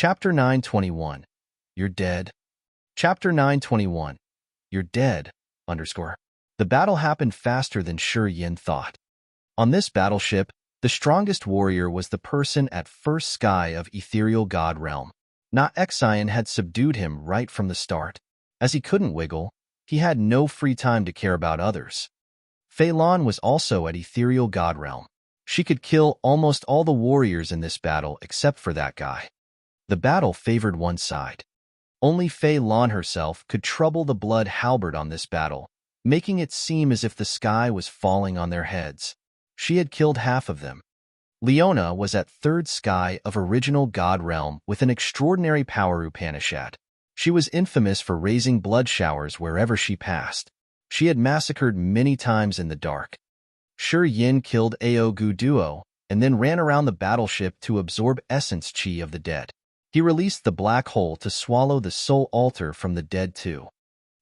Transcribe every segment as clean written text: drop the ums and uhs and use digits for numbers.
Chapter 921. You're dead. Chapter 921. You're dead. Underscore. The battle happened faster than Yin thought. On this battleship, the strongest warrior was the person at first sky of ethereal god realm. Na Xian had subdued him right from the start. As he couldn't wiggle, he had no free time to care about others. Fei Lan was also at ethereal god realm. She could kill almost all the warriors in this battle except for that guy. The battle favored one side. Only Fei Lan herself could trouble the blood halberd on this battle, making it seem as if the sky was falling on their heads. She had killed half of them. Leona was at third sky of original god realm with an extraordinary power Upanishad. She was infamous for raising blood showers wherever she passed. She had massacred many times in the dark. Yin killed Aogu Duo and then ran around the battleship to absorb essence chi of the dead. He released the black hole to swallow the soul altar from the dead too.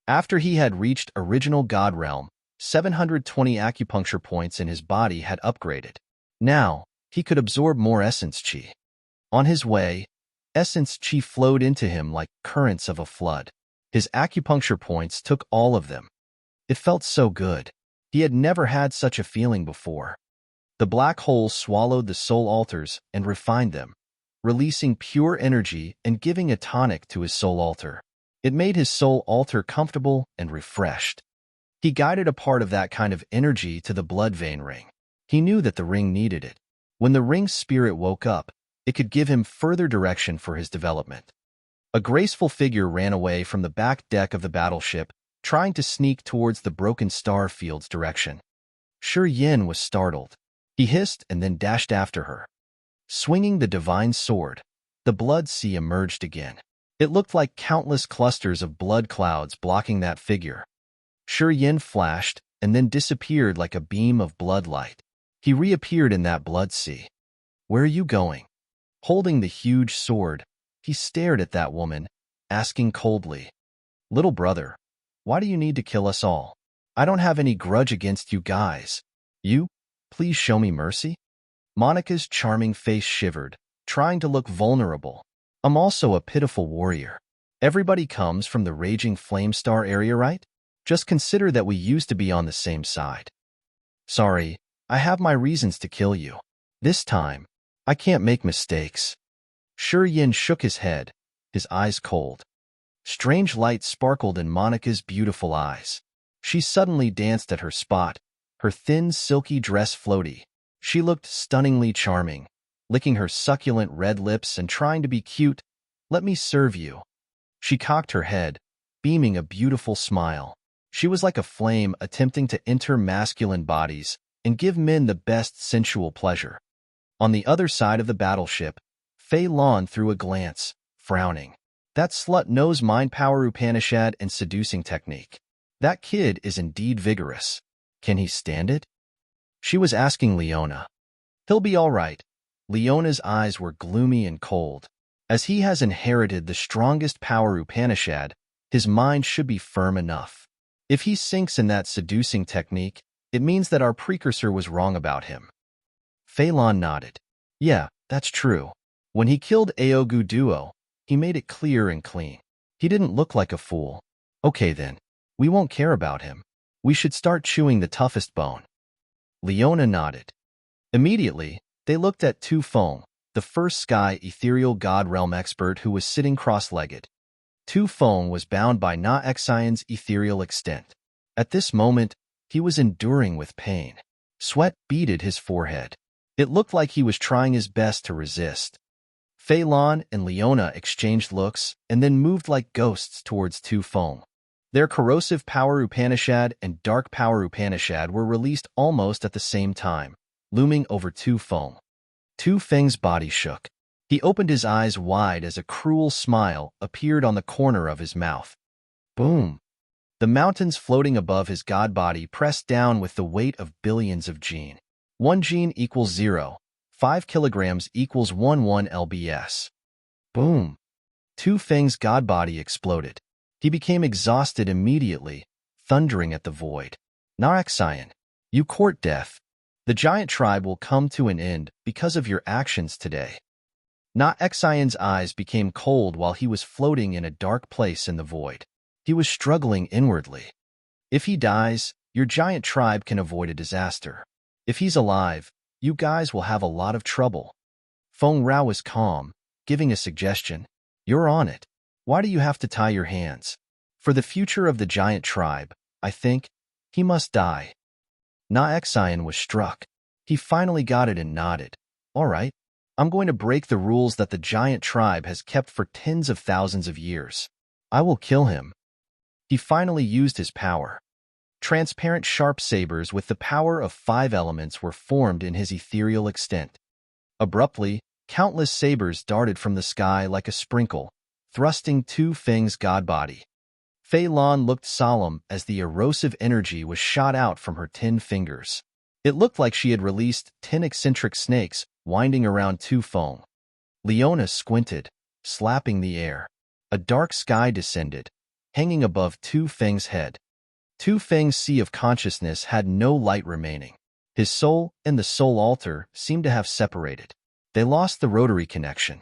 After he had reached original god realm, 720 acupuncture points in his body had upgraded. Now, he could absorb more essence chi. On his way, essence chi flowed into him like currents of a flood. His acupuncture points took all of them. It felt so good. He had never had such a feeling before. The black hole swallowed the soul altars and refined them, releasing pure energy and giving a tonic to his soul altar. It made his soul altar comfortable and refreshed. He guided a part of that kind of energy to the blood vein ring. He knew that the ring needed it. When the ring's spirit woke up, it could give him further direction for his development. A graceful figure ran away from the back deck of the battleship, trying to sneak towards the broken star field's direction. Yin was startled. He hissed and then dashed after her. Swinging the divine sword, the blood sea emerged again. It looked like countless clusters of blood clouds blocking that figure. Yin flashed and then disappeared like a beam of blood light. He reappeared in that blood sea. Where are you going? Holding the huge sword, he stared at that woman, asking coldly, "Little brother, why do you need to kill us all? I don't have any grudge against you guys. Please show me mercy?" Monica's charming face shivered, trying to look vulnerable. "I'm also a pitiful warrior. Everybody comes from the raging flame star area, right? Just consider that we used to be on the same side. Sorry, I have my reasons to kill you. This time, I can't make mistakes." Yin shook his head, his eyes cold. Strange light sparkled in Monica's beautiful eyes. She suddenly danced at her spot, her thin, silky dress floaty. She looked stunningly charming, licking her succulent red lips and trying to be cute. "Let me serve you." She cocked her head, beaming a beautiful smile. She was like a flame attempting to enter masculine bodies and give men the best sensual pleasure. On the other side of the battleship, Fei Lan threw a glance, frowning. That slut knows mind power Upanishad and seducing technique. That kid is indeed vigorous. Can he stand it? She was asking Leona. He'll be all right. Leona's eyes were gloomy and cold. As he has inherited the strongest power Upanishad, his mind should be firm enough. If he sinks in that seducing technique, it means that our precursor was wrong about him. Fei Lan nodded. Yeah, that's true. When he killed Aogu Duo, he made it clear and clean. He didn't look like a fool. Okay then, we won't care about him. We should start chewing the toughest bone. Leona nodded. Immediately, they looked at Tu Feng, the first sky ethereal god realm expert who was sitting cross-legged. Tu Feng was bound by Na Xian's ethereal extent. At this moment, he was enduring with pain. Sweat beaded his forehead. It looked like he was trying his best to resist. Fei Lan and Leona exchanged looks and then moved like ghosts towards Tu Feng. Their corrosive power Upanishad and dark power Upanishad were released almost at the same time, looming over Tu Feng. Tu Feng's body shook. He opened his eyes wide as a cruel smile appeared on the corner of his mouth. Boom! The mountains floating above his god body pressed down with the weight of billions of gene. 1 gene equals 0. 5 kilograms equals 11 lbs. Boom! Tu Feng's god body exploded. He became exhausted immediately, thundering at the void. Na Xian, you court death. The giant tribe will come to an end because of your actions today. Na Xian's eyes became cold while he was floating in a dark place in the void. He was struggling inwardly. If he dies, your giant tribe can avoid a disaster. If he's alive, you guys will have a lot of trouble. Feng Rao was calm, giving a suggestion. You're on it. Why do you have to tie your hands? For the future of the giant tribe, I think, he must die. Na Xian was struck. He finally got it and nodded. All right, I'm going to break the rules that the giant tribe has kept for tens of thousands of years. I will kill him. He finally used his power. Transparent sharp sabers with the power of 5 elements were formed in his ethereal extent. Abruptly, countless sabers darted from the sky like a sprinkle, thrusting Tu Feng's god body. Fei Lan looked solemn as the erosive energy was shot out from her 10 fingers. It looked like she had released 10 eccentric snakes winding around Tu Feng. Leona squinted, slapping the air. A dark sky descended, hanging above Tu Feng's head. Tu Feng's sea of consciousness had no light remaining. His soul and the soul altar seemed to have separated. They lost the rotary connection.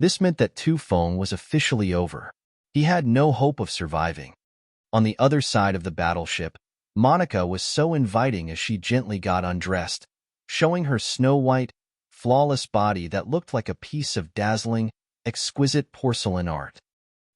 This meant that Tu Feng was officially over. He had no hope of surviving. On the other side of the battleship, Monica was so inviting as she gently got undressed, showing her snow-white, flawless body that looked like a piece of dazzling, exquisite porcelain art.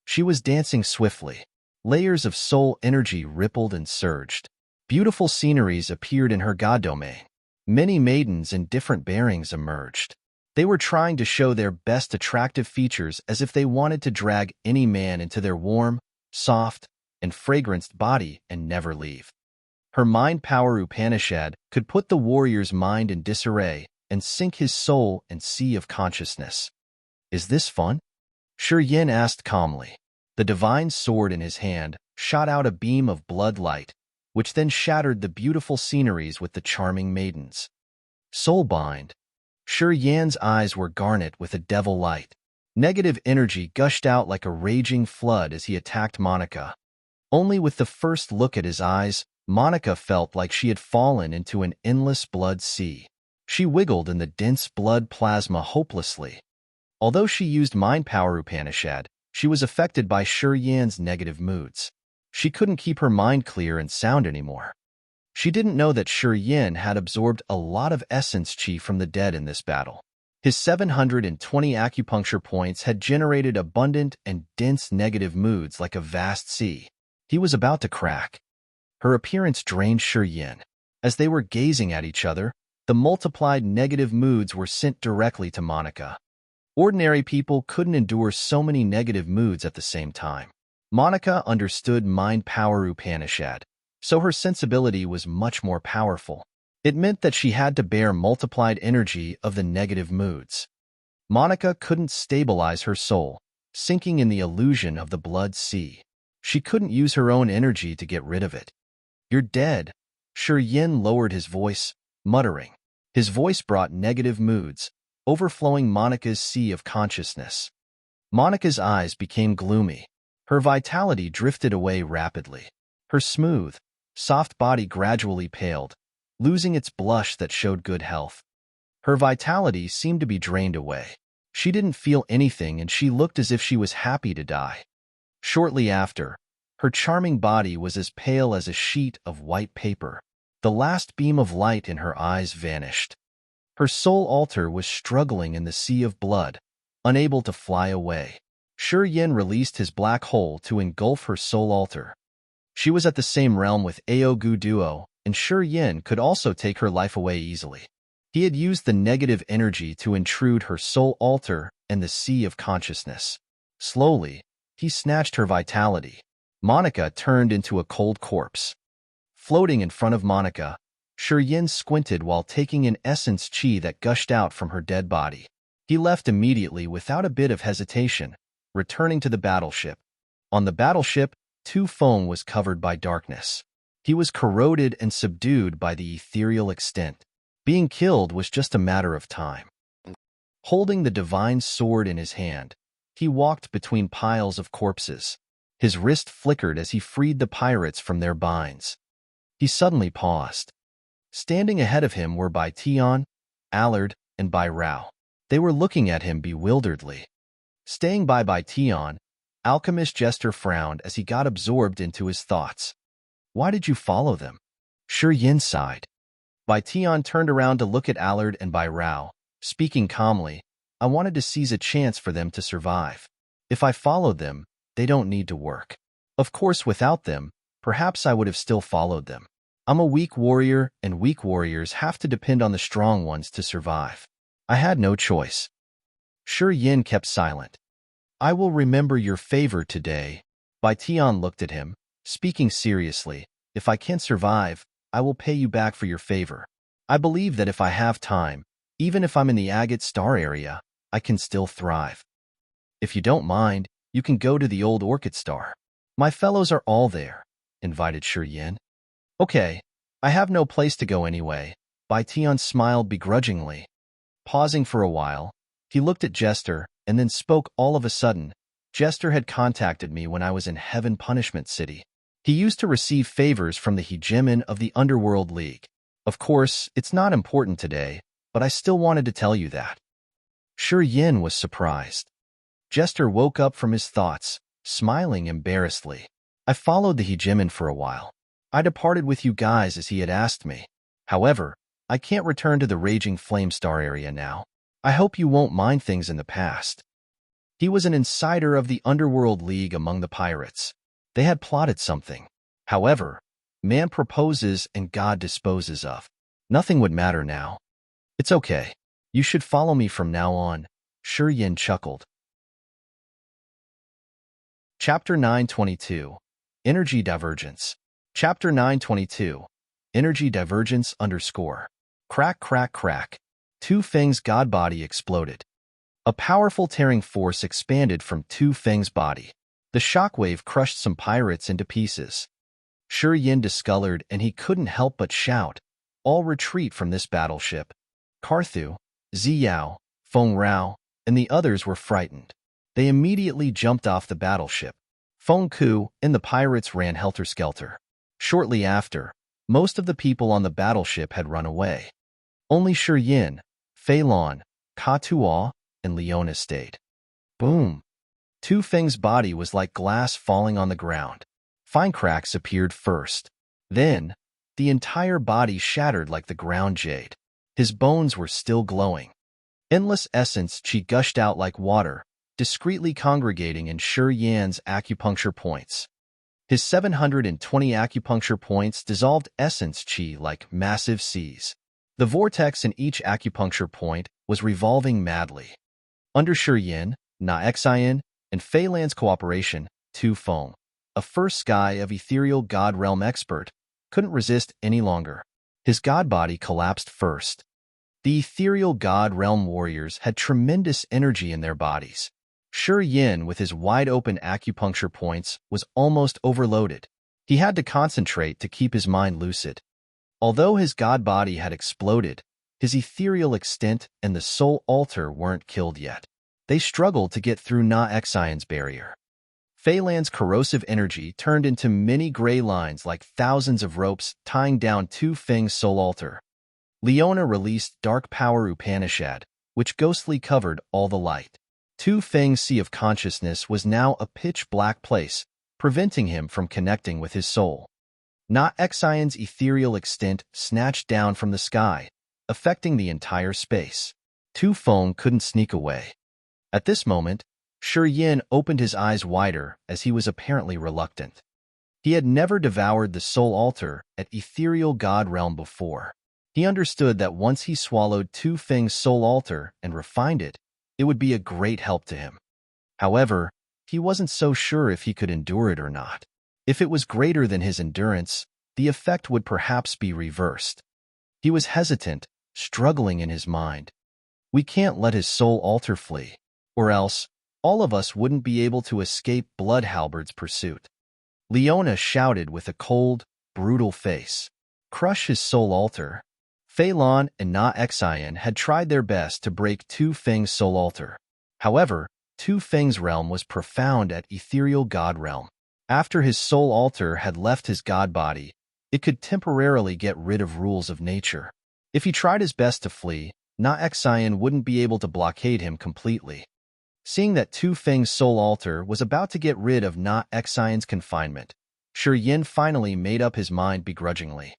She was dancing swiftly. Layers of soul energy rippled and surged. Beautiful sceneries appeared in her god domain. Many maidens in different bearings emerged. They were trying to show their best attractive features as if they wanted to drag any man into their warm, soft, and fragranced body and never leave. Her mind power Upanishad could put the warrior's mind in disarray and sink his soul in sea of consciousness. Is this fun? Shi Yin asked calmly. The divine sword in his hand shot out a beam of blood light, which then shattered the beautiful sceneries with the charming maidens. Soulbind. Shi Yan's eyes were garnet with a devil light. Negative energy gushed out like a raging flood as he attacked Monica. Only with the first look at his eyes, Monica felt like she had fallen into an endless blood sea. She wiggled in the dense blood plasma hopelessly. Although she used mind power Upanishad, she was affected by Shi Yan's negative moods. She couldn't keep her mind clear and sound anymore. She didn't know that Shi Yan had absorbed a lot of essence chi from the dead in this battle. His 720 acupuncture points had generated abundant and dense negative moods like a vast sea. He was about to crack. Her appearance drained Shi Yan. As they were gazing at each other, the multiplied negative moods were sent directly to Monica. Ordinary people couldn't endure so many negative moods at the same time. Monica understood mind power Upanishad, so her sensibility was much more powerful. It meant that she had to bear multiplied energy of the negative moods. Monica couldn't stabilize her soul, sinking in the illusion of the blood sea. She couldn't use her own energy to get rid of it. You're dead. Shi Yin lowered his voice, muttering. His voice brought negative moods, overflowing Monica's sea of consciousness. Monica's eyes became gloomy. Her vitality drifted away rapidly. Her smooth, soft body gradually paled, losing its blush that showed good health. Her vitality seemed to be drained away. She didn't feel anything and she looked as if she was happy to die. Shortly after, her charming body was as pale as a sheet of white paper. The last beam of light in her eyes vanished. Her soul altar was struggling in the sea of blood, unable to fly away. Shi Yin released his black hole to engulf her soul altar. She was at the same realm with Ao Gu Duo, and Shi Yin could also take her life away easily. He had used the negative energy to intrude her soul altar and the sea of consciousness. Slowly, he snatched her vitality. Monica turned into a cold corpse. Floating in front of Monica, Shi Yin squinted while taking in essence chi that gushed out from her dead body. He left immediately without a bit of hesitation, returning to the battleship. On the battleship, Tu Feng was covered by darkness. He was corroded and subdued by the ethereal extent. Being killed was just a matter of time. Holding the divine sword in his hand, he walked between piles of corpses. His wrist flickered as he freed the pirates from their binds. He suddenly paused. Standing ahead of him were Bai Tian, Allard, and Bai Rao. They were looking at him bewilderedly. Staying by Tion, Alchemist Jester frowned as he got absorbed into his thoughts. Why did you follow them? Shi Yin sighed. Bai Tian turned around to look at Allard and Bai Rao, speaking calmly. I wanted to seize a chance for them to survive. If I followed them, they don't need to work. Of course, without them, perhaps I would have still followed them. I'm a weak warrior, and weak warriors have to depend on the strong ones to survive. I had no choice. Shi Yin kept silent. I will remember your favor today. Bai Tian looked at him, speaking seriously. If I can survive, I will pay you back for your favor. I believe that if I have time, even if I'm in the agate star area, I can still thrive. If you don't mind, you can go to the old orchid star. My fellows are all there, invited Shi Yin. Okay, I have no place to go anyway. Bai Tian smiled begrudgingly. Pausing for a while, he looked at Jester and then spoke all of a sudden. Jester had contacted me when I was in Heaven Punishment City. He used to receive favors from the hegemon of the Underworld League. Of course, it's not important today, but I still wanted to tell you that. Shi Yin was surprised. Jester woke up from his thoughts, smiling embarrassedly. I followed the hegemon for a while. I departed with you guys as he had asked me. However, I can't return to the Raging Flame Star area now. I hope you won't mind things in the past. He was an insider of the Underworld League among the pirates. They had plotted something. However, man proposes and God disposes of. Nothing would matter now. It's okay. You should follow me from now on. Shi Yin chuckled. Chapter 922. Energy Divergence. Chapter 922. Energy Divergence _ Crack, crack, crack. Tu Feng's god body exploded. A powerful tearing force expanded from Tu Feng's body. The shockwave crushed some pirates into pieces. Shi Yin discolored and he couldn't help but shout, all retreat from this battleship. Carthu, Ziyao, Feng Rao, and the others were frightened. They immediately jumped off the battleship. Feng Ku and the pirates ran helter-skelter. Shortly after, most of the people on the battleship had run away. Only Shi Yin, Fei Lan, Ka Tuo, and Leona stayed. Boom! Tu Feng's body was like glass falling on the ground. Fine cracks appeared first. Then, the entire body shattered like the ground jade. His bones were still glowing. Endless essence qi gushed out like water, discreetly congregating in Shi Yan's acupuncture points. His 720 acupuncture points dissolved essence qi like massive seas. The vortex in each acupuncture point was revolving madly. Under Shi Yin, Na Xian, and Fei Lan's cooperation, Tu Feng, a first sky of ethereal god realm expert, couldn't resist any longer. His god body collapsed first. The ethereal god realm warriors had tremendous energy in their bodies. Shi Yin, with his wide-open acupuncture points, was almost overloaded. He had to concentrate to keep his mind lucid. Although his god body had exploded, his ethereal extent and the soul altar weren't killed yet. They struggled to get through Na Xian's barrier. Fei Lan's corrosive energy turned into many gray lines like thousands of ropes tying down Tu Feng's soul altar. Leona released Dark Power Upanishad, which ghostly covered all the light. Tu Feng's sea of consciousness was now a pitch-black place, preventing him from connecting with his soul. Na Xian's ethereal extent snatched down from the sky, affecting the entire space. Tu Feng couldn't sneak away. At this moment, Shi Yin opened his eyes wider as he was apparently reluctant. He had never devoured the soul altar at ethereal god realm before. He understood that once he swallowed Tu Feng's soul altar and refined it, it would be a great help to him. However, he wasn't so sure if he could endure it or not. If it was greater than his endurance, the effect would perhaps be reversed. He was hesitant, struggling in his mind. We can't let his soul altar flee, or else all of us wouldn't be able to escape Blood Halberd's pursuit. Leona shouted with a cold, brutal face. Crush his soul altar. Fei Lan and Na Xian had tried their best to break Tu Feng's soul altar. However, Tu Feng's realm was profound at ethereal god realm. After his soul altar had left his god body, it could temporarily get rid of rules of nature. If he tried his best to flee, Na Xian wouldn't be able to blockade him completely. Seeing that Tu Feng's soul altar was about to get rid of Na Xian's confinement, Shi Yin finally made up his mind begrudgingly.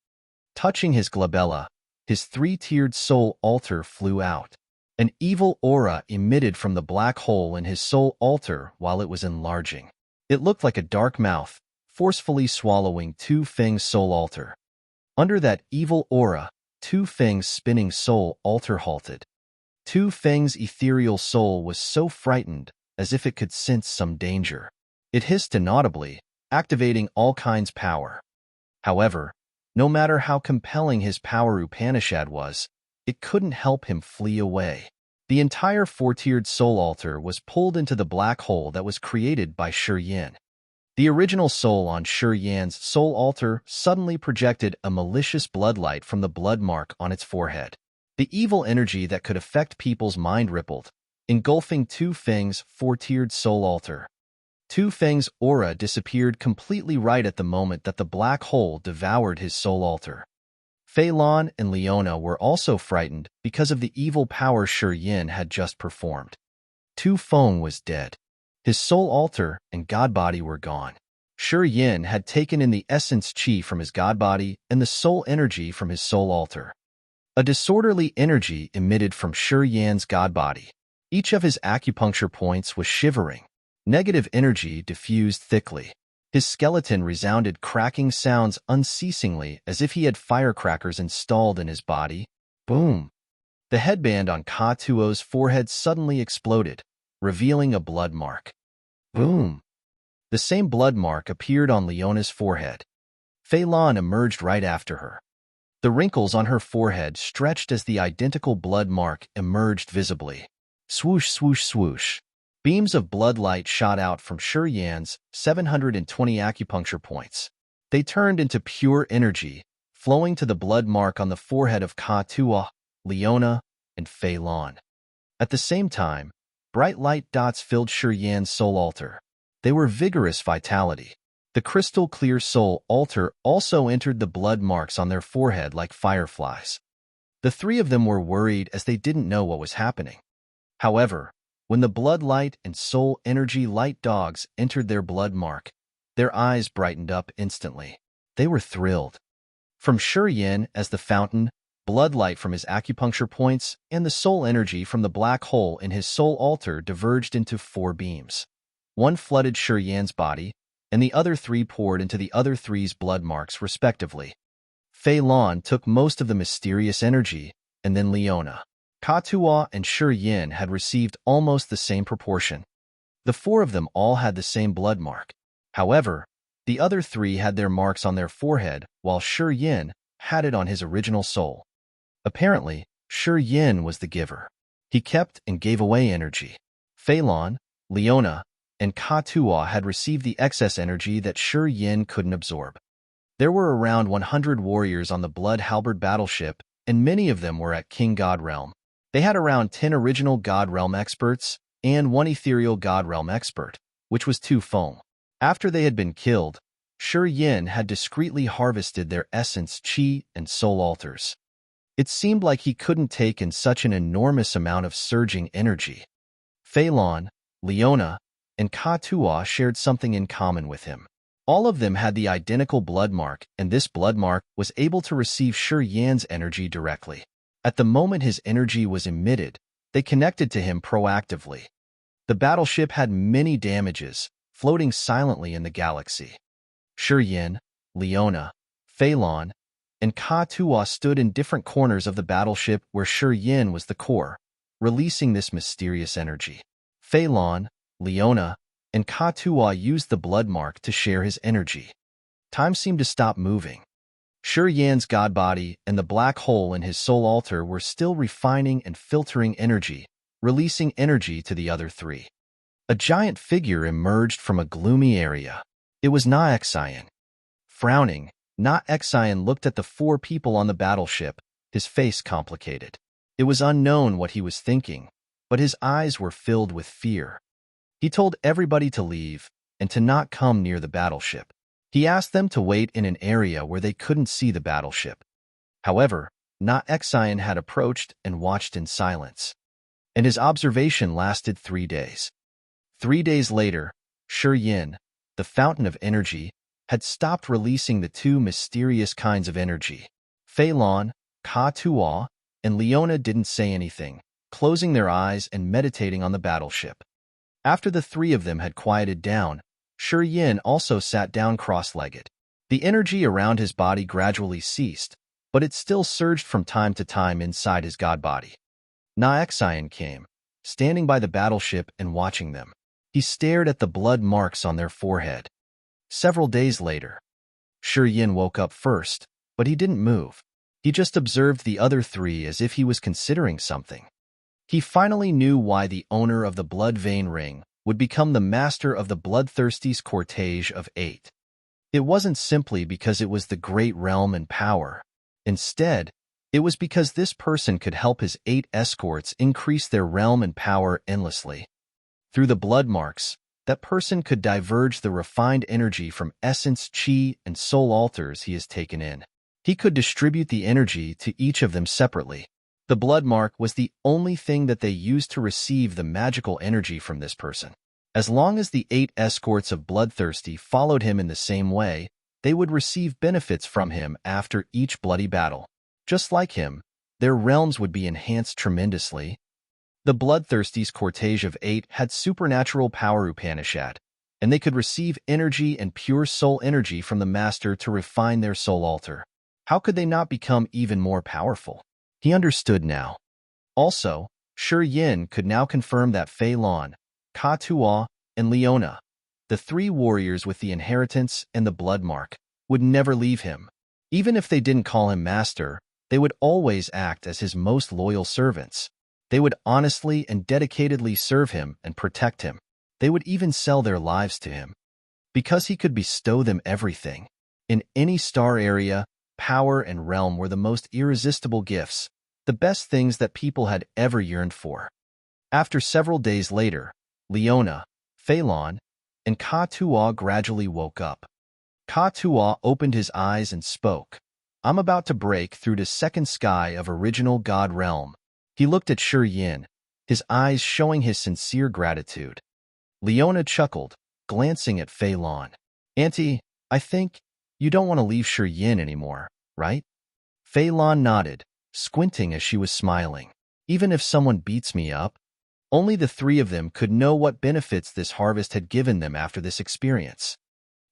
Touching his glabella, his three-tiered soul altar flew out. An evil aura emitted from the black hole in his soul altar while it was enlarging. It looked like a dark mouth, forcefully swallowing Tu Feng's soul altar. Under that evil aura, Tu Feng's spinning soul altar halted. Tu Feng's ethereal soul was so frightened, as if it could sense some danger. It hissed inaudibly, activating all kinds power. However, no matter how compelling his power Upanishad was, it couldn't help him flee away. The entire four-tiered soul altar was pulled into the black hole that was created by Shi Yin. The original soul on Shi Yin's soul altar suddenly projected a malicious bloodlight from the blood mark on its forehead. The evil energy that could affect people's mind rippled, engulfing Tu Feng's four-tiered soul altar. Tu Feng's aura disappeared completely right at the moment that the black hole devoured his soul altar. Fei Lan and Leona were also frightened because of the evil power Shi Yin had just performed. Tu Feng was dead. His soul altar and god body were gone. Shi Yin had taken in the essence qi from his god body and the soul energy from his soul altar. A disorderly energy emitted from Shi Yin's god body. Each of his acupuncture points was shivering. Negative energy diffused thickly. His skeleton resounded cracking sounds unceasingly as if he had firecrackers installed in his body. Boom! The headband on Ka Tuo's forehead suddenly exploded, revealing a blood mark. Boom! The same blood mark appeared on Leona's forehead. Fei Lan emerged right after her. The wrinkles on her forehead stretched as the identical blood mark emerged visibly. Swoosh, swoosh, swoosh. Beams of blood light shot out from Shi Yin's 720 acupuncture points. They turned into pure energy, flowing to the blood mark on the forehead of Ka Tuo, Leona, and Fei Lan. At the same time, bright light dots filled Shi Yin's soul altar. They were vigorous vitality. The crystal-clear soul altar also entered the blood marks on their forehead like fireflies. The three of them were worried as they didn't know what was happening. However, when the blood light and soul energy light dogs entered their blood mark, their eyes brightened up instantly. They were thrilled. From Shi Yin as the fountain, blood light from his acupuncture points, and the soul energy from the black hole in his soul altar diverged into four beams. One flooded Shi Yin's body, and the other three poured into the other three's blood marks respectively. Fei Lan took most of the mysterious energy, and then Leona. Ka Tuo and Shi Yin had received almost the same proportion. The four of them all had the same blood mark. However, the other three had their marks on their forehead, while Shi Yin had it on his original soul. Apparently, Shi Yin was the giver. He kept and gave away energy. Fei Lan, Leona, and Ka Tuo had received the excess energy that Shi Yin couldn't absorb. There were around 100 warriors on the Blood Halberd battleship, and many of them were at King God Realm. They had around 10 original God Realm experts and 1 ethereal God Realm expert, which was Tu Feng. After they had been killed, Shi Yin had discreetly harvested their essence qi and soul altars. It seemed like he couldn't take in such an enormous amount of surging energy. Fei Lan, Leona, and Ka Tuo shared something in common with him. All of them had the identical blood mark, and this blood mark was able to receive Shi Yin's energy directly. At the moment his energy was emitted, they connected to him proactively. The battleship had many damages, floating silently in the galaxy. Shi Yin, Leona, Fei Lan, and Ka Tuo stood in different corners of the battleship where Shi Yin was the core, releasing this mysterious energy. Fei Lan, Leona, and Ka Tuo used the blood mark to share his energy. Time seemed to stop moving. Shi Yin's god body and the black hole in his soul altar were still refining and filtering energy, releasing energy to the other three. A giant figure emerged from a gloomy area. It was Na Xian. Frowning, Na Xian looked at the four people on the battleship, his face complicated. It was unknown what he was thinking, but his eyes were filled with fear. He told everybody to leave and to not come near the battleship. He asked them to wait in an area where they couldn't see the battleship. However, Na Xian had approached and watched in silence, and his observation lasted 3 days. 3 days later, Shi Yin, the fountain of energy, had stopped releasing the two mysterious kinds of energy. Fei Lan, Ka Tuo, and Leona didn't say anything, closing their eyes and meditating on the battleship. After the three of them had quieted down, Shi Yin also sat down cross-legged. The energy around his body gradually ceased, but it still surged from time to time inside his god body. Na Xian came, standing by the battleship and watching them. He stared at the blood marks on their forehead. Several days later, Shi Yin woke up first, but he didn't move. He just observed the other three as if he was considering something. He finally knew why the owner of the blood vein ring would become the master of the bloodthirsty's cortege of 8. It wasn't simply because it was the great realm and power. Instead, it was because this person could help his 8 escorts increase their realm and power endlessly. Through the blood marks, that person could diverge the refined energy from essence, chi, and soul altars he has taken in. He could distribute the energy to each of them separately. The blood mark was the only thing that they used to receive the magical energy from this person. As long as the 8 escorts of Bloodthirsty followed him in the same way, they would receive benefits from him after each bloody battle. Just like him, their realms would be enhanced tremendously. The Bloodthirsty's cortege of 8 had supernatural power Upanishad, and they could receive energy and pure soul energy from the master to refine their soul altar. How could they not become even more powerful? He understood now. Also, Shi Yin could now confirm that Fei Lan, Ka Tuo, and Leona, the 3 warriors with the inheritance and the blood mark, would never leave him. Even if they didn't call him master, they would always act as his most loyal servants. They would honestly and dedicatedly serve him and protect him. They would even sell their lives to him. Because he could bestow them everything. In any star area, power and realm were the most irresistible gifts, the best things that people had ever yearned for. After several days later, Leona, Fei Lan, and Ka Tuo gradually woke up. Ka Tuo opened his eyes and spoke. I'm about to break through the second sky of original God realm. He looked at Shi Yin, his eyes showing his sincere gratitude. Leona chuckled, glancing at Fei Lan. Auntie, I think you don't want to leave Shi Yin anymore, right? Fei Lan nodded, squinting as she was smiling. Even if someone beats me up, only the 3 of them could know what benefits this harvest had given them after this experience.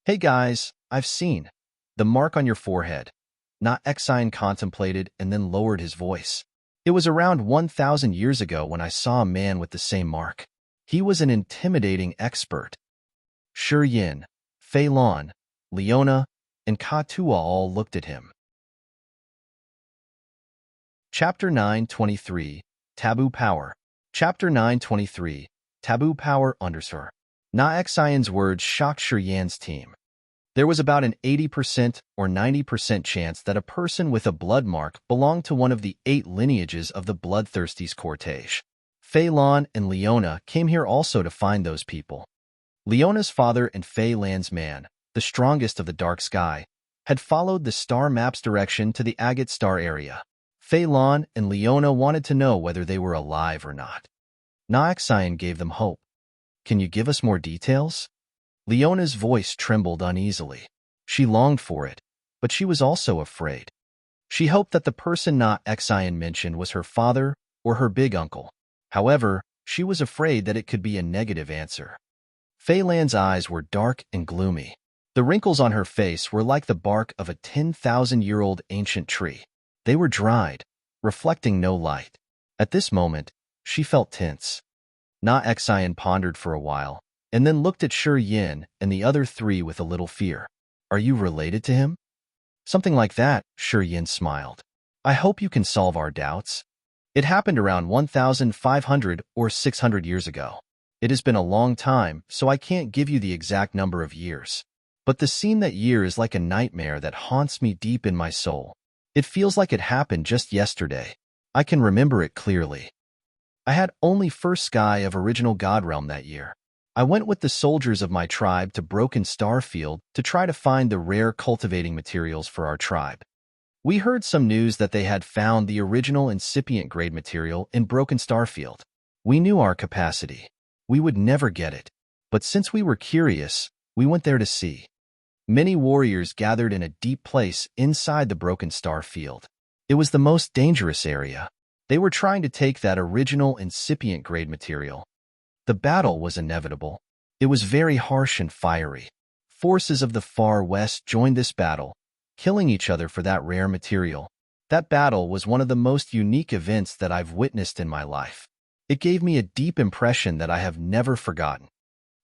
Hey guys, I've seen the mark on your forehead. Na Xian contemplated and then lowered his voice. It was around 1,000 years ago when I saw a man with the same mark. He was an intimidating expert. Shi Yin, Fei Lan, Leona, and Ka Tuo all looked at him. Chapter 9:23, Taboo Power. Chapter 9:23, Taboo Power _ Na Xian's words shocked Shi Yan's team. There was about an 80% or 90% chance that a person with a blood mark belonged to one of the 8 lineages of the Bloodthirsty's cortege. Fei Lan and Leona came here also to find those people. Leona's father and Fei Lan's man, the strongest of the dark sky, had followed the star map's direction to the agate star area. Fei Lan and Leona wanted to know whether they were alive or not. Na Xian gave them hope. Can you give us more details? Leona's voice trembled uneasily. She longed for it, but she was also afraid. She hoped that the person Na Xian mentioned was her father or her big uncle. However, she was afraid that it could be a negative answer. Fei Lan's eyes were dark and gloomy. The wrinkles on her face were like the bark of a 10,000-year-old ancient tree. They were dried, reflecting no light. At this moment, she felt tense. Na Xian pondered for a while, and then looked at Shi Yin and the other 3 with a little fear. Are you related to him? Something like that, Shi Yin smiled. I hope you can solve our doubts. It happened around 1,500 or 600 years ago. It has been a long time, so I can't give you the exact number of years. But the scene that year is like a nightmare that haunts me deep in my soul. It feels like it happened just yesterday. I can remember it clearly. I had only first sky of original God realm that year. I went with the soldiers of my tribe to Broken Star Field to try to find the rare cultivating materials for our tribe. We heard some news that they had found the original incipient grade material in Broken Starfield. We knew our capacity. We would never get it. But since we were curious, we went there to see. Many warriors gathered in a deep place inside the Broken Star field. It was the most dangerous area. They were trying to take that original incipient grade material. The battle was inevitable. It was very harsh and fiery. Forces of the far west joined this battle, killing each other for that rare material. That battle was one of the most unique events that I've witnessed in my life. It gave me a deep impression that I have never forgotten.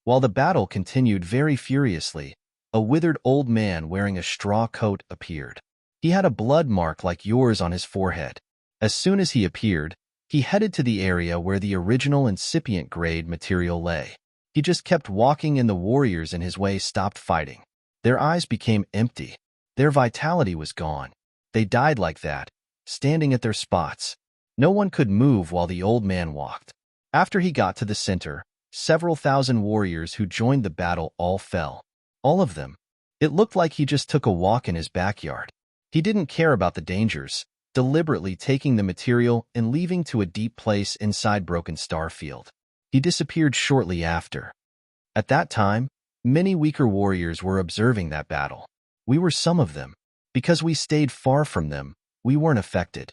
While the battle continued very furiously, a withered old man wearing a straw coat appeared. He had a blood mark like yours on his forehead. As soon as he appeared, he headed to the area where the original incipient grade material lay. He just kept walking and the warriors in his way stopped fighting. Their eyes became empty. Their vitality was gone. They died like that, standing at their spots. No one could move while the old man walked. After he got to the center, several thousand warriors who joined the battle all fell. All of them. It looked like he just took a walk in his backyard. He didn't care about the dangers, deliberately taking the material and leaving to a deep place inside Broken Starfield. He disappeared shortly after. At that time, many weaker warriors were observing that battle. We were some of them. Because we stayed far from them, we weren't affected.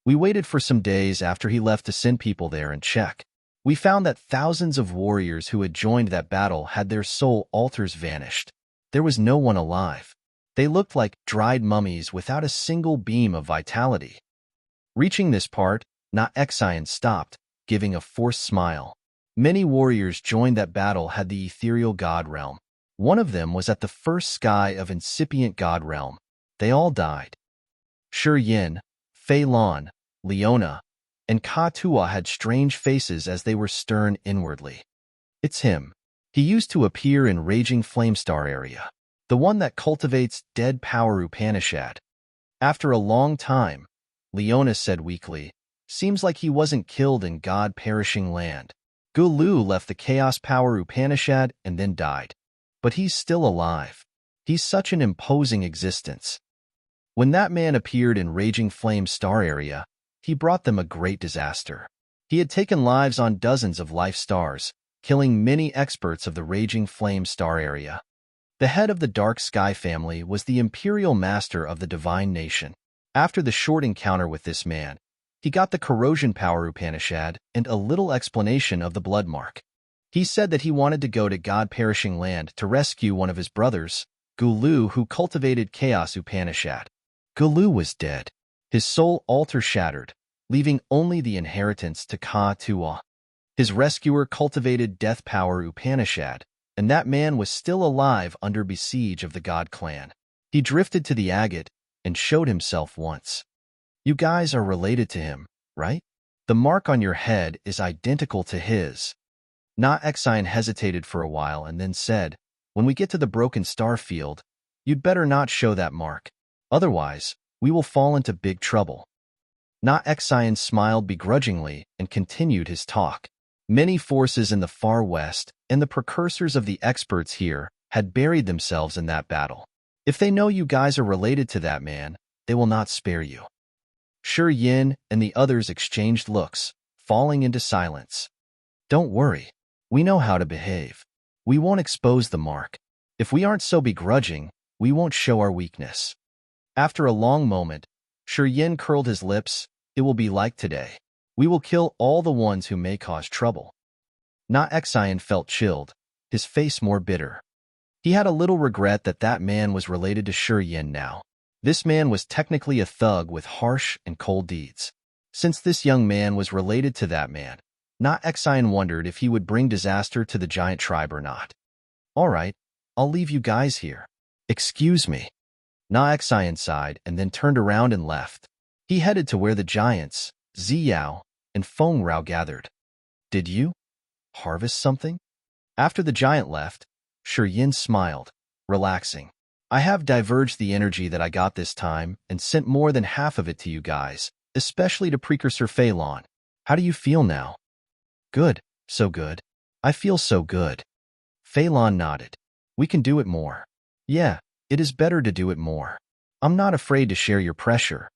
We waited for some days after he left to send people there and check. We found that thousands of warriors who had joined that battle had their soul altars vanished. There was no one alive. They looked like dried mummies without a single beam of vitality. Reaching this part, Naexion stopped, giving a forced smile. Many warriors joined that battle had the ethereal god realm. One of them was at the first sky of incipient god realm. They all died. Yin, Fei Lan, Leona, and Ka Tua had strange faces as they were stern inwardly. It's him. He used to appear in Raging Flamestar area. The one that cultivates dead power Upanishad. After a long time, Leona said weakly, seems like he wasn't killed in God-perishing land. Gulu left the Chaos Power Upanishad and then died. But he's still alive. He's such an imposing existence. When that man appeared in Raging Flame Star area, he brought them a great disaster. He had taken lives on dozens of life stars, killing many experts of the Raging Flame Star area. The head of the Dark Sky family was the Imperial Master of the Divine Nation. After the short encounter with this man, he got the Corrosion Power Upanishad and a little explanation of the blood mark. He said that he wanted to go to God-perishing land to rescue one of his brothers, Gulu, who cultivated Chaos Upanishad. Gulu was dead. His soul altar shattered, leaving only the inheritance to Ka Tua. His rescuer cultivated Death Power Upanishad, and that man was still alive under besiege of the God Clan. He drifted to the agate and showed himself once. You guys are related to him, right? The mark on your head is identical to his. Naexion hesitated for a while and then said, when we get to the Broken Star field, you'd better not show that mark. Otherwise, we will fall into big trouble. Naexion smiled begrudgingly and continued his talk. Many forces in the far west and the precursors of the experts here had buried themselves in that battle. If they know you guys are related to that man, they will not spare you. Yin and the others exchanged looks, falling into silence. Don't worry. We know how to behave. We won't expose the mark. If we aren't so begrudging, we won't show our weakness. After a long moment, Yin curled his lips. It will be like today. We will kill all the ones who may cause trouble. Naexion felt chilled, his face more bitter. He had a little regret that that man was related to Yin now. This man was technically a thug with harsh and cold deeds. Since this young man was related to that man, Naexion wondered if he would bring disaster to the giant tribe or not. All right, I'll leave you guys here. Excuse me. Naexion sighed and then turned around and left. He headed to where the giants, Ziyao and Feng Rao, gathered. Did you harvest something? After the giant left, Yin smiled, relaxing. I have diverged the energy that I got this time and sent more than half of it to you guys, especially to Precursor Fei Lan. How do you feel now? Good, so good. I feel so good. Fei Lan nodded. We can do it more. Yeah, it is better to do it more. I'm not afraid to share your pressure.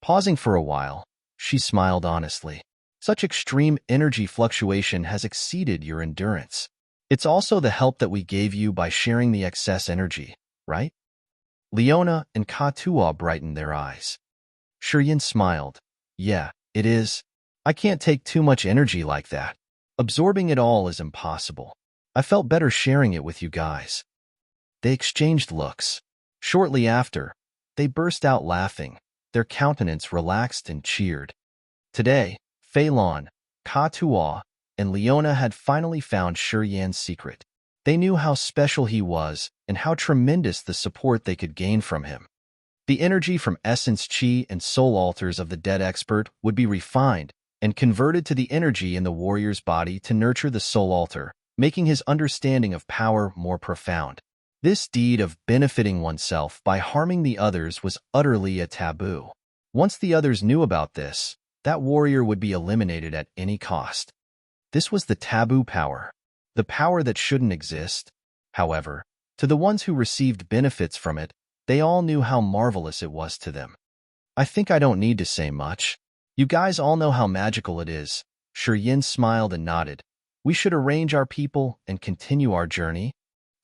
Pausing for a while, she smiled honestly. Such extreme energy fluctuation has exceeded your endurance. It's also the help that we gave you by sharing the excess energy, right? Leona and Katua brightened their eyes. Shiryin smiled. Yeah, it is. I can't take too much energy like that. Absorbing it all is impossible. I felt better sharing it with you guys. They exchanged looks. Shortly after, they burst out laughing. Their countenance relaxed and cheered. Today, Phelan, Katua, and Leona had finally found Shiryan's secret. They knew how special he was and how tremendous the support they could gain from him. The energy from essence chi and soul altars of the dead expert would be refined and converted to the energy in the warrior's body to nurture the soul altar, making his understanding of power more profound. This deed of benefiting oneself by harming the others was utterly a taboo. Once the others knew about this, that warrior would be eliminated at any cost. This was the taboo power, the power that shouldn't exist. However, to the ones who received benefits from it, they all knew how marvelous it was to them. I think I don't need to say much. You guys all know how magical it is. Shiryin smiled and nodded. We should arrange our people and continue our journey.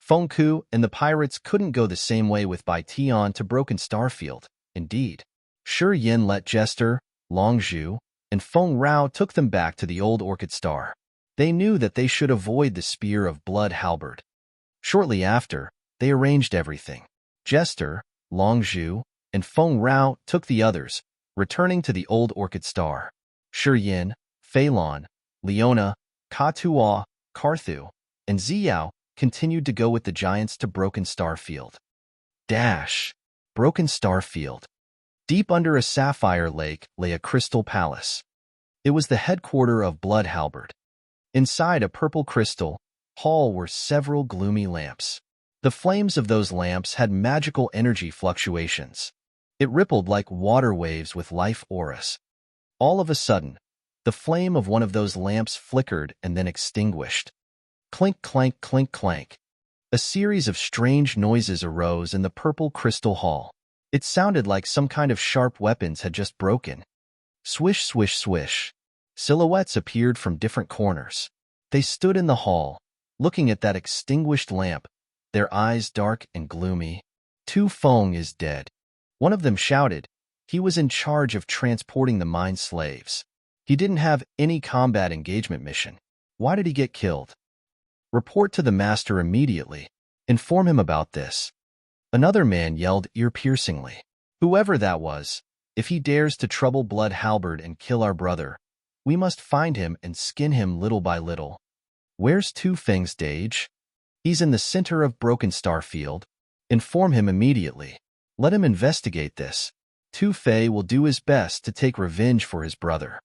Fengku and the pirates couldn't go the same way with Bai Tian to Broken Starfield. Indeed, Shiryin let Jester, Longzhu, and Feng Rao took them back to the old Orchid Star. They knew that they should avoid the Spear of Blood halberd. Shortly after, they arranged everything. Jester, Longzhu, and Feng Rao took the others, returning to the old Orchid Star. Shiryin, Phelan, Leona, Katua, Karthu, and Xiao continued to go with the giants to Broken Starfield. Broken Starfield. Deep under a sapphire lake lay a crystal palace. It was the headquarters of Blood halberd. Inside a purple crystal hall were several gloomy lamps. The flames of those lamps had magical energy fluctuations. It rippled like water waves with life auras. All of a sudden, the flame of one of those lamps flickered and then extinguished. Clink, clank, clink, clank. A series of strange noises arose in the purple crystal hall. It sounded like some kind of sharp weapons had just broken. Swish, swish, swish. Silhouettes appeared from different corners. They stood in the hall, looking at that extinguished lamp, their eyes dark and gloomy. Tu Feng is dead. One of them shouted. He was in charge of transporting the mine slaves. He didn't have any combat engagement mission. Why did he get killed? Report to the master immediately. Inform him about this. Another man yelled ear-piercingly. Whoever that was, if he dares to trouble Blood halberd and kill our brother, we must find him and skin him little by little. Where's Tu Feng's Dage? He's in the center of Broken Starfield. Inform him immediately. Let him investigate this. Tu Fei will do his best to take revenge for his brother.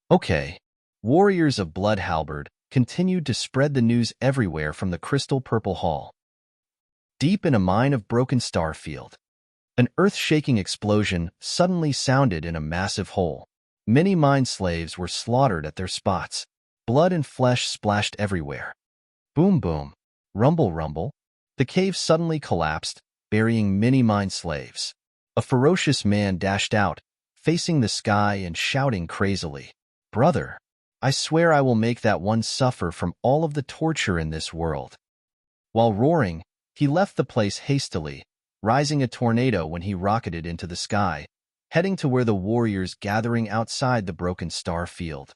Okay. Warriors of Blood halberd continued to spread the news everywhere from the crystal purple hall. Deep in a mine of Broken Starfield, an earth-shaking explosion suddenly sounded in a massive hole. Many mine slaves were slaughtered at their spots. Blood and flesh splashed everywhere. Boom, boom. Rumble, rumble. The cave suddenly collapsed, burying many mine slaves. A ferocious man dashed out, facing the sky and shouting crazily, "Brother, I swear I will make that one suffer from all of the torture in this world." While roaring, he left the place hastily, rising a tornado when he rocketed into the sky, heading to where the warriors gathering outside the Broken Star field.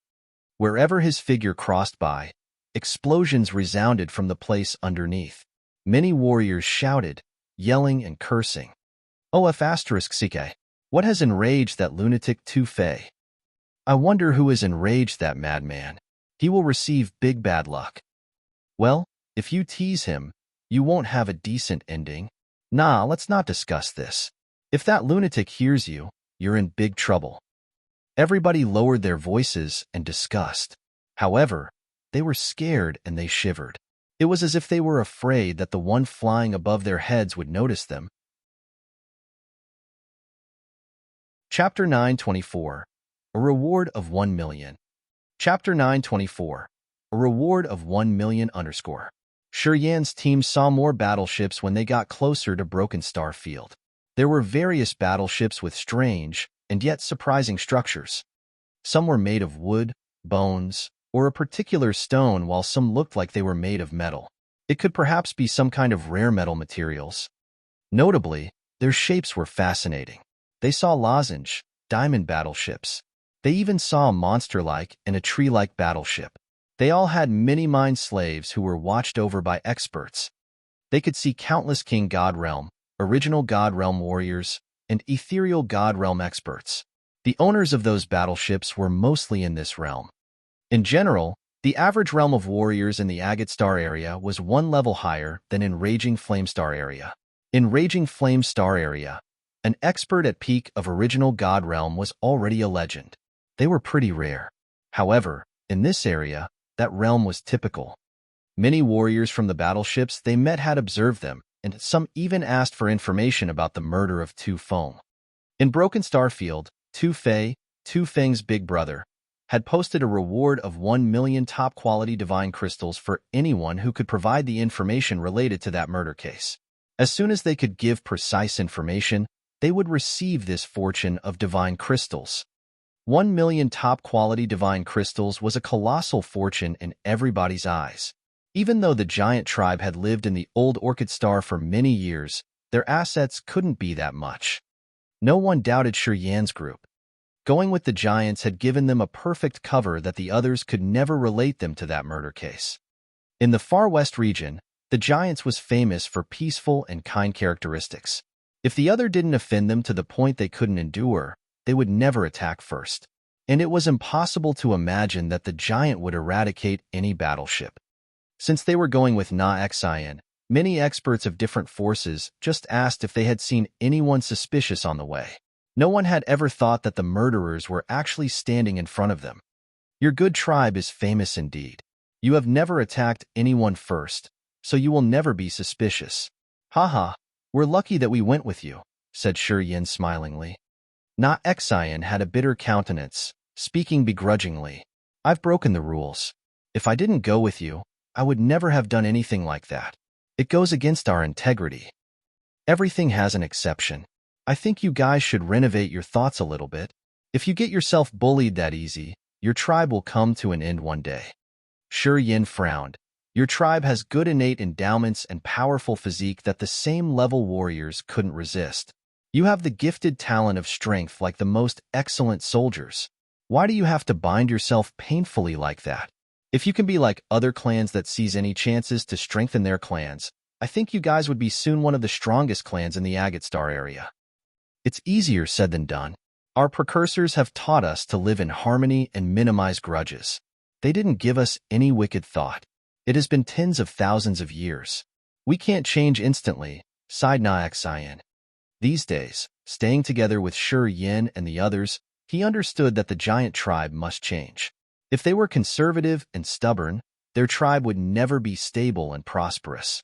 Wherever his figure crossed by, explosions resounded from the place underneath. Many warriors shouted, yelling and cursing. OF*CK. What has enraged that lunatic Tu Fei? I wonder who has enraged that madman. He will receive big bad luck. Well, if you tease him, you won't have a decent ending. Nah, let's not discuss this. If that lunatic hears you, you're in big trouble. Everybody lowered their voices in disgust. However, they were scared and they shivered. It was as if they were afraid that the one flying above their heads would notice them. Chapter 924. A Reward of 1 million. Chapter 924. A Reward of 1 million _. Shiryan's team saw more battleships when they got closer to Broken Starfield. There were various battleships with strange and yet surprising structures. Some were made of wood, bones, or a particular stone, while some looked like they were made of metal. It could perhaps be some kind of rare metal materials. Notably, their shapes were fascinating. They saw lozenge, diamond battleships. They even saw a monster-like and a tree-like battleship. They all had many-mind slaves who were watched over by experts. They could see countless King God Realm, original God Realm warriors, and ethereal God Realm experts. The owners of those battleships were mostly in this realm. In general, the average realm of warriors in the Agate Star area was one level higher than in Raging Flame Star area. In Raging Flame Star area, an expert at peak of original God Realm was already a legend. They were pretty rare. However, in this area, that realm was typical. Many warriors from the battleships they met had observed them, and some even asked for information about the murder of Tu Feng. In Broken Starfield, Tu Fei, Tu Feng's big brother, had posted a reward of 1 million top-quality divine crystals for anyone who could provide the information related to that murder case. As soon as they could give precise information, they would receive this fortune of divine crystals. 1 million top-quality divine crystals was a colossal fortune in everybody's eyes. Even though the giant tribe had lived in the old Orchid Star for many years, their assets couldn't be that much. No one doubted Shi Yan's group. Going with the giants had given them a perfect cover that the others could never relate them to that murder case. In the Far West region, the giants was famous for peaceful and kind characteristics. If the other didn't offend them to the point they couldn't endure, they would never attack first. And it was impossible to imagine that the giant would eradicate any battleship. Since they were going with Na-Xian, many experts of different forces just asked if they had seen anyone suspicious on the way. No one had ever thought that the murderers were actually standing in front of them. Your good tribe is famous indeed. You have never attacked anyone first, so you will never be suspicious. Haha, we're lucky that we went with you, said Shi Yan smilingly. Na-Xian had a bitter countenance, speaking begrudgingly. I've broken the rules. If I didn't go with you, I would never have done anything like that. It goes against our integrity. Everything has an exception. I think you guys should renovate your thoughts a little bit. If you get yourself bullied that easy, your tribe will come to an end one day. Shi Yan frowned. Your tribe has good innate endowments and powerful physique that the same-level warriors couldn't resist. You have the gifted talent of strength like the most excellent soldiers. Why do you have to bind yourself painfully like that? If you can be like other clans that seize any chances to strengthen their clans, I think you guys would be soon one of the strongest clans in the Agate Star area. It's easier said than done. Our precursors have taught us to live in harmony and minimize grudges. They didn't give us any wicked thought. It has been tens of thousands of years. We can't change instantly, sighed Na-Xian. These days, staying together with Shi Yan and the others, he understood that the giant tribe must change. If they were conservative and stubborn, their tribe would never be stable and prosperous.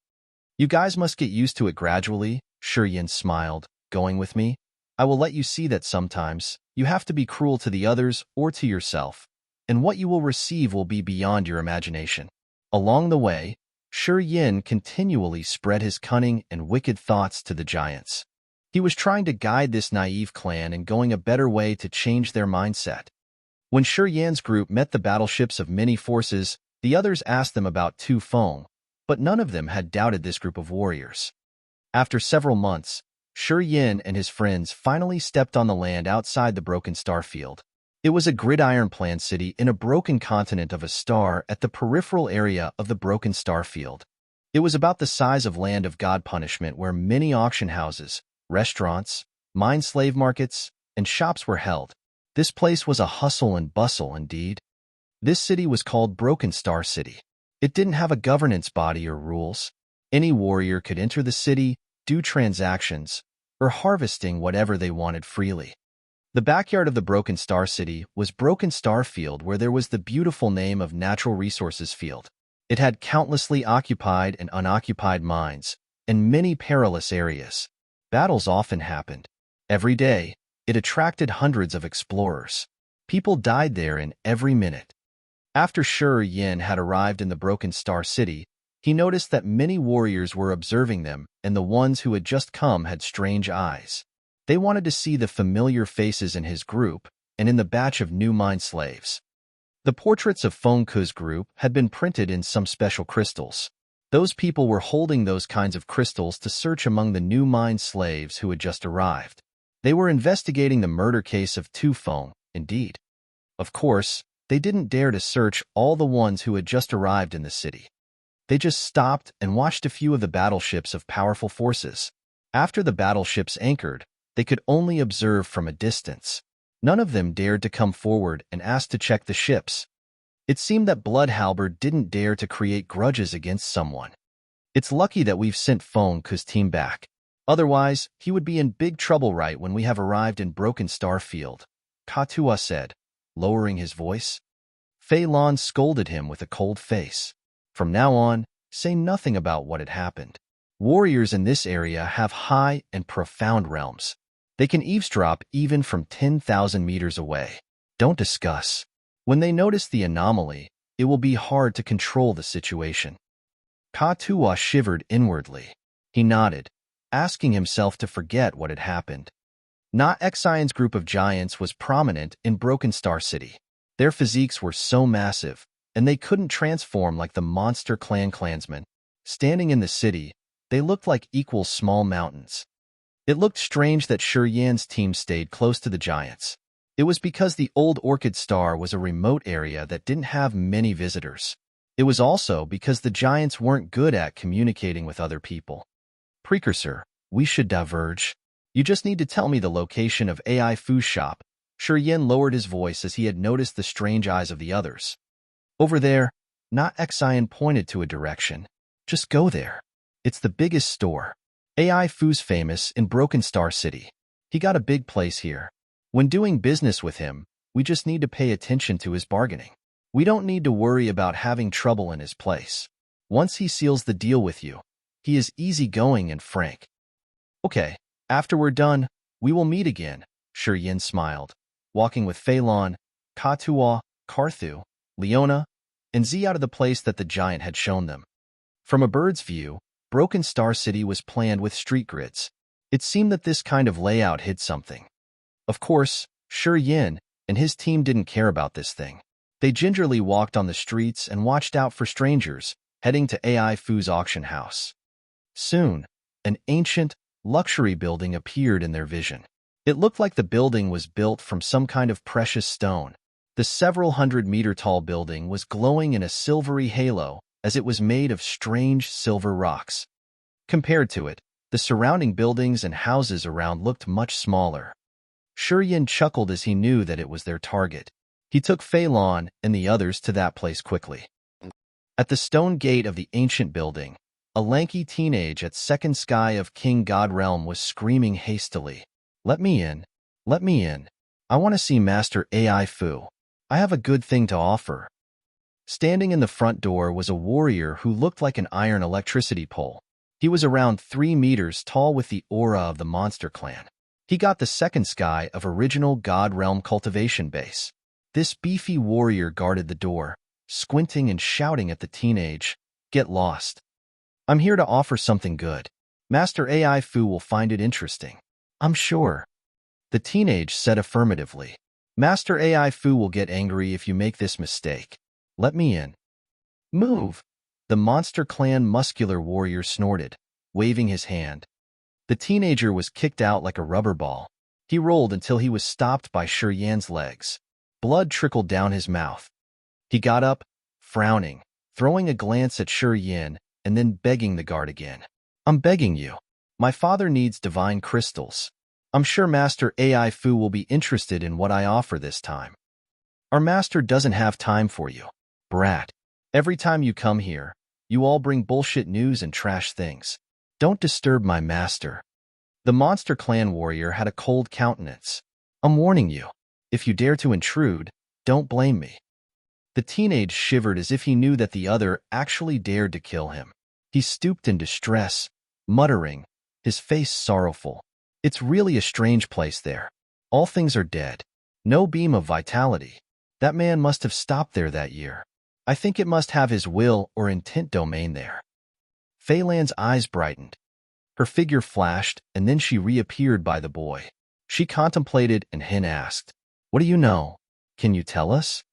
You guys must get used to it gradually, Shi Yan smiled. Going with me? I will let you see that sometimes you have to be cruel to the others or to yourself, and what you will receive will be beyond your imagination. Along the way, Shi Yan continually spread his cunning and wicked thoughts to the giants. He was trying to guide this naive clan in going a better way to change their mindset. When Shi Yan's group met the battleships of many forces, the others asked them about Tu Feng, but none of them had doubted this group of warriors. After several months, Shi Yan and his friends finally stepped on the land outside the Broken Star Field. It was a gridiron plan city in a broken continent of a star at the peripheral area of the Broken Star Field. It was about the size of Land of God Punishment, where many auction houses, restaurants, mine slave markets, and shops were held. This place was a hustle and bustle indeed. This city was called Broken Star City. It didn't have a governance body or rules. Any warrior could enter the city, do transactions, or harvesting whatever they wanted freely. The backyard of the Broken Star City was Broken Star Field, where there was the beautiful name of Natural Resources Field. It had countlessly occupied and unoccupied mines, and many perilous areas. Battles often happened. Every day, it attracted hundreds of explorers. People died there in every minute. After Shi Yan had arrived in the Broken Star City, He noticed that many warriors were observing them, and the ones who had just come had strange eyes. They wanted to see the familiar faces in his group and in the batch of new mind slaves. The portraits of Fengke's group had been printed in some special crystals. Those people were holding those kinds of crystals to search among the new mind slaves who had just arrived. They were investigating the murder case of Tu Feng, indeed. Of course, they didn't dare to search all the ones who had just arrived in the city. They just stopped and watched a few of the battleships of powerful forces. After the battleships anchored, they could only observe from a distance. None of them dared to come forward and ask to check the ships. It seemed that Bloodhalberd didn't dare to create grudges against someone. It's lucky that we've sent Fengke's team back. Otherwise, he would be in big trouble right when we have arrived in Broken Star Field, Katua said, lowering his voice. Fei Lan scolded him with a cold face. From now on, say nothing about what had happened. Warriors in this area have high and profound realms. They can eavesdrop even from 10,000 meters away. Don't discuss. When they notice the anomaly, it will be hard to control the situation. Katua shivered inwardly. He nodded, asking himself to forget what had happened. Na Xion's group of giants was prominent in Broken Star City. Their physiques were so massive, and they couldn't transform like the monster clansmen. Standing in the city, they looked like equal small mountains. It looked strange that Shi Yan's team stayed close to the giants. It was because the old Orchid Star was a remote area that didn't have many visitors. It was also because the giants weren't good at communicating with other people. Precursor, we should diverge. You just need to tell me the location of AI Fu's shop. Shi Yan lowered his voice as he had noticed the strange eyes of the others. Over there, Na Xion pointed to a direction. Just go there. It's the biggest store. AI Fu's famous in Broken Star City. He got a big place here. When doing business with him, we just need to pay attention to his bargaining. We don't need to worry about having trouble in his place. Once he seals the deal with you, he is easygoing and frank. Okay, after we're done, we will meet again, Shi Yan smiled, walking with Fei Lan, Katua, Karthu, Leona, and Z out of the place that the giant had shown them. From a bird's view, Broken Star City was planned with street grids. It seemed that this kind of layout hid something. Of course, Shi Yan and his team didn't care about this thing. They gingerly walked on the streets and watched out for strangers, heading to AI Fu's auction house. Soon, an ancient, luxury building appeared in their vision. It looked like the building was built from some kind of precious stone. The several hundred-meter-tall building was glowing in a silvery halo as it was made of strange silver rocks. Compared to it, the surrounding buildings and houses around looked much smaller. Shi Yan chuckled as he knew that it was their target. He took Fei Lan and the others to that place quickly. At the stone gate of the ancient building, a lanky teenage at second sky of King God Realm was screaming hastily. Let me in. Let me in. I want to see Master AI Fu. I have a good thing to offer. Standing in the front door was a warrior who looked like an iron electricity pole. He was around 3 meters tall with the aura of the monster clan. He got the second sky of original God Realm cultivation base. This beefy warrior guarded the door, squinting and shouting at the teenage, "Get lost. I'm here to offer something good. Master AI Fu will find it interesting. I'm sure." The teenage said affirmatively. Master AI Fu will get angry if you make this mistake. Let me in. Move. The monster clan muscular warrior snorted, waving his hand. The teenager was kicked out like a rubber ball. He rolled until he was stopped by Shi Yan's legs. Blood trickled down his mouth. He got up, frowning, throwing a glance at Shi Yan, and then begging the guard again. I'm begging you. My father needs divine crystals. I'm sure Master AI Fu will be interested in what I offer this time. Our master doesn't have time for you. Brat. Every time you come here, you all bring bullshit news and trash things. Don't disturb my master. The monster clan warrior had a cold countenance. I'm warning you. If you dare to intrude, don't blame me. The teenage shivered as if he knew that the other actually dared to kill him. He stooped in distress, muttering, his face sorrowful. It's really a strange place there. All things are dead. No beam of vitality. That man must have stopped there that year. I think it must have his will or intent domain there. Fei Lan's eyes brightened. Her figure flashed, and then she reappeared by the boy. She contemplated, and Hin asked, "What do you know? Can you tell us?"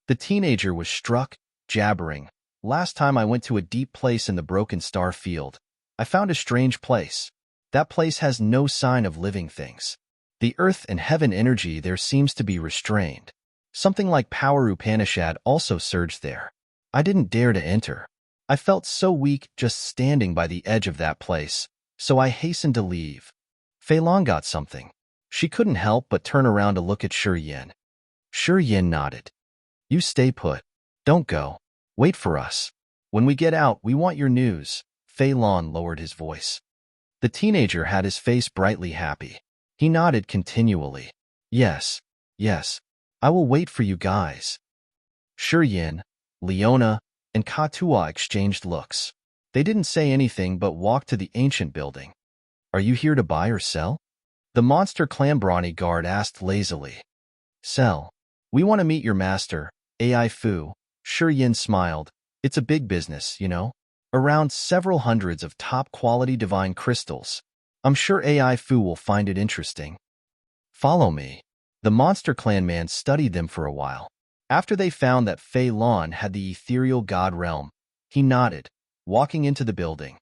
The teenager was struck, jabbering. "Last time I went to a deep place in the Broken Star Field, I found a strange place. That place has no sign of living things. The earth and heaven energy there seems to be restrained. Something like power Upanishad also surged there. I didn't dare to enter. I felt so weak just standing by the edge of that place, so I hastened to leave." Fei Lan got something. She couldn't help but turn around to look at Shi Yin. Shi Yin nodded. "You stay put. Don't go. Wait for us. When we get out, we want your news." Fei Lan lowered his voice. The teenager had his face brightly happy. He nodded continually. Yes, I will wait for you guys." Shi Yin, Leona, and Katua exchanged looks. They didn't say anything but walked to the ancient building. "Are you here to buy or sell?" The monster clan brawny guard asked lazily. "Sell. We want to meet your master, AI Fu." Shi Yin smiled. "It's a big business, you know. Around several hundreds of top-quality divine crystals. I'm sure AI Fu will find it interesting." "Follow me." The monster clan man studied them for a while. After they found that Fei Lan had the ethereal god realm, he nodded, walking into the building.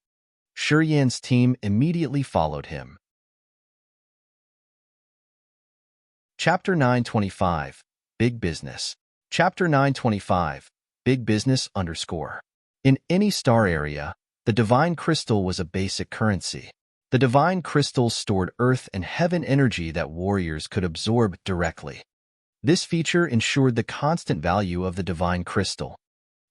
Shi Yan's team immediately followed him. Chapter 925, Big Business. Chapter 925, Big Business _ In any star area, the divine crystal was a basic currency. The divine crystals stored earth and heaven energy that warriors could absorb directly. This feature ensured the constant value of the divine crystal.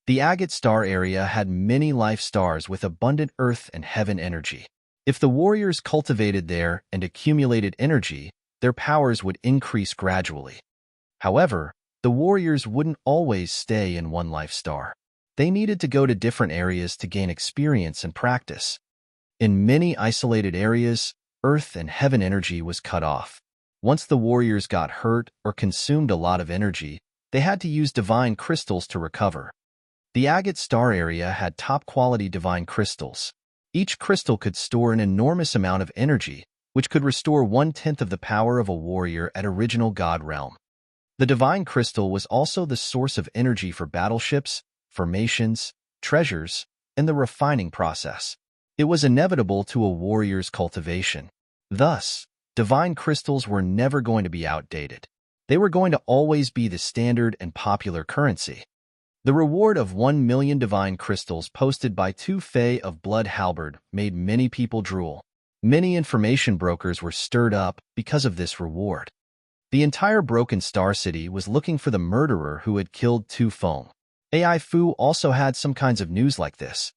The agate star area had many life stars with abundant earth and heaven energy. If the warriors cultivated there and accumulated energy, their powers would increase gradually. However, the warriors wouldn't always stay in one life star. They needed to go to different areas to gain experience and practice. In many isolated areas, earth and heaven energy was cut off. Once the warriors got hurt or consumed a lot of energy, they had to use divine crystals to recover. The agate star area had top-quality divine crystals. Each crystal could store an enormous amount of energy, which could restore 1/10 of the power of a warrior at original god realm. The divine crystal was also the source of energy for battleships, formations, treasures, and the refining process. It was inevitable to a warrior's cultivation. Thus, divine crystals were never going to be outdated. They were going to always be the standard and popular currency. The reward of 1 million divine crystals posted by Tu Fei of Blood Halberd made many people drool. Many information brokers were stirred up because of this reward. The entire Broken Star City was looking for the murderer who had killed Tu Feng. AI Fu also had some kinds of news like this.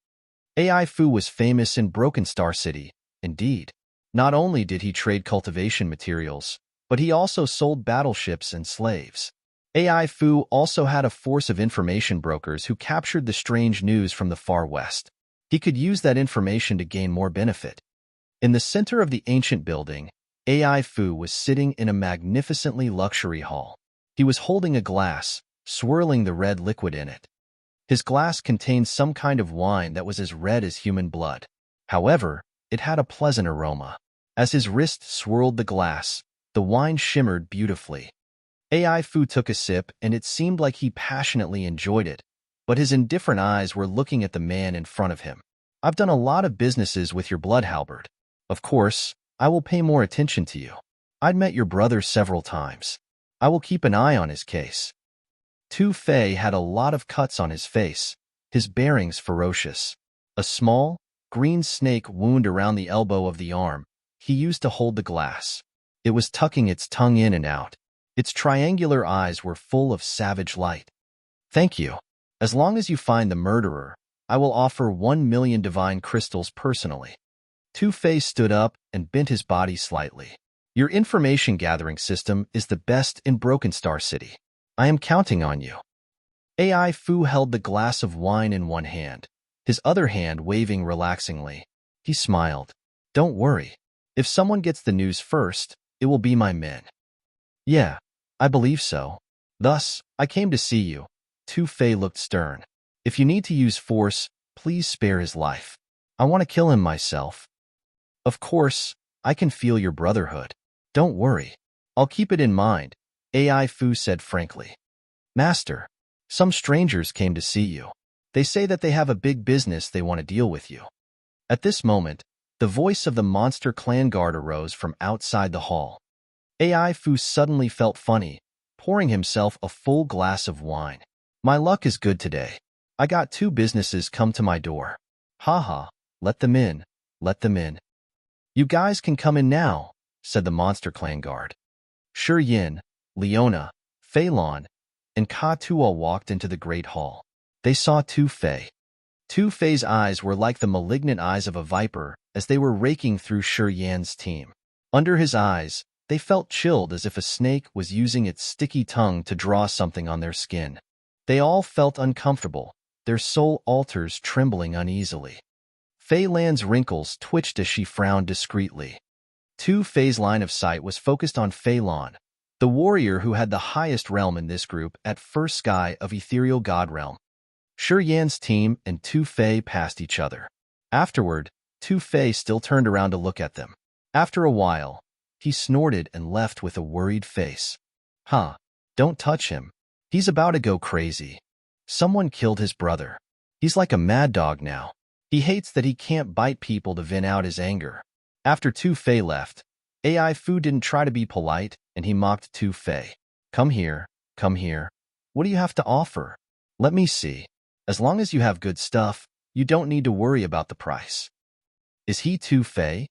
AI Fu was famous in Broken Star City, indeed. Not only did he trade cultivation materials, but he also sold battleships and slaves. AI Fu also had a force of information brokers who captured the strange news from the far west. He could use that information to gain more benefit. In the center of the ancient building, AI Fu was sitting in a magnificently luxury hall. He was holding a glass, swirling the red liquid in it. His glass contained some kind of wine that was as red as human blood. However, it had a pleasant aroma. As his wrist swirled the glass, the wine shimmered beautifully. AI Fu took a sip, and it seemed like he passionately enjoyed it, but his indifferent eyes were looking at the man in front of him. "I've done a lot of businesses with your blood halberd. Of course, I will pay more attention to you. I'd met your brother several times. I will keep an eye on his case." Tu Fei had a lot of cuts on his face, his bearings ferocious. A small, green snake wound around the elbow of the arm he used to hold the glass. It was tucking its tongue in and out. Its triangular eyes were full of savage light. "Thank you. As long as you find the murderer, I will offer 1 million divine crystals personally." Tu Fei stood up and bent his body slightly. "Your information gathering system is the best in Broken Star City. I am counting on you." AI Fu held the glass of wine in one hand, his other hand waving relaxingly. He smiled. "Don't worry. If someone gets the news first, it will be my men." "Yeah, I believe so. Thus, I came to see you." Tu Fei looked stern. "If you need to use force, please spare his life. I want to kill him myself. Of course, I can feel your brotherhood. Don't worry. I'll keep it in mind, AI Fu said frankly. Master, some strangers came to see you. They say that they have a big business they want to deal with you. At this moment, the voice of the monster clan guard arose from outside the hall. AI Fu suddenly felt funny, pouring himself a full glass of wine. My luck is good today. I got 2 businesses come to my door. Haha, let them in, let them in. You guys can come in now, said the monster clan guard. Shi Yin, Leona, Fei Lan, and Ka Tuo walked into the great hall. They saw Tu Fei. Tu Fei's eyes were like the malignant eyes of a viper as they were raking through Shi Yan's team. Under his eyes, they felt chilled as if a snake was using its sticky tongue to draw something on their skin. They all felt uncomfortable, their soul altars trembling uneasily. Fei Lan's wrinkles twitched as she frowned discreetly. Tu Fei's line of sight was focused on Fei Lan, the warrior who had the highest realm in this group at first sky of ethereal god realm. Shi Yan's team and Tu Fei passed each other. Afterward, Tu Fei still turned around to look at them. After a while, he snorted and left with a worried face. Huh, don't touch him. He's about to go crazy. Someone killed his brother. He's like a mad dog now. He hates that he can't bite people to vent out his anger. After Tu Fei left, AI Fu didn't try to be polite, and he mocked Tu Fei. Come here, come here. What do you have to offer? Let me see. As long as you have good stuff, you don't need to worry about the price. Is he Tu Fei?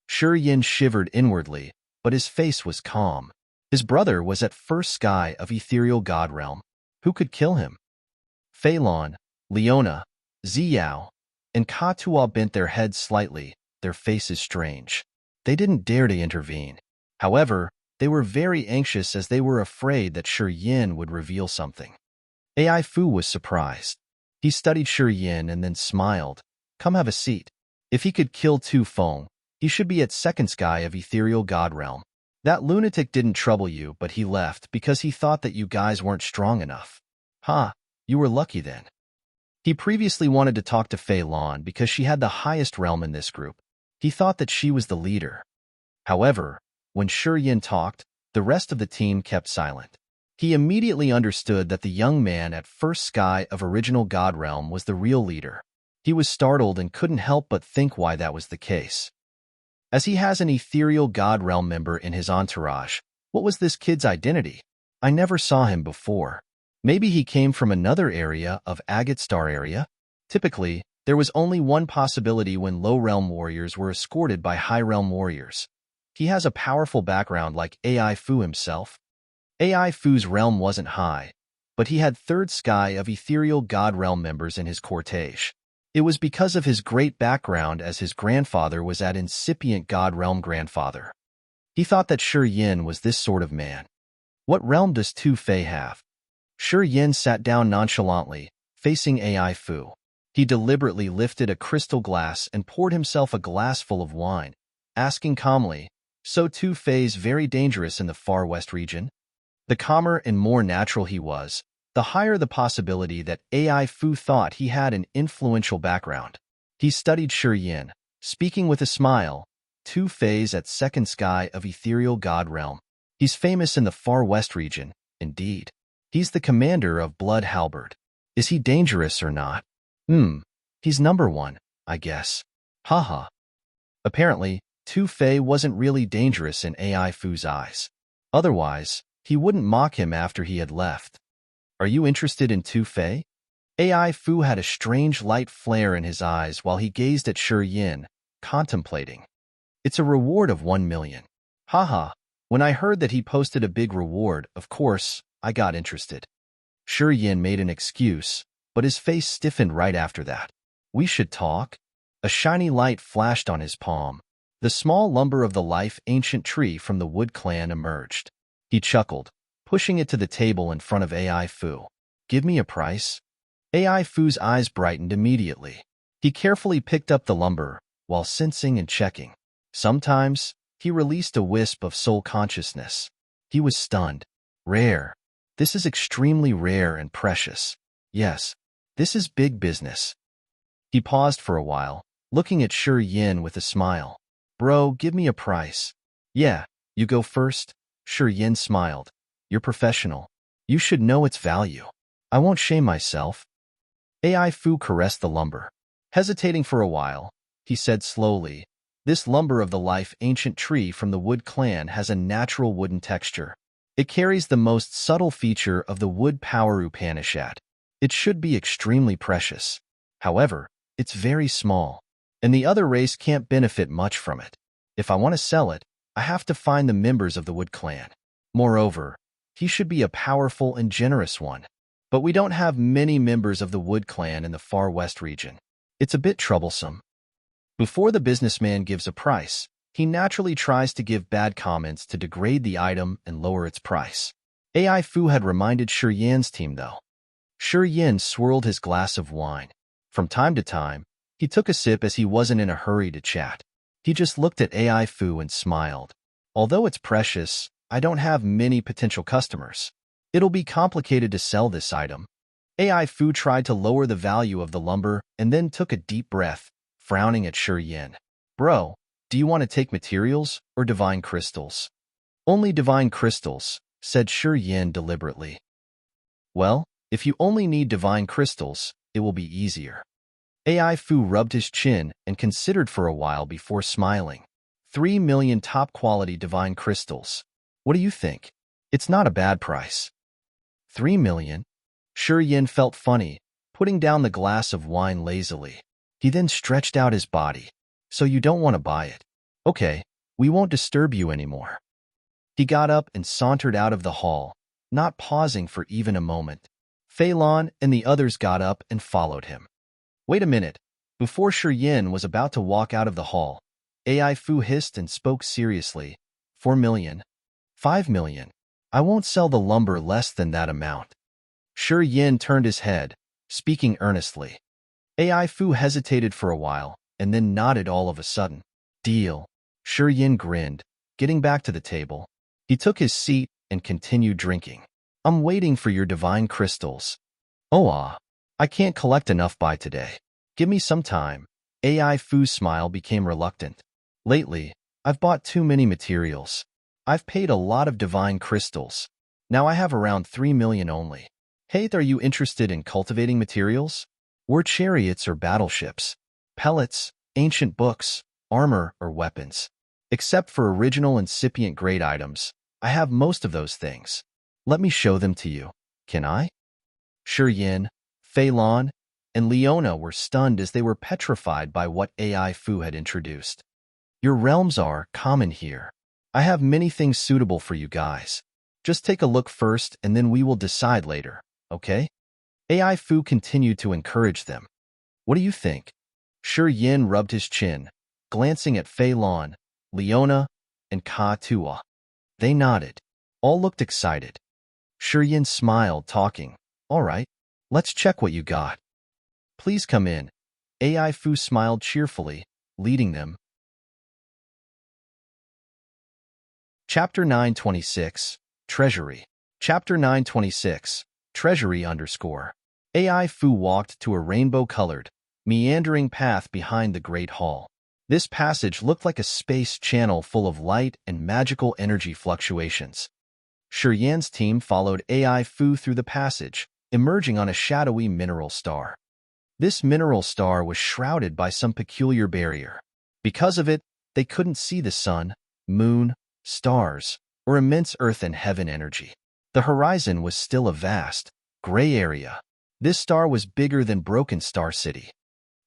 Shi Yin shivered inwardly, but his face was calm. His brother was at first sky of ethereal god realm. Who could kill him? Fei Lan, Leona, Ziyao, and Ka Tuo bent their heads slightly, their faces strange. They didn't dare to intervene. However, they were very anxious as they were afraid that Shi Yin would reveal something. AI Fu was surprised. He studied Shi Yin and then smiled. Come have a seat. If he could kill Tu Feng, he should be at second sky of ethereal god realm. That lunatic didn't trouble you, but he left because he thought that you guys weren't strong enough. Ha, you were lucky then. He previously wanted to talk to Fei Lan because she had the highest realm in this group. He thought that she was the leader. However, when Shi Yin talked, the rest of the team kept silent. He immediately understood that the young man at first sky of original god realm was the real leader. He was startled and couldn't help but think why that was the case. As he has an ethereal god realm member in his entourage, what was this kid's identity? I never saw him before. Maybe he came from another area of Agate Star area? Typically, there was only one possibility when low realm warriors were escorted by high realm warriors. He has a powerful background like AI Fu himself. AI Fu's realm wasn't high, but he had third sky of ethereal god realm members in his cortege. It was because of his great background as his grandfather was at incipient god realm grandfather. He thought that Shi Yin was this sort of man. What realm does Tu Fei have? Shi Yin sat down nonchalantly, facing AI Fu. He deliberately lifted a crystal glass and poured himself a glass full of wine, asking calmly, so Tu Fei's very dangerous in the far west region? The calmer and more natural he was, the higher the possibility that AI Fu thought he had an influential background. He studied Shi Yin, speaking with a smile. Tu Fei's at second sky of ethereal god realm. He's famous in the far west region, indeed. He's the commander of Blood Halberd. Is he dangerous or not? He's number 1, I guess. Haha. Apparently, Tu Fei wasn't really dangerous in AI Fu's eyes. Otherwise, he wouldn't mock him after he had left. Are you interested in Tu Fei? AI Fu had a strange light flare in his eyes while he gazed at Shi Yin, contemplating. It's a reward of 1 million. Haha. When I heard that he posted a big reward, of course, I got interested. Shi Yin made an excuse, but his face stiffened right after that. We should talk? A shiny light flashed on his palm. The small lumber of the life ancient tree from the Wood Clan emerged. He chuckled, pushing it to the table in front of AI Fu. Give me a price? AI Fu's eyes brightened immediately. He carefully picked up the lumber, while sensing and checking. Sometimes, he released a wisp of soul consciousness. He was stunned. Rare. This is extremely rare and precious. Yes, this is big business. He paused for a while, looking at Shi Yin with a smile. Bro, give me a price. Yeah, you go first. Shi Yin smiled. You're professional. You should know its value. I won't shame myself. AI Fu caressed the lumber. Hesitating for a while, he said slowly, this lumber of the life ancient tree from the wood clan has a natural wooden texture. It carries the most subtle feature of the wood power Upanishad. It should be extremely precious. However, it's very small, and the other race can't benefit much from it. If I want to sell it, I have to find the members of the wood clan. Moreover, he should be a powerful and generous one. But we don't have many members of the wood clan in the far west region. It's a bit troublesome. Before the businessman gives a price, he naturally tries to give bad comments to degrade the item and lower its price. AI Fu had reminded Shi Yan's team, though. Shi Yan swirled his glass of wine. From time to time, he took a sip as he wasn't in a hurry to chat. He just looked at AI Fu and smiled. Although it's precious, I don't have many potential customers. It'll be complicated to sell this item. AI Fu tried to lower the value of the lumber and then took a deep breath, frowning at Shi Yan. Bro, do you want to take materials or divine crystals? Only divine crystals, said Shi Yan deliberately. Well, if you only need divine crystals, it will be easier. AI Fu rubbed his chin and considered for a while before smiling. 3 million top-quality divine crystals. What do you think? It's not a bad price. 3 million? Shi Yan felt funny, putting down the glass of wine lazily. He then stretched out his body. So you don't want to buy it. Okay, we won't disturb you anymore. He got up and sauntered out of the hall, not pausing for even a moment. Fei Lan and the others got up and followed him. Wait a minute. Before Shi Yan was about to walk out of the hall, AI Fu hissed and spoke seriously. 4 million. 5 million. I won't sell the lumber less than that amount. Shi Yan turned his head, speaking earnestly. AI Fu hesitated for a while, and then nodded all of a sudden. Deal. Shi Yan grinned, getting back to the table. He took his seat and continued drinking. I'm waiting for your divine crystals. Oh, I can't collect enough by today. Give me some time. AI Fu's smile became reluctant. Lately, I've bought too many materials. I've paid a lot of divine crystals. Now I have around 3 million only. Hey, are you interested in cultivating materials? Or chariots or battleships? Pellets, ancient books, armor, or weapons? Except for original incipient grade items, I have most of those things. Let me show them to you. Can I? Shi Yan, Fei Lan, and Leona were stunned as they were petrified by what AI Fu had introduced. Your realms are common here. I have many things suitable for you guys. Just take a look first and then we will decide later, okay? AI Fu continued to encourage them. What do you think? Shi Yan rubbed his chin, glancing at Fei Lan, Leona, and Ka Tua. They nodded. All looked excited. Shi Yan smiled, talking. All right, let's check what you got. Please come in. AI Fu smiled cheerfully, leading them. Chapter 926, Treasury. Chapter 926, Treasury _ AI Fu walked to a rainbow-colored, meandering path behind the Great Hall. This passage looked like a space channel full of light and magical energy fluctuations. Shi Yan's team followed AI Fu through the passage, emerging on a shadowy mineral star. This mineral star was shrouded by some peculiar barrier. Because of it, they couldn't see the sun, moon, stars, or immense earth and heaven energy. The horizon was still a vast, gray area. This star was bigger than Broken Star City.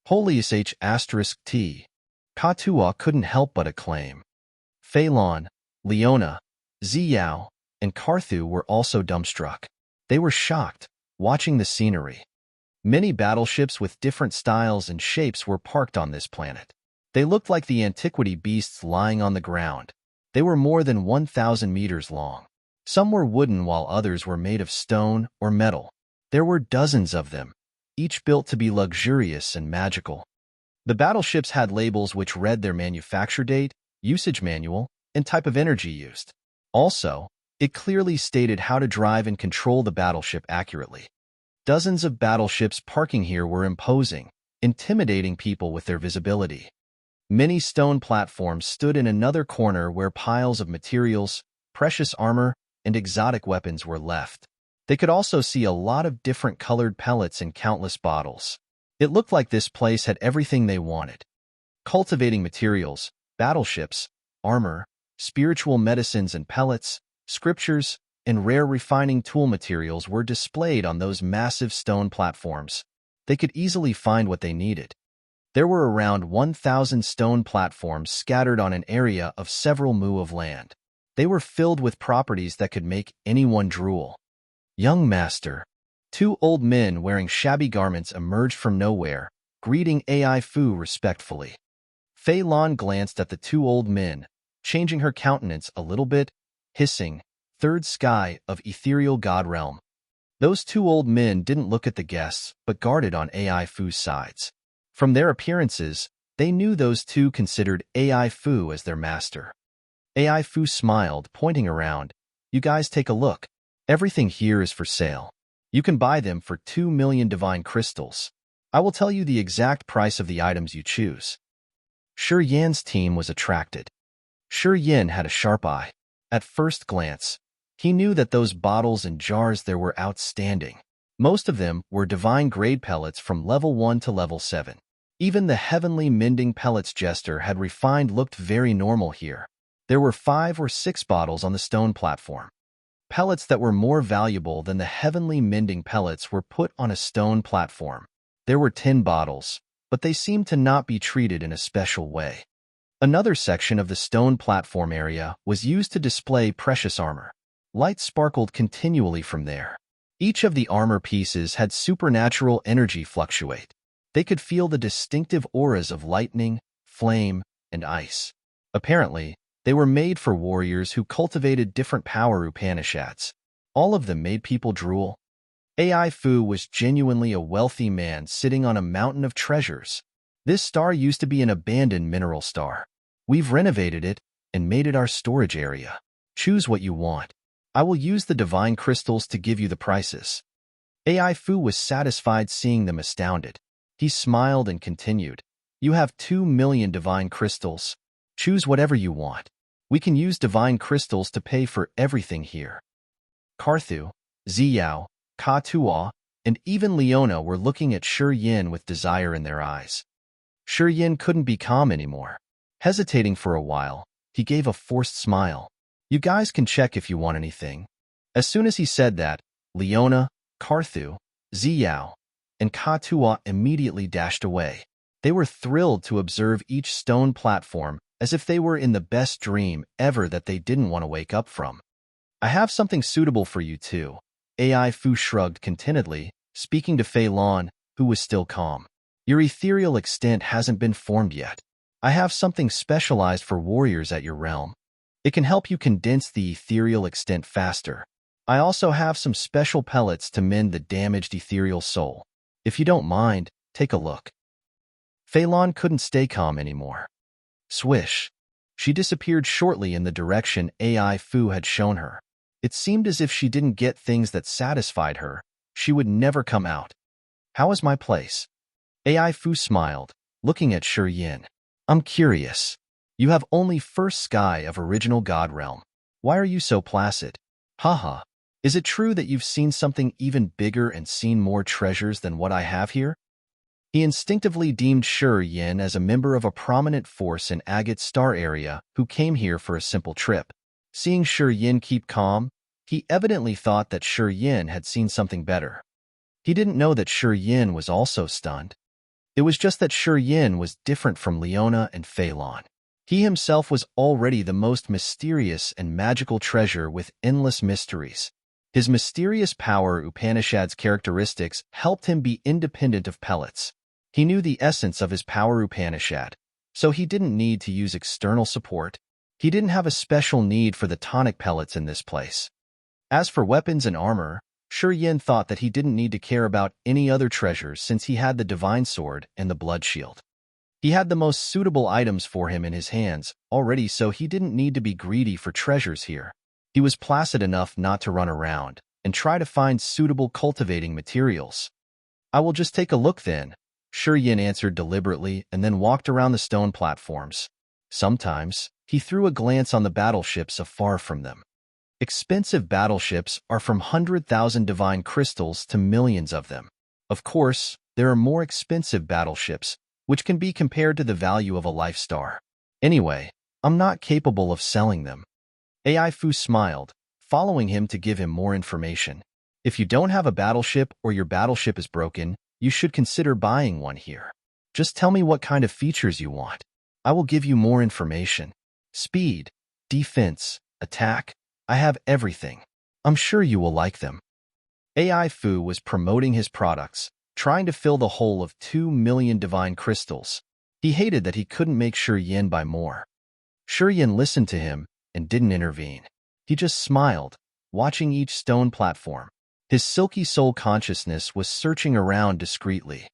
Holy sh**t. Katua couldn't help but acclaim. Fei Lan, Leona, Ziyao, and Karthu were also dumbstruck. They were shocked, watching the scenery. Many battleships with different styles and shapes were parked on this planet. They looked like the antiquity beasts lying on the ground. They were more than 1,000 meters long. Some were wooden while others were made of stone or metal. There were dozens of them, each built to be luxurious and magical. The battleships had labels which read their manufacture date, usage manual, and type of energy used. Also, it clearly stated how to drive and control the battleship accurately. Dozens of battleships parking here were imposing, intimidating people with their visibility. Many stone platforms stood in another corner where piles of materials, precious armor, and exotic weapons were left. They could also see a lot of different colored pellets in countless bottles. It looked like this place had everything they wanted. Cultivating materials, battleships, armor, spiritual medicines and pellets, scriptures, and rare refining tool materials were displayed on those massive stone platforms. They could easily find what they needed. There were around 1,000 stone platforms scattered on an area of several mu of land. They were filled with properties that could make anyone drool. Young master. Two old men wearing shabby garments emerged from nowhere, greeting Ai Fu respectfully. Fei Lan glanced at the two old men, changing her countenance a little bit, hissing, "Third sky of ethereal god realm." Those two old men didn't look at the guests, but guarded on Ai Fu's sides. From their appearances, they knew those two considered Ai Fu as their master. Ai Fu smiled, pointing around. "You guys take a look. Everything here is for sale. You can buy them for 2 million divine crystals. I will tell you the exact price of the items you choose." Shi Yan's team was attracted. Shi Yan had a sharp eye. At first glance, he knew that those bottles and jars there were outstanding. Most of them were divine grade pellets from level 1 to level 7. Even the heavenly mending pellets Jester had refined looked very normal here. There were 5 or 6 bottles on the stone platform. Pellets that were more valuable than the heavenly mending pellets were put on a stone platform. There were 10 bottles, but they seemed to not be treated in a special way. Another section of the stone platform area was used to display precious armor. Light sparkled continually from there. Each of the armor pieces had supernatural energy fluctuate. They could feel the distinctive auras of lightning, flame, and ice. Apparently, they were made for warriors who cultivated different power Upanishads. All of them made people drool. Ai Fu was genuinely a wealthy man sitting on a mountain of treasures. This star used to be an abandoned mineral star. We've renovated it and made it our storage area. Choose what you want. I will use the divine crystals to give you the prices. Ai Fu was satisfied seeing them astounded. He smiled and continued. You have 2 million divine crystals. Choose whatever you want. We can use divine crystals to pay for everything here. Karthu, Ziyao, Ka Tua, and even Leona were looking at Shi Yan with desire in their eyes. Shi Yan couldn't be calm anymore. Hesitating for a while, he gave a forced smile. You guys can check if you want anything. As soon as he said that, Leona, Karthu, Ziyao, and Ka Tua immediately dashed away. They were thrilled to observe each stone platform as if they were in the best dream ever that they didn't want to wake up from. I have something suitable for you too. Ai Fu shrugged contentedly, speaking to Fei Lan, who was still calm. Your ethereal extent hasn't been formed yet. I have something specialized for warriors at your realm. It can help you condense the ethereal extent faster. I also have some special pellets to mend the damaged ethereal soul. If you don't mind, take a look. Fei Lan couldn't stay calm anymore. Swish. She disappeared shortly in the direction Ai Fu had shown her. It seemed as if she didn't get things that satisfied her. She would never come out. How is my place? Ai Fu smiled, looking at Shi Yan. I'm curious. You have only first sky of original god realm. Why are you so placid? Haha. Is it true that you've seen something even bigger and seen more treasures than what I have here? He instinctively deemed Shi Yan as a member of a prominent force in Agate Star area who came here for a simple trip. Seeing Shi Yan keep calm, he evidently thought that Shi Yan had seen something better. He didn't know that Shi Yan was also stunned. It was just that Shi Yan was different from Leona and Fei Lan. He himself was already the most mysterious and magical treasure with endless mysteries. His mysterious power Upanishad's characteristics helped him be independent of pellets. He knew the essence of his power Upanishad, so he didn't need to use external support. He didn't have a special need for the tonic pellets in this place. As for weapons and armor, Shi Yan thought that he didn't need to care about any other treasures since he had the divine sword and the blood shield. He had the most suitable items for him in his hands already, so he didn't need to be greedy for treasures here. He was placid enough not to run around and try to find suitable cultivating materials. I will just take a look then. Yin answered deliberately and then walked around the stone platforms. Sometimes, he threw a glance on the battleships afar from them. Expensive battleships are from 100,000 divine crystals to millions of them. Of course, there are more expensive battleships, which can be compared to the value of a life star. Anyway, I'm not capable of selling them. AI Fu smiled, following him to give him more information. If you don't have a battleship or your battleship is broken, you should consider buying one here. Just tell me what kind of features you want. I will give you more information. Speed, defense, attack. I have everything. I'm sure you will like them. AI Fu was promoting his products, trying to fill the hole of 2 million divine crystals. He hated that he couldn't make Yin buy more. Yin listened to him and didn't intervene. He just smiled, watching each stone platform. His silky soul consciousness was searching around discreetly.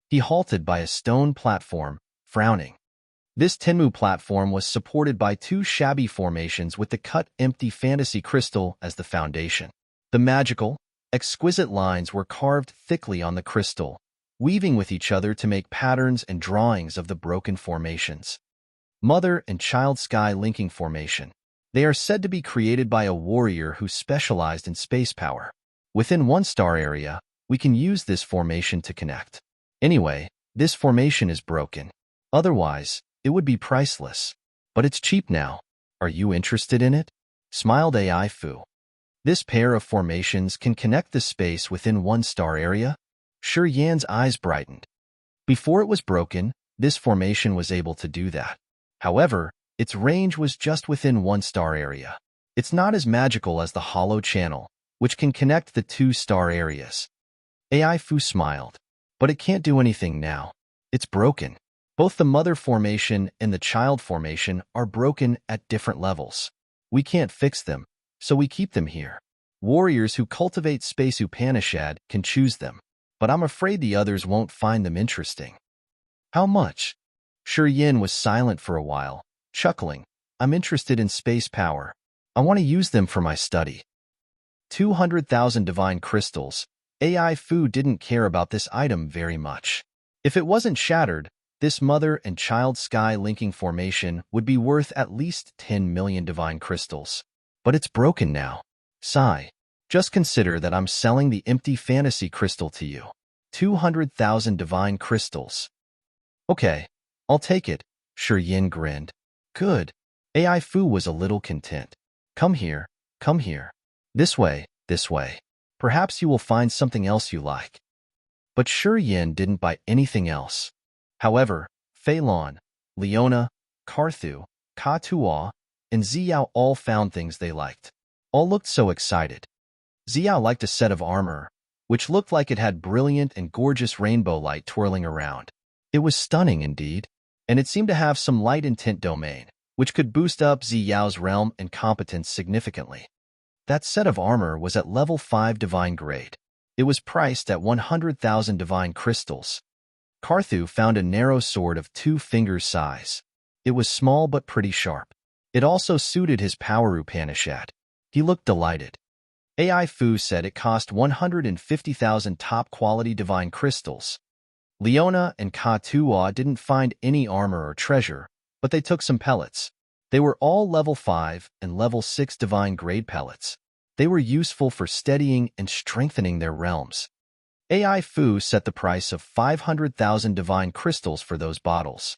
He halted by a stone platform, frowning. This Tenmu platform was supported by 2 shabby formations with the cut empty fantasy crystal as the foundation. The magical, exquisite lines were carved thickly on the crystal, weaving with each other to make patterns and drawings of the broken formations. Mother and Child Sky Linking Formation. They are said to be created by a warrior who specialized in space power. Within 1-star area, we can use this formation to connect. Anyway, this formation is broken. Otherwise, it would be priceless. But it's cheap now. Are you interested in it? Smiled AI Fu. This pair of formations can connect the space within 1-star area? Yan's eyes brightened. Before it was broken, this formation was able to do that. However, its range was just within 1-star area. It's not as magical as the hollow channel, which can connect the 2-star areas. AI Fu smiled. But it can't do anything now. It's broken. Both the mother formation and the child formation are broken at different levels. We can't fix them, so we keep them here. Warriors who cultivate Space Upanishad can choose them, but I'm afraid the others won't find them interesting. How much? Yin was silent for a while, chuckling. I'm interested in space power. I want to use them for my study. 200,000 divine crystals. AI Fu didn't care about this item very much. If it wasn't shattered, this mother and child sky linking formation would be worth at least 10 million divine crystals. But it's broken now. Sigh. Just consider that I'm selling the empty fantasy crystal to you. 200,000 divine crystals. Okay, I'll take it. Yin grinned. Good. AI Fu was a little content. Come here, come here. This way, this way. Perhaps you will find something else you like. But Yin didn't buy anything else. However, Fei Lan, Leona, Carthu, Ka Tua, and Ziyao all found things they liked. All looked so excited. Ziyao liked a set of armor, which looked like it had brilliant and gorgeous rainbow light twirling around. It was stunning indeed, and it seemed to have some light intent domain, which could boost up Ziyao's realm and competence significantly. That set of armor was at level 5 divine grade. It was priced at 100,000 divine crystals. Carthu found a narrow sword of 2 fingers size. It was small but pretty sharp. It also suited his power Upanishad. He looked delighted. AI Fu said it cost 150,000 top-quality divine crystals. Leona and Ka Tua didn't find any armor or treasure, but they took some pellets. They were all level 5 and level 6 divine grade pellets. They were useful for steadying and strengthening their realms. AI Fu set the price of 500,000 divine crystals for those bottles.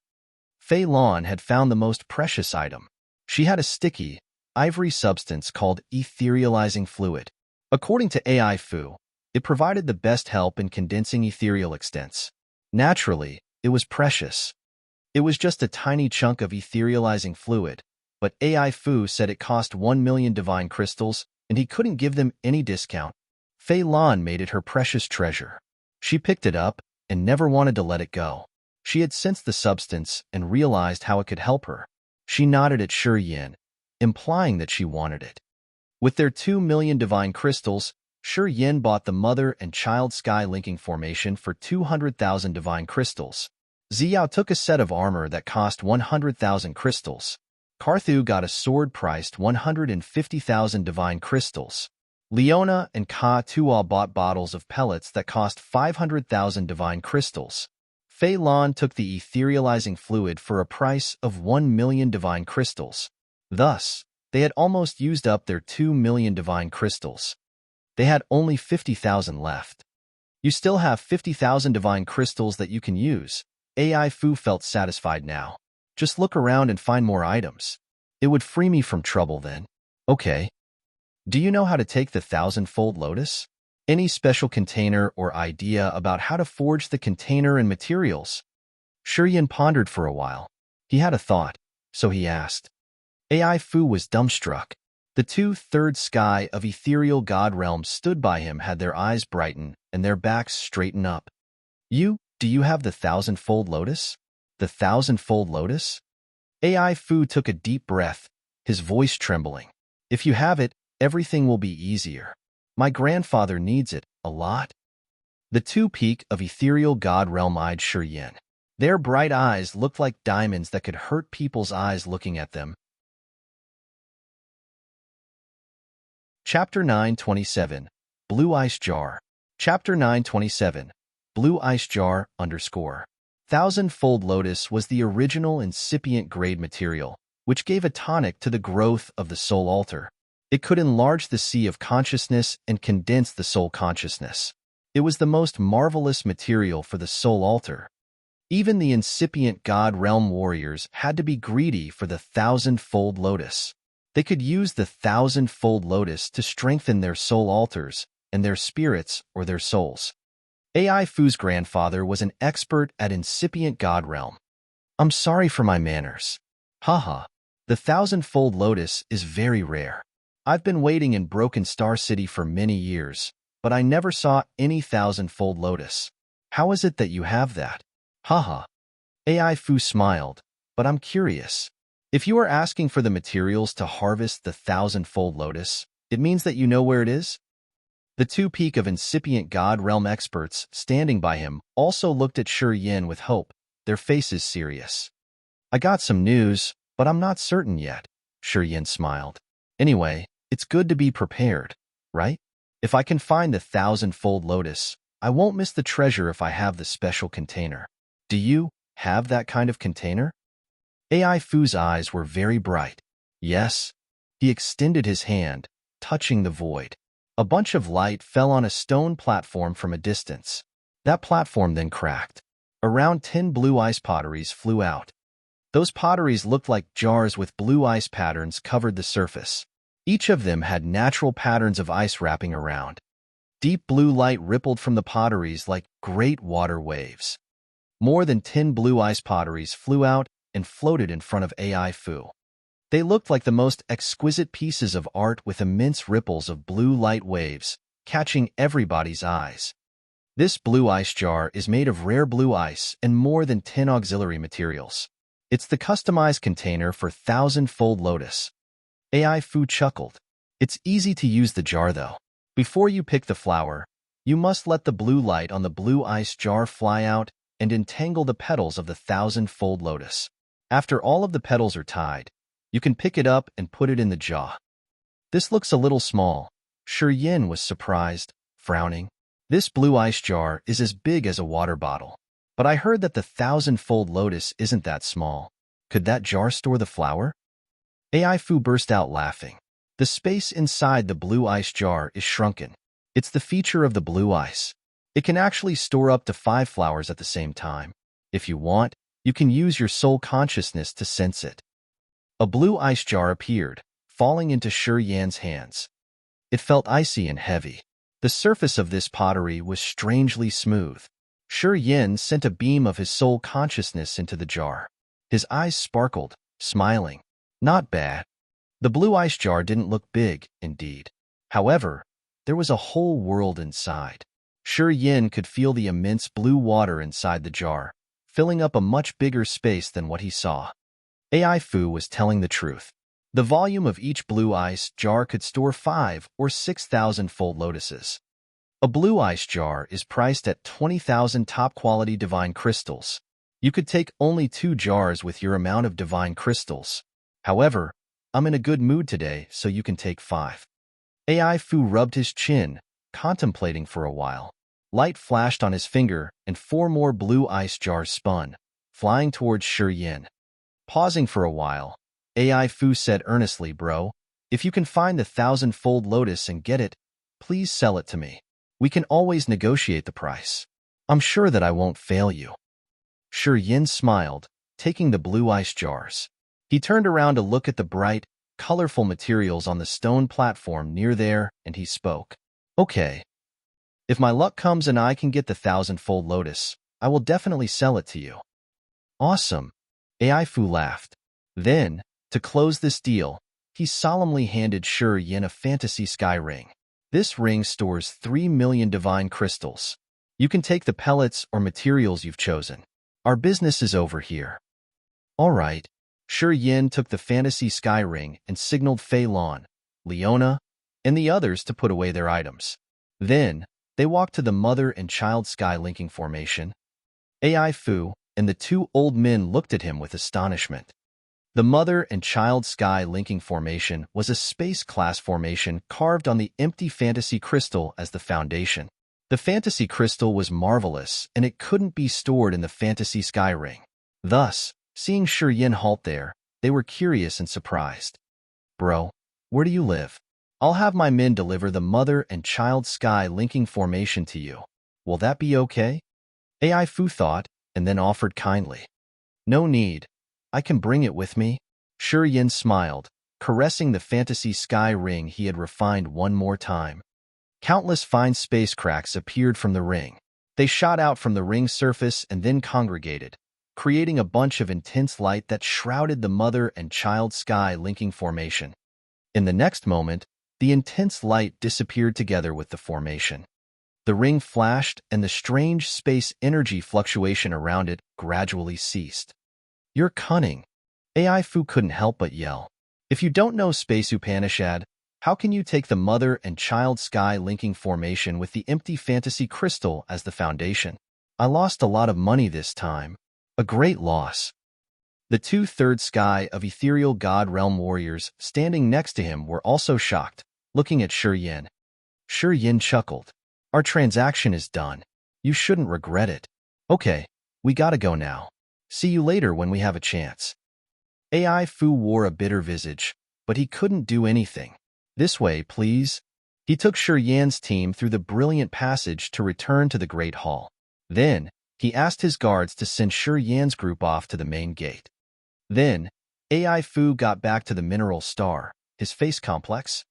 Fei Lan had found the most precious item. She had a sticky, ivory substance called etherealizing fluid. According to AI Fu, it provided the best help in condensing ethereal extents. Naturally, it was precious. It was just a tiny chunk of etherealizing fluid, but AI Fu said it cost 1 million divine crystals, and he couldn't give them any discount. Fei Lan made it her precious treasure. She picked it up and never wanted to let it go. She had sensed the substance and realized how it could help her. She nodded at Yin, implying that she wanted it. With their 2 million divine crystals, Yin bought the mother and child sky linking formation for 200,000 divine crystals. Ziyao took a set of armor that cost 100,000 crystals. Carthu got a sword priced 150,000 divine crystals. Leona and Ka Tua bought bottles of pellets that cost 500,000 divine crystals. Fei Lan took the etherealizing fluid for a price of 1 million divine crystals. Thus, they had almost used up their 2 million divine crystals. They had only 50,000 left. You still have 50,000 divine crystals that you can use. AI Fu felt satisfied now. Just look around and find more items. It would free me from trouble then. Okay. Do you know how to take the 1,000-fold lotus? Any special container or idea about how to forge the container and materials? Shiyin pondered for a while. He had a thought, so he asked. AI Fu was dumbstruck. The two-thirds sky of ethereal god realms stood by him had their eyes brighten and their backs straighten up. Do you have the 1,000-fold lotus? The 1,000-fold lotus? AI Fu took a deep breath, his voice trembling. If you have it, everything will be easier. My grandfather needs it, a lot. The two-peak of ethereal god realm eyed Shiyin. Their bright eyes looked like diamonds that could hurt people's eyes looking at them. Chapter 927, Blue Ice Jar. Chapter 927, Blue Ice Jar _ 1,000-fold lotus was the original incipient grade material, which gave a tonic to the growth of the soul altar. It could enlarge the sea of consciousness and condense the soul consciousness. It was the most marvelous material for the soul altar. Even the incipient god realm warriors had to be greedy for the 1,000-fold lotus. They could use the 1,000-fold lotus to strengthen their soul altars and their spirits or their souls. AI Fu's grandfather was an expert at incipient god realm. I'm sorry for my manners. Haha, the 1,000-fold lotus is very rare. I've been waiting in Broken Star City for many years, but I never saw any 1,000-fold lotus. How is it that you have that? Haha. AI Fu smiled, but I'm curious. If you are asking for the materials to harvest the 1,000-fold lotus, it means that you know where it is? The two-peak of incipient god realm experts standing by him also looked at Shiyin with hope, their faces serious. I got some news, but I'm not certain yet, Shiyin smiled. Anyway, it's good to be prepared, right? If I can find the 1,000-fold lotus, I won't miss the treasure if I have the special container. Do you have that kind of container? AI Fu's eyes were very bright. Yes. He extended his hand, touching the void. A bunch of light fell on a stone platform from a distance. That platform then cracked. Around 10 blue ice potteries flew out. Those potteries looked like jars with blue ice patterns covered the surface. Each of them had natural patterns of ice wrapping around. Deep blue light rippled from the potteries like great water waves. More than 10 blue ice potteries flew out and floated in front of AI Fu. They looked like the most exquisite pieces of art with immense ripples of blue light waves, catching everybody's eyes. This blue ice jar is made of rare blue ice and more than 10 auxiliary materials. It's the customized container for 1,000-fold lotus. AI Fu chuckled. It's easy to use the jar though. Before you pick the flower, you must let the blue light on the blue ice jar fly out and entangle the petals of the 1,000-fold lotus. After all of the petals are tied, you can pick it up and put it in the jar. This looks a little small. Shiyin was surprised, frowning. This blue ice jar is as big as a water bottle. But I heard that the 1,000-fold lotus isn't that small. Could that jar store the flower? AI Fu burst out laughing. The space inside the blue ice jar is shrunken. It's the feature of the blue ice. It can actually store up to 5 flowers at the same time. If you want, you can use your soul consciousness to sense it. A blue ice jar appeared, falling into Shiyin's hands. It felt icy and heavy. The surface of this pottery was strangely smooth. Shiyin sent a beam of his soul consciousness into the jar. His eyes sparkled, smiling. Not bad. The blue ice jar didn't look big, indeed. However, there was a whole world inside. Shiyin could feel the immense blue water inside the jar, filling up a much bigger space than what he saw. AI Fu was telling the truth. The volume of each blue ice jar could store 5 or 6,000-fold lotuses. A blue ice jar is priced at 20,000 top-quality divine crystals. You could take only 2 jars with your amount of divine crystals. However, I'm in a good mood today, so you can take 5. AI Fu rubbed his chin, contemplating for a while. Light flashed on his finger, and 4 more blue ice jars spun, flying towards Shi Yin. Pausing for a while, AI Fu said earnestly, "Bro, if you can find the 1,000-fold lotus and get it, please sell it to me. We can always negotiate the price. I'm sure that I won't fail you." Shi Yin smiled, taking the blue ice jars. He turned around to look at the bright, colorful materials on the stone platform near there, and he spoke. "Okay. If my luck comes and I can get the 1,000-fold lotus, I will definitely sell it to you." "Awesome." AI Fu laughed. Then, to close this deal, he solemnly handed Shi Yin a fantasy sky ring. This ring stores 3 million divine crystals. You can take the pellets or materials you've chosen. Our business is over here. All right. Shi Yin took the fantasy sky ring and signaled Fei Lan, Leona, and the others to put away their items. Then, they walked to the mother and child sky linking formation. AI Fu and the 2 old men looked at him with astonishment. The mother and child sky linking formation was a space-class formation carved on the empty fantasy crystal as the foundation. The fantasy crystal was marvelous, and it couldn't be stored in the fantasy sky ring. Thus, seeing Shi Yin halt there, they were curious and surprised. "Bro, where do you live? I'll have my men deliver the mother and child sky linking formation to you. Will that be okay?" AI Fu thought, and then offered kindly. "No need. I can bring it with me." Shi Yin smiled, caressing the fantasy sky ring he had refined one more time. Countless fine space cracks appeared from the ring. They shot out from the ring's surface and then congregated, creating a bunch of intense light that shrouded the mother and child sky linking formation. In the next moment, the intense light disappeared together with the formation. The ring flashed, and the strange space energy fluctuation around it gradually ceased. "You're cunning." AI Fu couldn't help but yell. "If you don't know Space Upanishad, how can you take the mother and child sky linking formation with the empty fantasy crystal as the foundation? I lost a lot of money this time. A great loss." The 2/3 sky of ethereal god realm warriors standing next to him were also shocked, looking at Shi Yin. Shi Yin chuckled. "Our transaction is done. You shouldn't regret it. Okay, we gotta go now. See you later when we have a chance." AI Fu wore a bitter visage, but he couldn't do anything. "This way, please." He took Shi Yin's team through the brilliant passage to return to the Great Hall. Then, he asked his guards to send Shi Yin's group off to the main gate. Then, AI Fu got back to the Mineral Star, his face complex.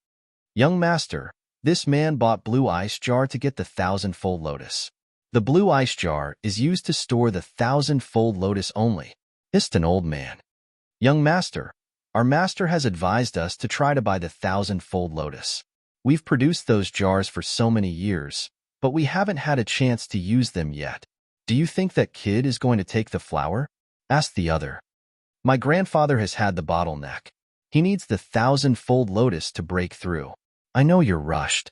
"Young master, this man bought blue ice jar to get the 1,000-fold lotus. The blue ice jar is used to store the 1,000-fold lotus only," hissed an old man. "Young master, our master has advised us to try to buy the 1,000-fold lotus. We've produced those jars for so many years, but we haven't had a chance to use them yet. Do you think that kid is going to take the flower?" asked the other. "My grandfather has had the bottleneck. He needs the 1,000-fold lotus to break through. I know you're rushed."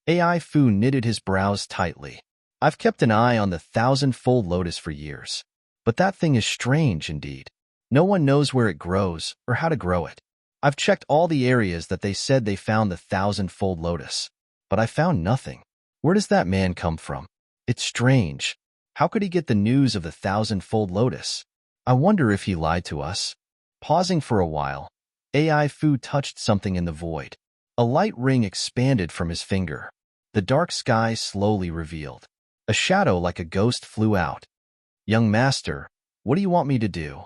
AI Fu knitted his brows tightly. "I've kept an eye on the 1,000-fold lotus for years, but that thing is strange indeed. No one knows where it grows or how to grow it. I've checked all the areas that they said they found the 1,000-fold lotus, but I found nothing. Where does that man come from? It's strange. How could he get the news of the 1,000-fold lotus? I wonder if he lied to us." Pausing for a while, AI Fu touched something in the void. A light ring expanded from his finger. The dark sky slowly revealed. A shadow like a ghost flew out. "Young master, what do you want me to do?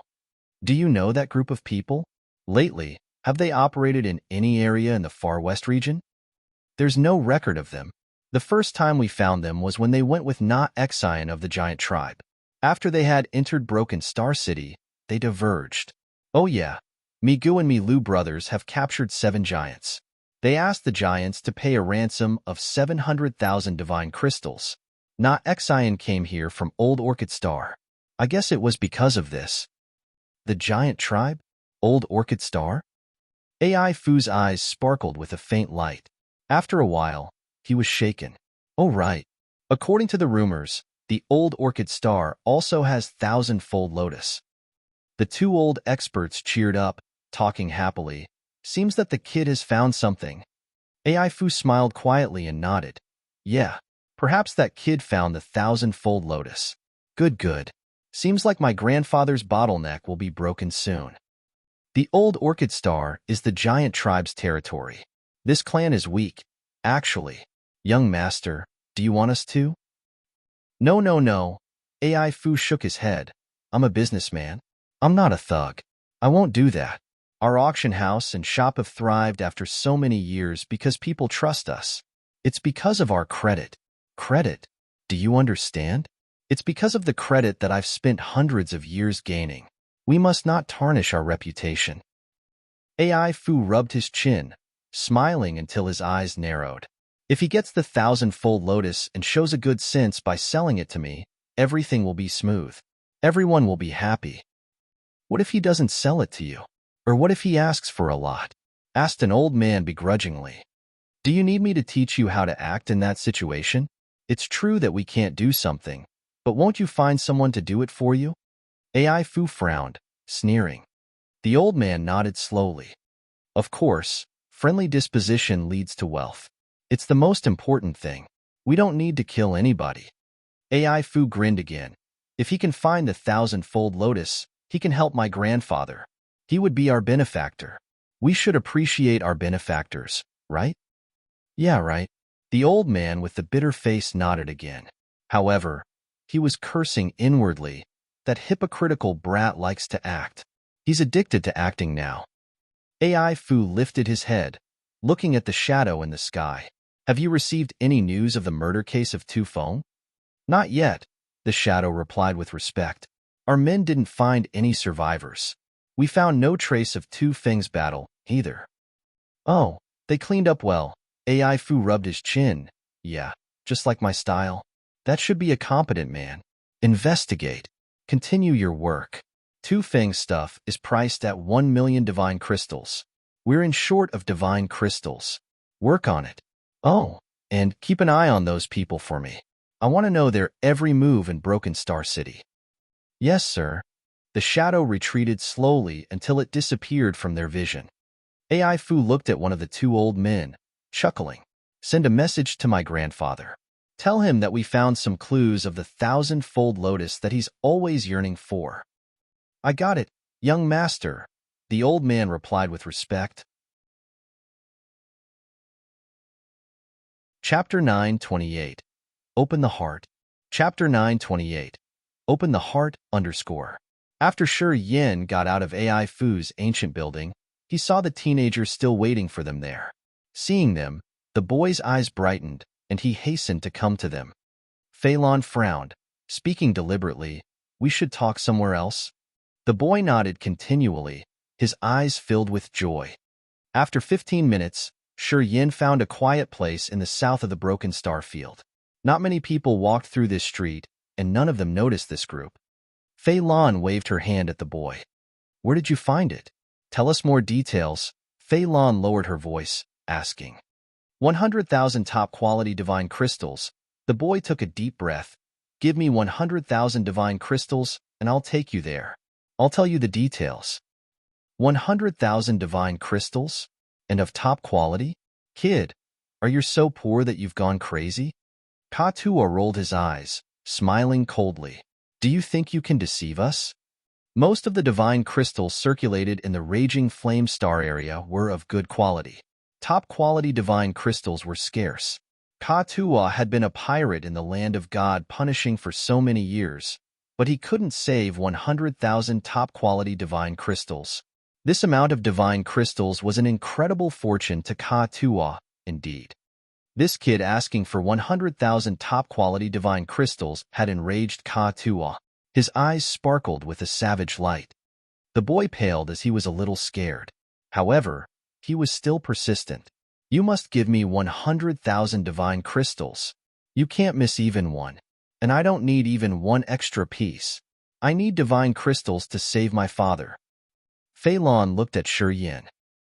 Do you know that group of people? Lately, have they operated in any area in the Far West region? There's no record of them. The first time we found them was when they went with Na Xian of the giant tribe. After they had entered Broken Star City, they diverged. Oh yeah, Migu and Milu brothers have captured 7 giants. They asked the giants to pay a ransom of 700,000 divine crystals. Na Xian came here from Old Orchid Star. I guess it was because of this." "The giant tribe? Old Orchid Star?" AI Fu's eyes sparkled with a faint light. After a while, he was shaken. "Oh right. According to the rumors, the Old Orchid Star also has 1,000-fold lotus." The 2 old experts cheered up, talking happily. "Seems that the kid has found something." AI Fu smiled quietly and nodded. "Yeah, Perhaps that kid found the thousand-fold lotus. Good, good. Seems like my grandfather's bottleneck will be broken soon. The old orchid star is the giant tribe's territory. This clan is weak, actually. Young master, do you want us to? No, no, no. AI Fu shook his head. I'm a businessman. I'm not a thug. I won't do that. Our auction house and shop have thrived after so many years because people trust us. It's because of our credit. Credit? Do you understand? It's because of the credit that I've spent hundreds of years gaining. We must not tarnish our reputation. AI Fu rubbed his chin, smiling until his eyes narrowed. If he gets the thousand-fold lotus and shows a good sense by selling it to me, everything will be smooth. Everyone will be happy. What if he doesn't sell it to you? Or what if he asks for a lot? Asked an old man begrudgingly. Do you need me to teach you how to act in that situation? It's true that we can't do something, but won't you find someone to do it for you? AI Fu frowned, sneering. The old man nodded slowly. Of course, friendly disposition leads to wealth. It's the most important thing. We don't need to kill anybody. AI Fu grinned again. If he can find the thousand-fold lotus, he can help my grandfather. He would be our benefactor. We should appreciate our benefactors, right? Yeah, right. The old man with the bitter face nodded again. However, he was cursing inwardly. That hypocritical brat likes to act. He's addicted to acting now. AI Fu lifted his head, looking at the shadow in the sky. Have you received any news of the murder case of Tu Feng? Not yet, the shadow replied with respect. Our men didn't find any survivors. We found no trace of Tu Feng's battle, either. Oh, they cleaned up well. AI Fu rubbed his chin. Yeah, just like my style. That should be a competent man. Investigate. Continue your work. Tu Feng's stuff is priced at 1 million divine crystals. We're in short of divine crystals. Work on it. Oh, and keep an eye on those people for me. I want to know their every move in Broken Star City. Yes, sir. The shadow retreated slowly until it disappeared from their vision. AI Fu looked at one of the two old men, chuckling. Send a message to my grandfather. Tell him that we found some clues of the thousand-fold lotus that he's always yearning for. I got it, young master, the old man replied with respect. Chapter 9:28. Open the Heart. Chapter 9:28. Open the Heart _ After Shi Yin got out of AI Fu's ancient building, he saw the teenagers still waiting for them there. Seeing them, the boy's eyes brightened, and he hastened to come to them. Fei Lan frowned, speaking deliberately, We should talk somewhere else? The boy nodded continually, his eyes filled with joy. After 15 minutes, Shi Yin found a quiet place in the south of the Broken Star Field. Not many people walked through this street, and none of them noticed this group. Fei Lan waved her hand at the boy. Where did you find it? Tell us more details. Fei Lan lowered her voice, asking. 100,000 top-quality divine crystals. The boy took a deep breath. Give me 100,000 divine crystals, and I'll take you there. I'll tell you the details. 100,000 divine crystals? And of top quality? Kid, are you so poor that you've gone crazy? Katua rolled his eyes, smiling coldly. Do you think you can deceive us? Most of the divine crystals circulated in the Raging Flame Star area were of good quality. Top-quality divine crystals were scarce. Katua had been a pirate in the land of God punishing for so many years, but he couldn't save 100,000 top-quality divine crystals. This amount of divine crystals was an incredible fortune to Katua, indeed. This kid asking for 100,000 top-quality divine crystals had enraged Katua. His eyes sparkled with a savage light. The boy paled as he was a little scared. However, he was still persistent. You must give me 100,000 divine crystals. You can't miss even one. And I don't need even one extra piece. I need divine crystals to save my father. Fei Lan looked at Shi Yin.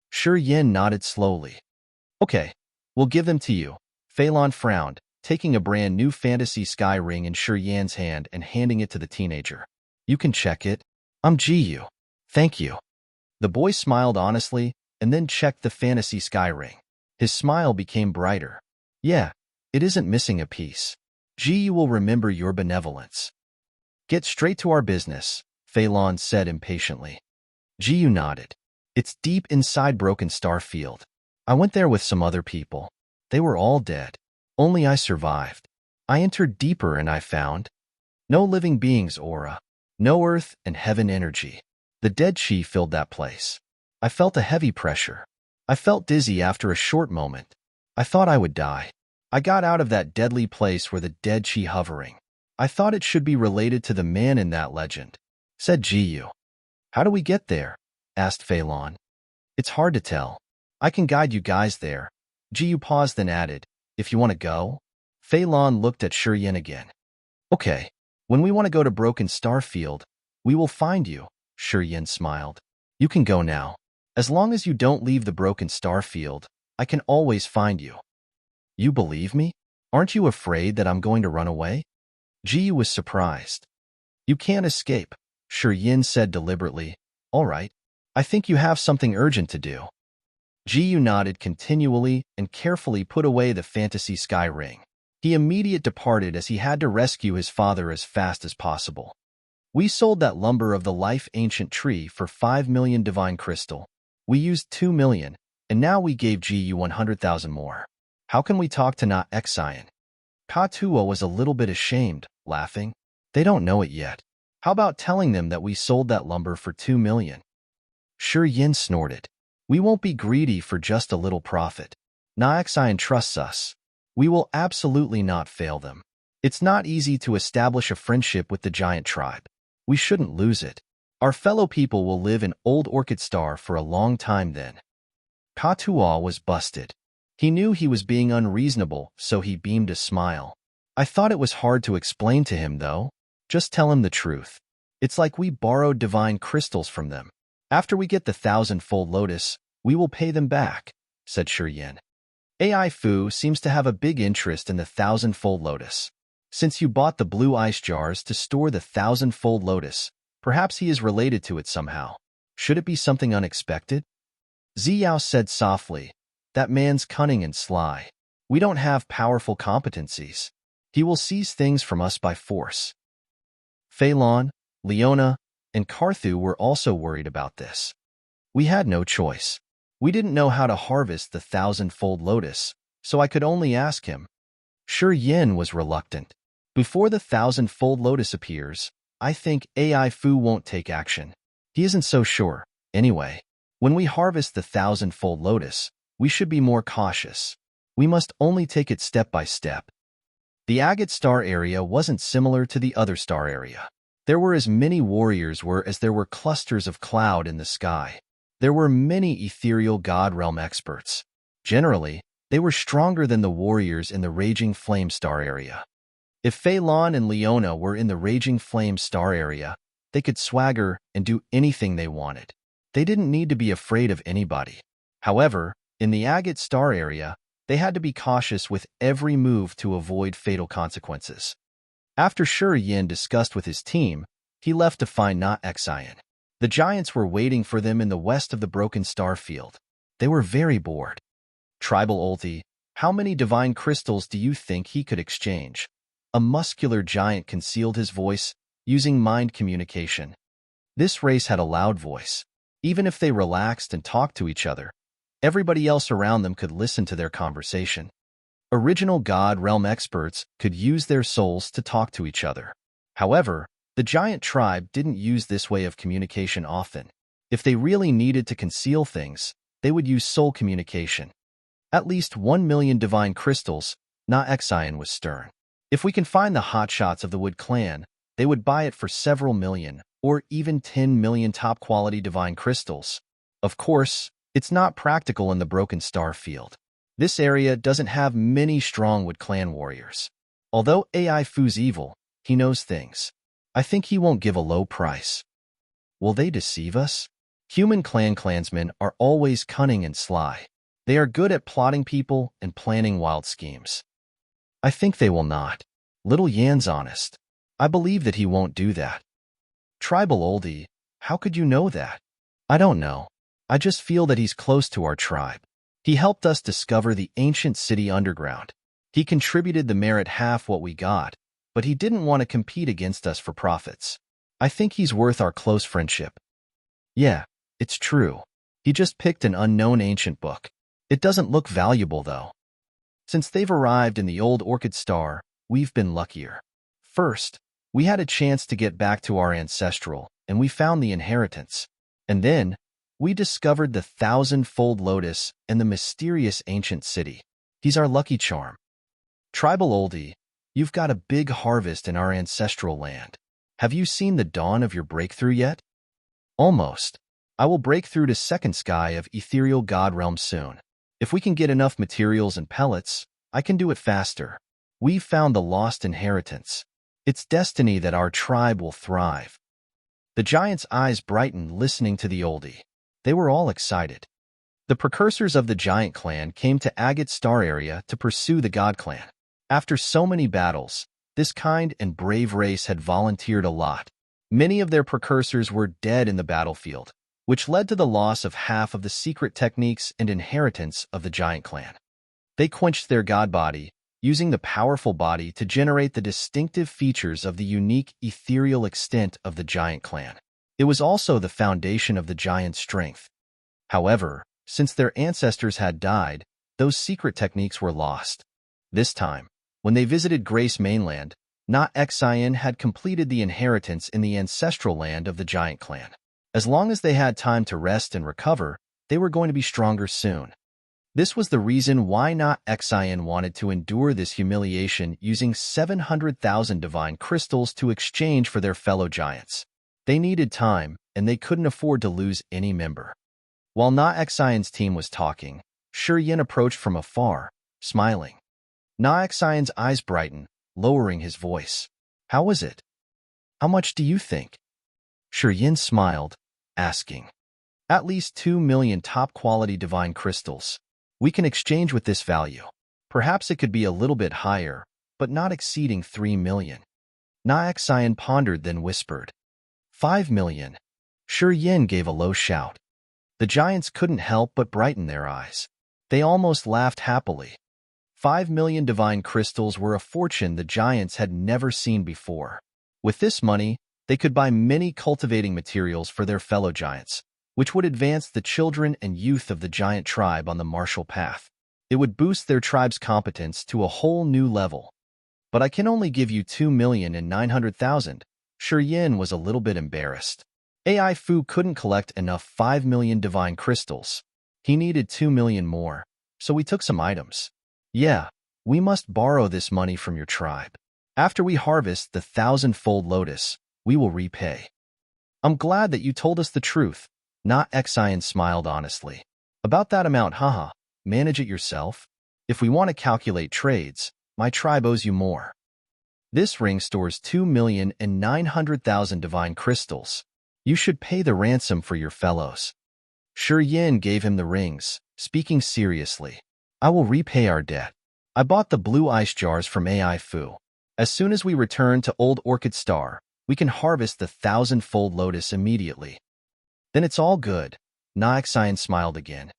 Shi Yin nodded slowly. Okay, we'll give them to you. Fei Lan frowned, taking a brand new fantasy sky ring in Shi Yin's hand and handing it to the teenager. You can check it. I'm Ji. Thank you. The boy smiled honestly and then checked the fantasy sky ring. His smile became brighter. Yeah, It isn't missing a piece. You will remember your benevolence. Get straight to our business, Phelan said impatiently. You nodded. It's deep inside Broken Star Field. I went there with some other people. They were all dead. Only I survived. I entered deeper and I found no living beings aura, no earth and heaven energy. The dead chi filled that place. I felt a heavy pressure. I felt dizzy after a short moment. I thought I would die. I got out of that deadly place where the dead chi hovering. I thought it should be related to the man in that legend, said Jiyu. How do we get there? Asked Phelan. It's hard to tell. I can guide you guys there. Jiyu paused then added, if you want to go? Phelan looked at Shuryen again. Okay. When we want to go to Broken Star Field, we will find you, Shuryen smiled. You can go now. As long as you don't leave the Broken Star Field, I can always find you. You believe me? Aren't you afraid that I'm going to run away? Jiyu was surprised. You can't escape, Shuryen said deliberately. All right. I think you have something urgent to do. Jiyu nodded continually and carefully put away the fantasy sky ring. He immediately departed as he had to rescue his father as fast as possible. We sold that lumber of the life ancient tree for 5 million divine crystal. We used 2 million, and now we gave Jiyu 100,000 more. How can we talk to Na Xian? Katuo was a little bit ashamed, laughing. They don't know it yet. How about telling them that we sold that lumber for 2 million? Shuryen snorted. We won't be greedy for just a little profit. Na Xian trusts us. We will absolutely not fail them. It's not easy to establish a friendship with the giant tribe. We shouldn't lose it. Our fellow people will live in Old Orchid Star for a long time then. Katuo was busted. He knew he was being unreasonable, so he beamed a smile. I thought it was hard to explain to him, though. Just tell him the truth. It's like we borrowed divine crystals from them. After we get the 1,000-fold lotus, we will pay them back, said Shuryen. AI Fu seems to have a big interest in the 1,000-fold lotus. Since you bought the blue ice jars to store the 1,000-fold lotus, perhaps he is related to it somehow. Should it be something unexpected? Ziyao said softly, that man's cunning and sly. We don't have powerful competencies. He will seize things from us by force. Phelan, Leona, and Carthu were also worried about this. We had no choice. We didn't know how to harvest the 1,000-fold lotus, so I could only ask him. Shuryen was reluctant. Before the 1,000-fold lotus appears, I think AI Fu won't take action. He isn't so sure. Anyway, when we harvest the 1,000-fold lotus, we should be more cautious. We must only take it step by step. The agate star area wasn't similar to the other star area. There were as many warriors as there were clusters of cloud in the sky. There were many ethereal god realm experts. Generally, they were stronger than the warriors in the Raging Flame Star area. If Phelan and Leona were in the Raging Flame Star area, they could swagger and do anything they wanted. They didn't need to be afraid of anybody. However, in the agate star area, they had to be cautious with every move to avoid fatal consequences. After Shuryen discussed with his team, he left to find Na Xian. The giants were waiting for them in the west of the Broken Star Field. They were very bored. Tribal Ulti, how many divine crystals do you think he could exchange? A muscular giant concealed his voice, using mind communication. This race had a loud voice. Even if they relaxed and talked to each other, everybody else around them could listen to their conversation. Original God Realm experts could use their souls to talk to each other. However, the giant tribe didn't use this way of communication often. If they really needed to conceal things, they would use soul communication. At least 1 million divine crystals, Na Xian was stern. If we can find the hotshots of the Wood clan, they would buy it for several million, or even 10 million top-quality divine crystals. Of course, it's not practical in the Broken Star Field. This area doesn't have many strong Wood clan warriors. Although AI Fu's evil, he knows things. I think he won't give a low price. Will they deceive us? Human clansmen are always cunning and sly. They are good at plotting people and planning wild schemes. I think they will not. Little Yan's honest. I believe that he won't do that. Tribal Oldie, how could you know that? I don't know. I just feel that he's close to our tribe. He helped us discover the ancient city underground. He contributed the merit half what we got, but he didn't want to compete against us for profits. I think he's worth our close friendship. Yeah, it's true. He just picked an unknown ancient book. It doesn't look valuable, though. Since they've arrived in the old Orchid Star, we've been luckier. First, we had a chance to get back to our ancestral, and we found the inheritance. And then, we discovered the 1,000-fold lotus and the mysterious ancient city. He's our lucky charm. Tribal oldie, you've got a big harvest in our ancestral land. Have you seen the dawn of your breakthrough yet? Almost. I will break through to second sky of ethereal god realm soon. If we can get enough materials and pellets, I can do it faster. We've found the lost inheritance. It's destiny that our tribe will thrive. The giant's eyes brightened listening to the oldie. They were all excited. The precursors of the giant clan came to Agate Star area to pursue the god clan. After so many battles, this kind and brave race had volunteered a lot. Many of their precursors were dead in the battlefield, which led to the loss of half of the secret techniques and inheritance of the giant clan. They quenched their god body, using the powerful body to generate the distinctive features of the unique ethereal extent of the giant clan. It was also the foundation of the giant's strength. However, since their ancestors had died, those secret techniques were lost. This time, when they visited Grace Mainland, Na Xian had completed the inheritance in the ancestral land of the giant clan. As long as they had time to rest and recover, they were going to be stronger soon. This was the reason why Na Xian wanted to endure this humiliation using 700,000 divine crystals to exchange for their fellow giants. They needed time, and they couldn't afford to lose any member. While Na Xian's team was talking, Shi Yin approached from afar, smiling. Na Xian's eyes brightened, lowering his voice. How was it? How much do you think? Shi Yin smiled, asking. At least 2 million top-quality divine crystals. We can exchange with this value. Perhaps it could be a little bit higher, but not exceeding 3 million. Na Xian pondered, then whispered. 5 million. Shi Yin gave a low shout. The giants couldn't help but brighten their eyes. They almost laughed happily. 5 million divine crystals were a fortune the giants had never seen before. With this money, they could buy many cultivating materials for their fellow giants, which would advance the children and youth of the giant tribe on the martial path. It would boost their tribe's competence to a whole new level. But I can only give you 2,900,000. Shi Yin was a little bit embarrassed. AI Fu couldn't collect enough 5 million divine crystals. He needed 2 million more, so we took some items. Yeah, we must borrow this money from your tribe. After we harvest the 1,000-fold lotus, we will repay. I'm glad that you told us the truth. Na Xian smiled honestly. About that amount, haha, manage it yourself. If we want to calculate trades, my tribe owes you more. This ring stores 2,900,000 divine crystals. You should pay the ransom for your fellows. Shi Yin gave him the rings, speaking seriously. I will repay our debt. I bought the blue ice jars from AI Fu. As soon as we return to Old Orchid Star, we can harvest the 1,000-fold lotus immediately. Then it's all good. Na Xian smiled again.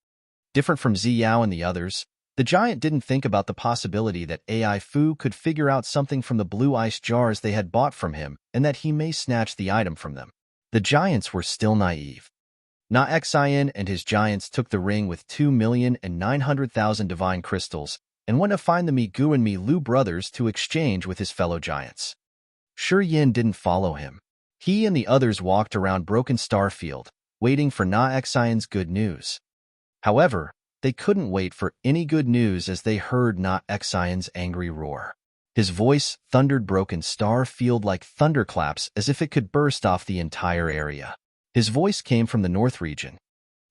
Different from Ziyao and the others, the giant didn't think about the possibility that AI Fu could figure out something from the blue ice jars they had bought from him and that he may snatch the item from them. The giants were still naive. Na Xian and his giants took the ring with 2,900,000 divine crystals and went to find the Mi Gu and Mi Lu brothers to exchange with his fellow giants. Shi Yin didn't follow him. He and the others walked around Broken Star Field, waiting for Na Xian's good news. However, they couldn't wait for any good news as they heard Na Xian's angry roar. His voice thundered Broken Star Field like thunderclaps as if it could burst off the entire area. His voice came from the north region.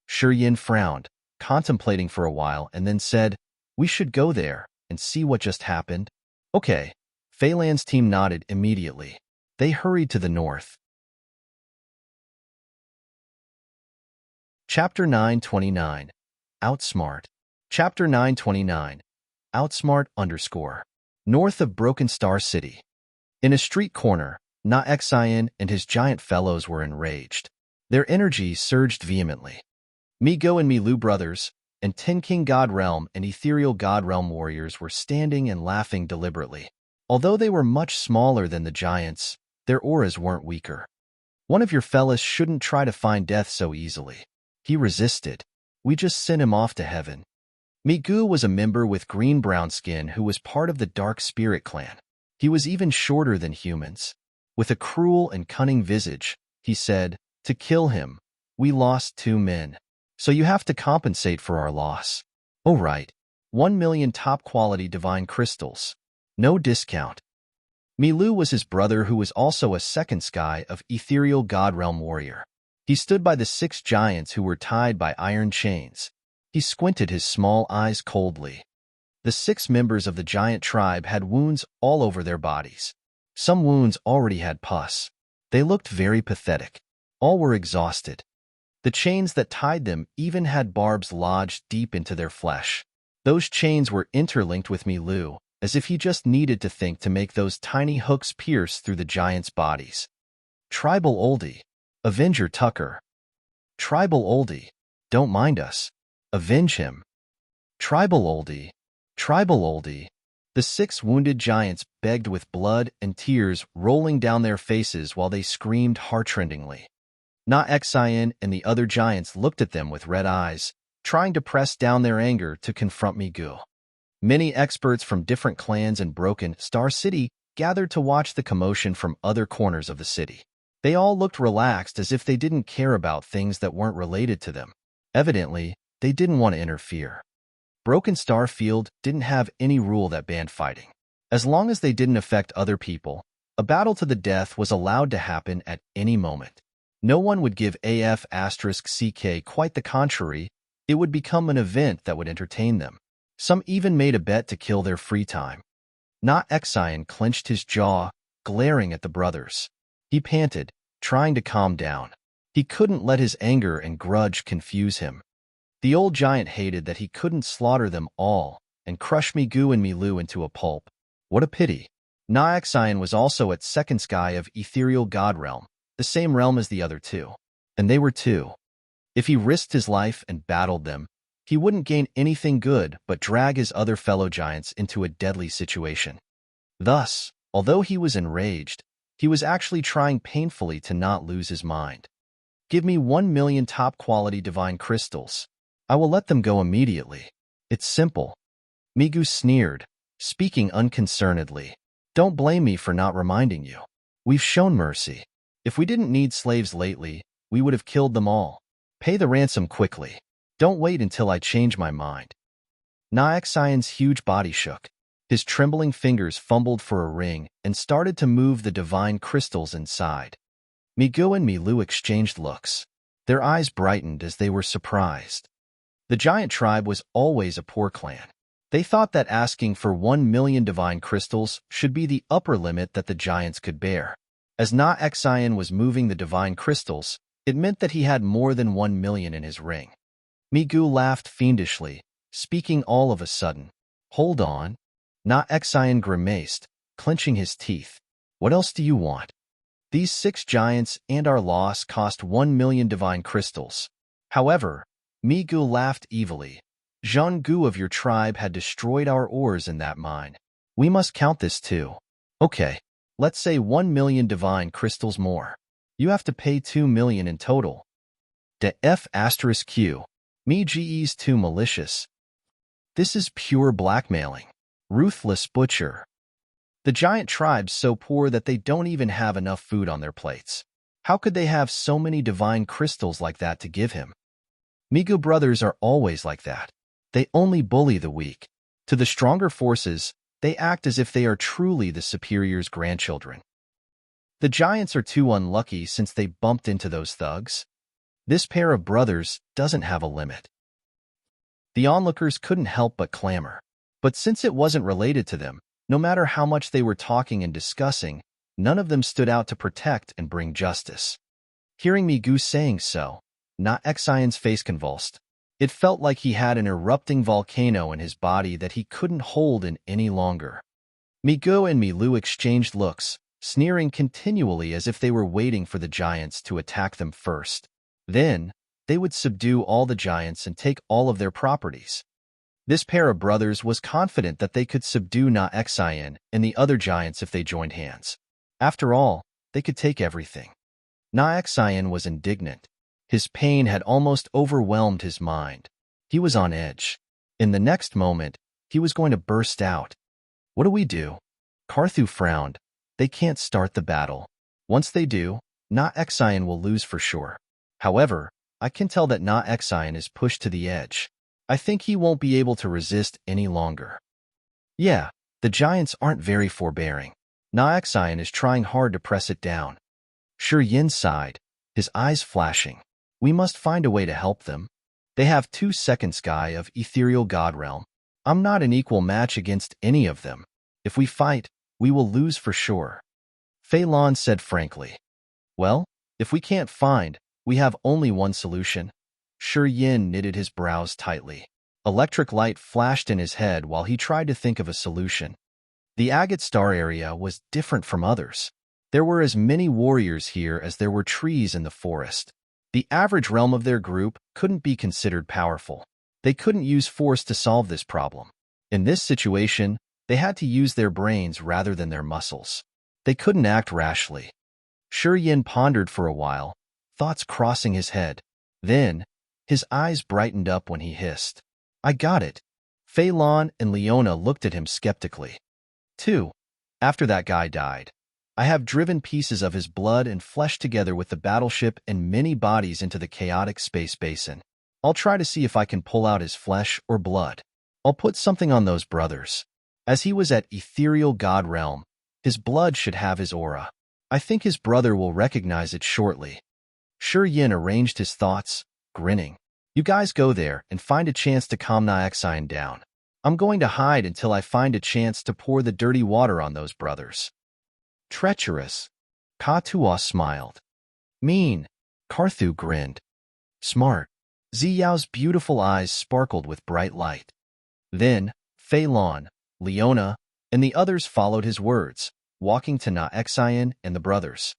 Shi Yin frowned, contemplating for a while, and then said, We should go there and see what just happened. Okay. Fei Lan's team nodded immediately. They hurried to the north. Chapter 929. Outsmart. Chapter 929. Outsmart _ North of Broken Star City. In a street corner, Na Xian and his giant fellows were enraged. Their energy surged vehemently. Mi Go and Mi Lu brothers, and 10 King God Realm and Ethereal God Realm warriors were standing and laughing deliberately. Although they were much smaller than the giants, their auras weren't weaker. One of your fellas shouldn't try to find death so easily. He resisted. We just sent him off to heaven. Migu was a member with green-brown skin who was part of the Dark Spirit clan. He was even shorter than humans. With a cruel and cunning visage, he said, "To kill him, we lost 2 men. So you have to compensate for our loss." "Oh right. 1 million top-quality divine crystals. No discount." Milu was his brother who was also a second sky of Ethereal God Realm warrior. He stood by the 6 giants who were tied by iron chains. He squinted his small eyes coldly. The 6 members of the giant tribe had wounds all over their bodies. Some wounds already had pus. They looked very pathetic. All were exhausted. The chains that tied them even had barbs lodged deep into their flesh. Those chains were interlinked with Milu, as if he just needed to think to make those tiny hooks pierce through the giants' bodies. "Tribal oldie. Avenger Tucker. Tribal oldie. Don't mind us. Avenge him. Tribal oldie. Tribal oldie." The 6 wounded giants begged with blood and tears rolling down their faces while they screamed heartrendingly. Na Xian and the other giants looked at them with red eyes, trying to press down their anger to confront Migu. Many experts from different clans in Broken Star City gathered to watch the commotion from other corners of the city. They all looked relaxed as if they didn't care about things that weren't related to them. Evidently, they didn't want to interfere. Broken Star Field didn't have any rule that banned fighting. As long as they didn't affect other people, a battle to the death was allowed to happen at any moment. No one would give AF*CK quite the contrary. It would become an event that would entertain them. Some even made a bet to kill their free time. Na Xian clenched his jaw, glaring at the brothers. He panted, trying to calm down. He couldn't let his anger and grudge confuse him. The old giant hated that he couldn't slaughter them all and crush Migu and Milu into a pulp. What a pity. Na Xian was also at second sky of Ethereal God Realm, the same realm as the other 2. And they were 2. If he risked his life and battled them, he wouldn't gain anything good but drag his other fellow giants into a deadly situation. Thus, although he was enraged, he was actually trying painfully to not lose his mind. "Give me 1 million top-quality divine crystals. I will let them go immediately. It's simple." Migu sneered, speaking unconcernedly. "Don't blame me for not reminding you. We've shown mercy. If we didn't need slaves lately, we would have killed them all. Pay the ransom quickly. Don't wait until I change my mind." Na Xian's huge body shook. His trembling fingers fumbled for a ring and started to move the divine crystals inside. Migu and Milu exchanged looks. Their eyes brightened as they were surprised. The giant tribe was always a poor clan. They thought that asking for 1 million divine crystals should be the upper limit that the giants could bear. As Na Xian was moving the divine crystals, it meant that he had more than 1 million in his ring. Migu laughed fiendishly, speaking all of a sudden. "Hold on." Na Xian grimaced, clenching his teeth. "What else do you want? These 6 giants and our loss cost 1 million divine crystals." However, Migu laughed evilly. "Zhang Gu of your tribe had destroyed our ores in that mine. We must count this too. Okay, let's say 1 million divine crystals more. You have to pay 2 million in total." "De F*Q. Me Ge's too malicious. This is pure blackmailing. Ruthless butcher." The giant tribe's so poor that they don't even have enough food on their plates. How could they have so many divine crystals like that to give him? Migu brothers are always like that. They only bully the weak. To the stronger forces, they act as if they are truly the superior's grandchildren. The giants are too unlucky since they bumped into those thugs. This pair of brothers doesn't have a limit. The onlookers couldn't help but clamor. But since it wasn't related to them, no matter how much they were talking and discussing, none of them stood out to protect and bring justice. Hearing Migu saying so, Na Xian's face convulsed. It felt like he had an erupting volcano in his body that he couldn't hold in any longer. Migu and Milu exchanged looks, sneering continually as if they were waiting for the giants to attack them first. Then, they would subdue all the giants and take all of their properties. This pair of brothers was confident that they could subdue Na-Xian and the other giants if they joined hands. After all, they could take everything. Na-Xian was indignant. His pain had almost overwhelmed his mind. He was on edge. In the next moment, he was going to burst out. What do we do? Carthu frowned. They can't start the battle. Once they do, Na-Xian will lose for sure. However, I can tell that Na-Xian is pushed to the edge. I think he won't be able to resist any longer. Yeah, the giants aren't very forbearing. Na-Xian is trying hard to press it down. Shi Yin sighed, his eyes flashing. We must find a way to help them. They have 2 seconds sky of ethereal god realm. I'm not an equal match against any of them. If we fight, we will lose for sure. Fei Lan said frankly. Well, if we can't find, we have only one solution. Shi Yin knitted his brows tightly. Electric light flashed in his head while he tried to think of a solution. The agate star area was different from others. There were as many warriors here as there were trees in the forest. The average realm of their group couldn't be considered powerful. They couldn't use force to solve this problem. In this situation, they had to use their brains rather than their muscles. They couldn't act rashly. Shi Yin pondered for a while, thoughts crossing his head. Then, his eyes brightened up when he hissed. I got it. Fei Lan and Leona looked at him skeptically. 2. After that guy died, I have driven pieces of his blood and flesh together with the battleship and many bodies into the chaotic space basin. I'll try to see if I can pull out his flesh or blood. I'll put something on those brothers. As he was at ethereal god realm, his blood should have his aura. I think his brother will recognize it shortly. Shi Yin arranged his thoughts, grinning. You guys go there and find a chance to calm Na-Xian down. I'm going to hide until I find a chance to pour the dirty water on those brothers. Treacherous. Ka-Tua smiled. Mean. Carthu grinned. Smart. Ziyao's beautiful eyes sparkled with bright light. Then, Fei Lan, Leona, and the others followed his words, walking to Na-Xian and the brothers.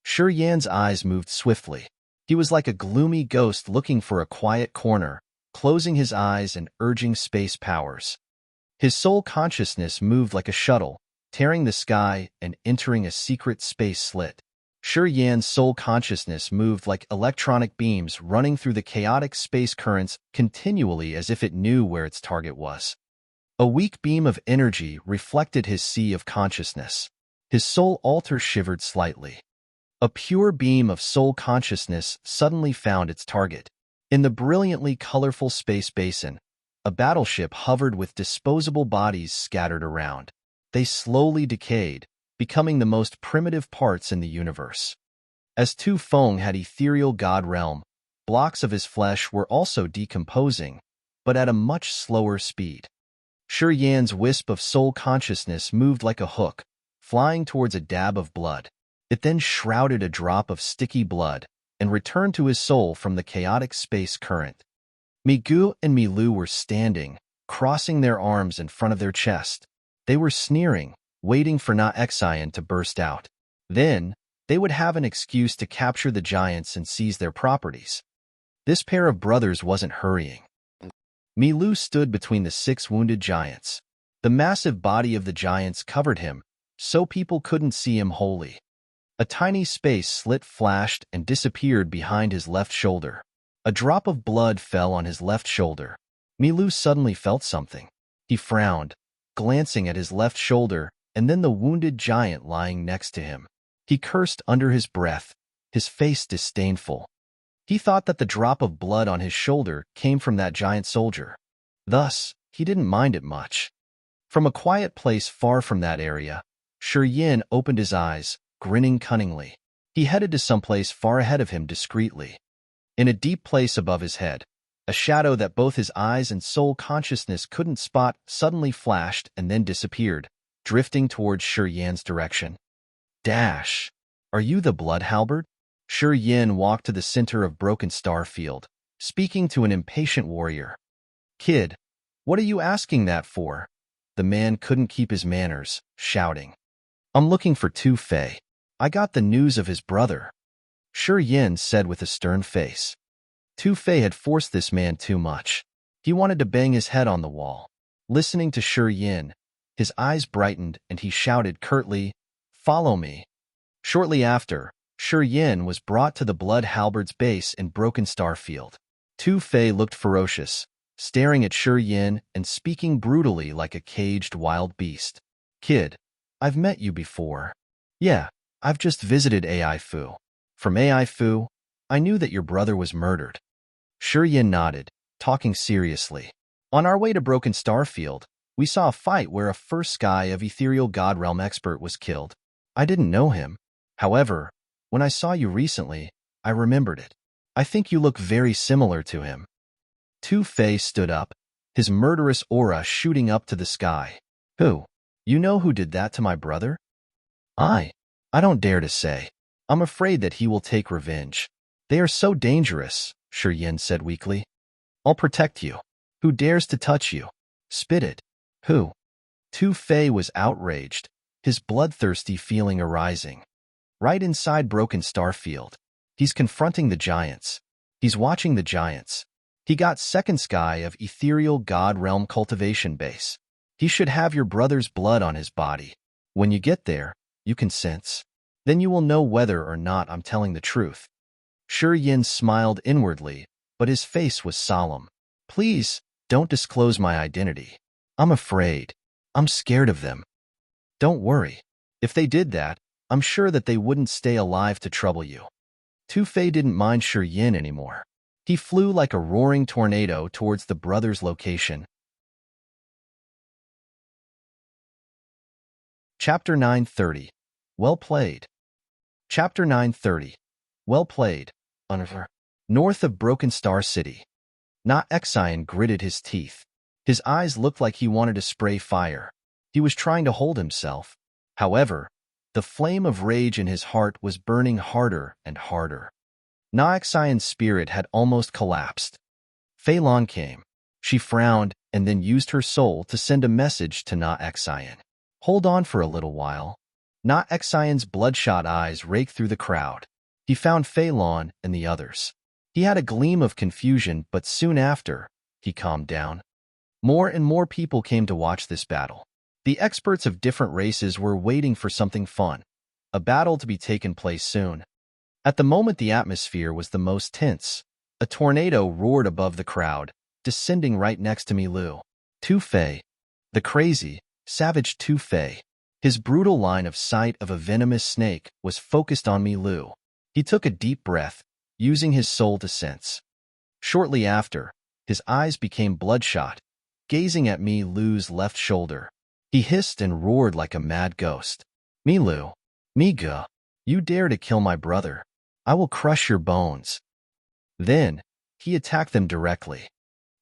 Shi Yan's eyes moved swiftly. He was like a gloomy ghost looking for a quiet corner, closing his eyes and urging space powers. His soul consciousness moved like a shuttle, tearing the sky and entering a secret space slit. Shi Yan's soul consciousness moved like electronic beams running through the chaotic space currents continually as if it knew where its target was. A weak beam of energy reflected his sea of consciousness. His soul altar shivered slightly. A pure beam of soul consciousness suddenly found its target. In the brilliantly colorful space basin, a battleship hovered with disposable bodies scattered around. They slowly decayed, becoming the most primitive parts in the universe. As Tu Feng had ethereal god realm, blocks of his flesh were also decomposing, but at a much slower speed. Shi Yan's wisp of soul consciousness moved like a hook, flying towards a dab of blood. It then shrouded a drop of sticky blood and returned to his soul from the chaotic space current. Migu and Milu were standing, crossing their arms in front of their chest. They were sneering, waiting for Na-Xian to burst out. Then, they would have an excuse to capture the giants and seize their properties. This pair of brothers wasn't hurrying. Milu stood between the 6 wounded giants. The massive body of the giants covered him, so people couldn't see him wholly. A tiny space slit flashed and disappeared behind his left shoulder. A drop of blood fell on his left shoulder. Milu suddenly felt something. He frowned, glancing at his left shoulder and then the wounded giant lying next to him. He cursed under his breath, his face disdainful. He thought that the drop of blood on his shoulder came from that giant soldier. Thus, he didn't mind it much. From a quiet place far from that area, Shi Yin opened his eyes, grinning cunningly. He headed to someplace far ahead of him discreetly. In a deep place above his head, a shadow that both his eyes and soul consciousness couldn't spot suddenly flashed and then disappeared, drifting towards Shi Yan's direction. Dash! Are you the Blood Halberd? Shi Yin walked to the center of Broken Star Field, speaking to an impatient warrior. Kid, what are you asking that for? The man couldn't keep his manners, shouting. I'm looking for Tu Fei. I got the news of his brother. Shi Yin said with a stern face. Tu-Fei had forced this man too much. He wanted to bang his head on the wall. Listening to Shi Yin, his eyes brightened and he shouted curtly, "Follow me." Shortly after, Shi Yin was brought to the Blood Halberd's base in Broken Star Field. Tu-Fei looked ferocious, staring at Shi Yin and speaking brutally like a caged wild beast. "Kid, I've met you before." "Yeah, I've just visited AI Fu. From AI Fu, I knew that your brother was murdered." Shi Yin nodded, talking seriously. "On our way to Broken Star Field, we saw a fight where a first sky of ethereal god realm expert was killed. I didn't know him. However, when I saw you recently, I remembered it. I think you look very similar to him." Tu-Fei stood up, his murderous aura shooting up to the sky. "Who? You know who did that to my brother?" I don't dare to say. I'm afraid that he will take revenge. They are so dangerous," Shi Yin said weakly. "I'll protect you. Who dares to touch you? Spit it." "Who?" Tu-Fei was outraged, his bloodthirsty feeling arising. Right inside Broken Star Field. He's confronting the giants. He's watching the giants. He got second sky of ethereal god realm cultivation base. He should have your brother's blood on his body. When you get there, you can sense. Then you will know whether or not I'm telling the truth." Shi Yin smiled inwardly, but his face was solemn. "Please, don't disclose my identity. I'm afraid. I'm scared of them." "Don't worry. If they did that, I'm sure that they wouldn't stay alive to trouble you." Tu-Fei didn't mind Shi Yin anymore. He flew like a roaring tornado towards the brothers' location. Chapter 930. Well played. Chapter 930. Well played. North of Broken Star City. Na Xian gritted his teeth. His eyes looked like he wanted to spray fire. He was trying to hold himself. However, the flame of rage in his heart was burning harder and harder. Na Xian's spirit had almost collapsed. Fei Lan came. She frowned and then used her soul to send a message to Na Xian. "Hold on for a little while." Na Xian's bloodshot eyes raked through the crowd. He found Fei Lan and the others. He had a gleam of confusion, but soon after, he calmed down. More and more people came to watch this battle. The experts of different races were waiting for something fun, a battle to be taken place soon. At the moment the atmosphere was the most tense. A tornado roared above the crowd, descending right next to Milu. Tu-Fei, the crazy, savage Tu-Fei. His brutal line of sight of a venomous snake was focused on Milu. He took a deep breath, using his soul to sense. Shortly after, his eyes became bloodshot, gazing at Milu's left shoulder. He hissed and roared like a mad ghost. "Milu, Miga, you dare to kill my brother. I will crush your bones." Then, he attacked them directly.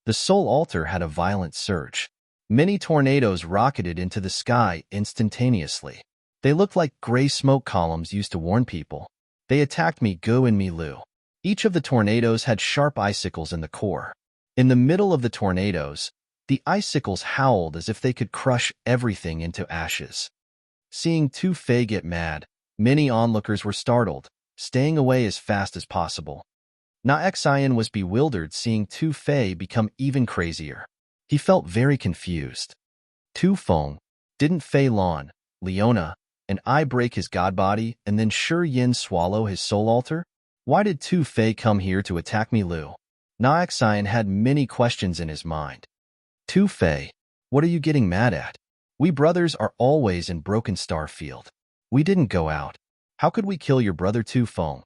The soul altar had a violent surge. Many tornadoes rocketed into the sky instantaneously. They looked like gray smoke columns used to warn people. They attacked Migu and Milu. Each of the tornadoes had sharp icicles in the core. In the middle of the tornadoes, the icicles howled as if they could crush everything into ashes. Seeing Tu-Fei get mad, many onlookers were startled, staying away as fast as possible. Na Xian was bewildered seeing Tu-Fei become even crazier. He felt very confused. Tu-Feng, didn't Fei Lan, Leona, and I break his god body and then Shi Yin swallow his soul altar? Why did Tu-Fei come here to attack Milu? Na Xian had many questions in his mind. Tu-Fei, what are you getting mad at? We brothers are always in Broken Star Field. We didn't go out. How could we kill your brother Tu-Feng?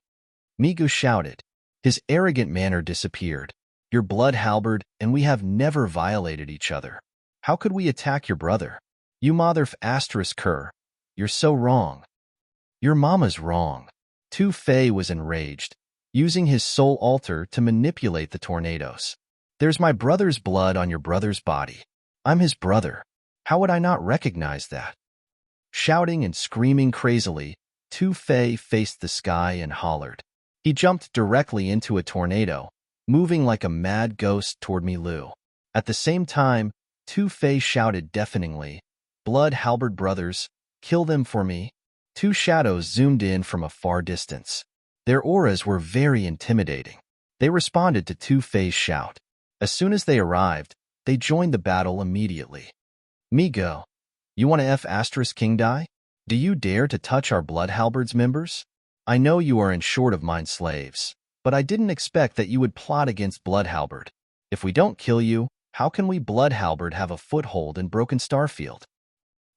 Migu shouted. His arrogant manner disappeared. Your blood halberd and we have never violated each other. How could we attack your brother? You mother asterisk cur. You're so wrong. Your mama's wrong. Tu-Fei was enraged, using his soul altar to manipulate the tornadoes. There's my brother's blood on your brother's body. I'm his brother. How would I not recognize that? Shouting and screaming crazily, Tu-Fei faced the sky and hollered. He jumped directly into a tornado, moving like a mad ghost toward Milu. At the same time, Tu-Fei shouted deafeningly, "Blood halberd brothers, kill them for me." Two shadows zoomed in from a far distance. Their auras were very intimidating. They responded to Tu Fei's shout. As soon as they arrived, they joined the battle immediately. "Me go. You want to F***king die? Do you dare to touch our blood halberds members? I know you are in short of mine slaves, but I didn't expect that you would plot against blood halberd. If we don't kill you, how can we blood halberd have a foothold in Broken Starfield?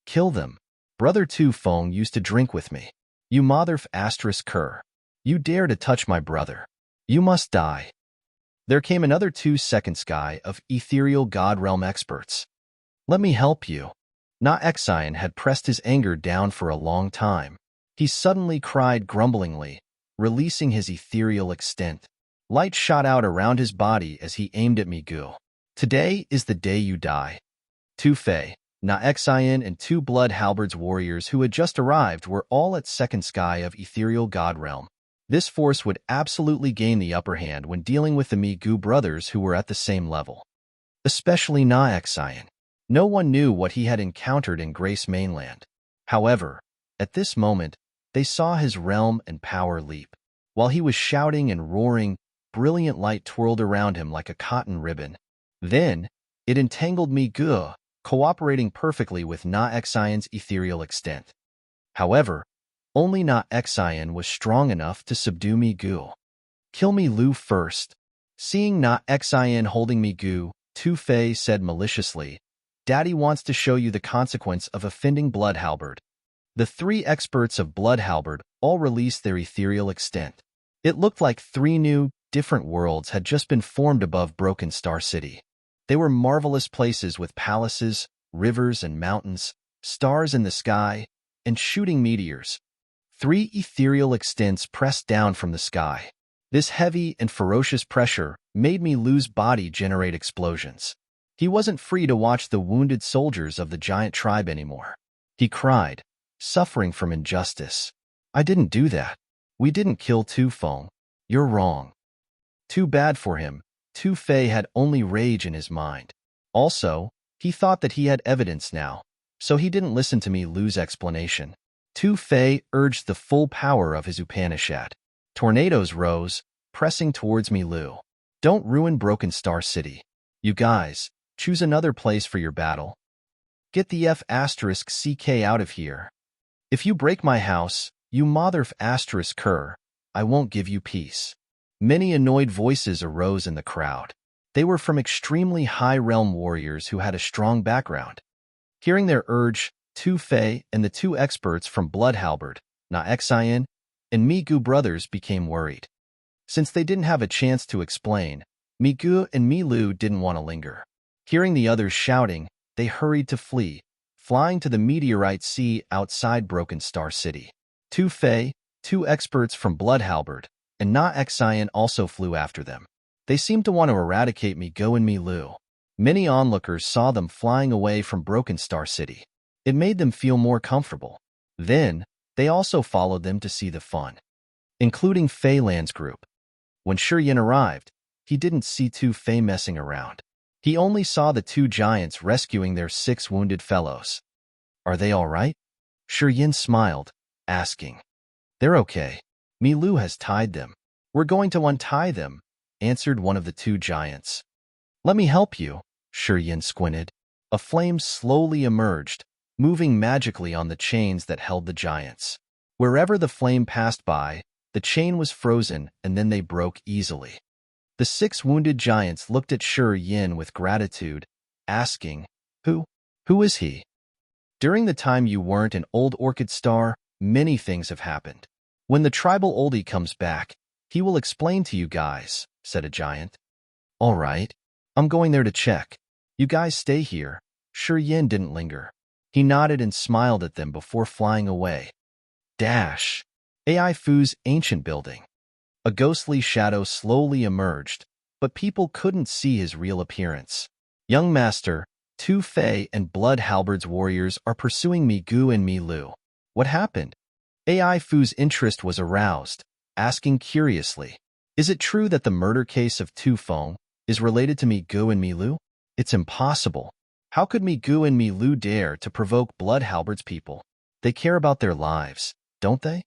Kill them. Brother Tu Feng used to drink with me. You mother cur. You dare to touch my brother. You must die." There came another 2-second sky of ethereal god realm experts. "Let me help you." Na Xian had pressed his anger down for a long time. He suddenly cried grumblingly, releasing his ethereal extent. Light shot out around his body as he aimed at Migu. "Today is the day you die." Tu Fei, Na Xian, and 2 blood halberds warriors who had just arrived were all at second sky of ethereal god realm. This force would absolutely gain the upper hand when dealing with the Migu brothers who were at the same level. Especially Na Xian. No one knew what he had encountered in Grace Mainland. However, at this moment, they saw his realm and power leap. While he was shouting and roaring, brilliant light twirled around him like a cotton ribbon. Then, it entangled Migu, cooperating perfectly with Na Xian's ethereal extent. However, only Na Xian was strong enough to subdue Migu. "Kill me Lu first." Seeing Na Xian holding Migu, Tu Fei said maliciously, "Daddy wants to show you the consequence of offending blood halberd." The 3 experts of blood halberd all released their ethereal extent. It looked like 3 new, different worlds had just been formed above Broken Star City. They were marvelous places with palaces, rivers and mountains, stars in the sky, and shooting meteors. 3 ethereal extents pressed down from the sky. This heavy and ferocious pressure made Milu's body generate explosions. He wasn't free to watch the wounded soldiers of the giant tribe anymore. He cried, suffering from injustice. "I didn't do that. We didn't kill Tu Feng. You're wrong." Too bad for him. Tu Fei had only rage in his mind. Also, he thought that he had evidence now, so he didn't listen to Milu's explanation. Tu Fei urged the full power of his Upanishad. Tornadoes rose, pressing towards Milu. "Don't ruin Broken Star City. You guys, choose another place for your battle. Get the F***ck out of here. If you break my house, you mother cur, I won't give you peace." Many annoyed voices arose in the crowd. They were from extremely high realm warriors who had a strong background. Hearing their urge, Tu Fei and the 2 experts from blood halberd, Na Xian, and Migu brothers became worried. Since they didn't have a chance to explain, Migu and Milu didn't want to linger. Hearing the others shouting, they hurried to flee, flying to the meteorite sea outside Broken Star City. Tu Fei, 2 experts from blood halberd, and Na Xian also flew after them. They seemed to want to eradicate Migu and Milu. Many onlookers saw them flying away from Broken Star City. It made them feel more comfortable. Then, they also followed them to see the fun, including Fei Lan's group. When Shi arrived, he didn't see Tu Fei messing around. He only saw the 2 giants rescuing their 6 wounded fellows. "Are they all right?" Shi smiled, asking. "They're okay. Milu has tied them. We're going to untie them," answered one of the 2 giants. "Let me help you." Shi squinted. A flame slowly emerged, moving magically on the chains that held the giants. Wherever the flame passed by, the chain was frozen and then they broke easily. The 6 wounded giants looked at Shi with gratitude, asking, Who is he?" "During the time you weren't an old Orchid Star, many things have happened. When the tribal oldie comes back, he will explain to you guys," said a giant. "All right. I'm going there to check. You guys stay here." Shi didn't linger. He nodded and smiled at them before flying away. Dash. AI Fu's ancient building. A ghostly shadow slowly emerged, but people couldn't see his real appearance. "Young master, Tu Fei and blood halberds warriors are pursuing Migu and Milu. What happened?" AI Fu's interest was aroused, asking curiously, "Is it true that the murder case of Tu Feng is related to Migu and Milu? It's impossible. How could Migu and Milu dare to provoke blood halberds people? They care about their lives, don't they?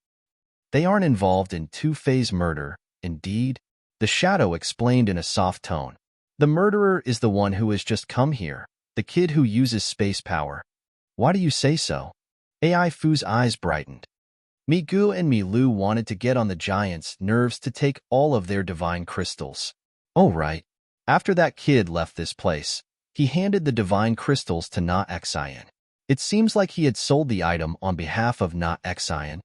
They aren't involved in Tu Fei's murder, indeed." The shadow explained in a soft tone. The murderer is the one who has just come here, the kid who uses space power. Why do you say so? AI Fu's eyes brightened. Migu and Milu wanted to get on the giant's nerves to take all of their divine crystals. Oh, right. After that kid left this place, he handed the divine crystals to Na Xian. It seems like he had sold the item on behalf of Na Xian.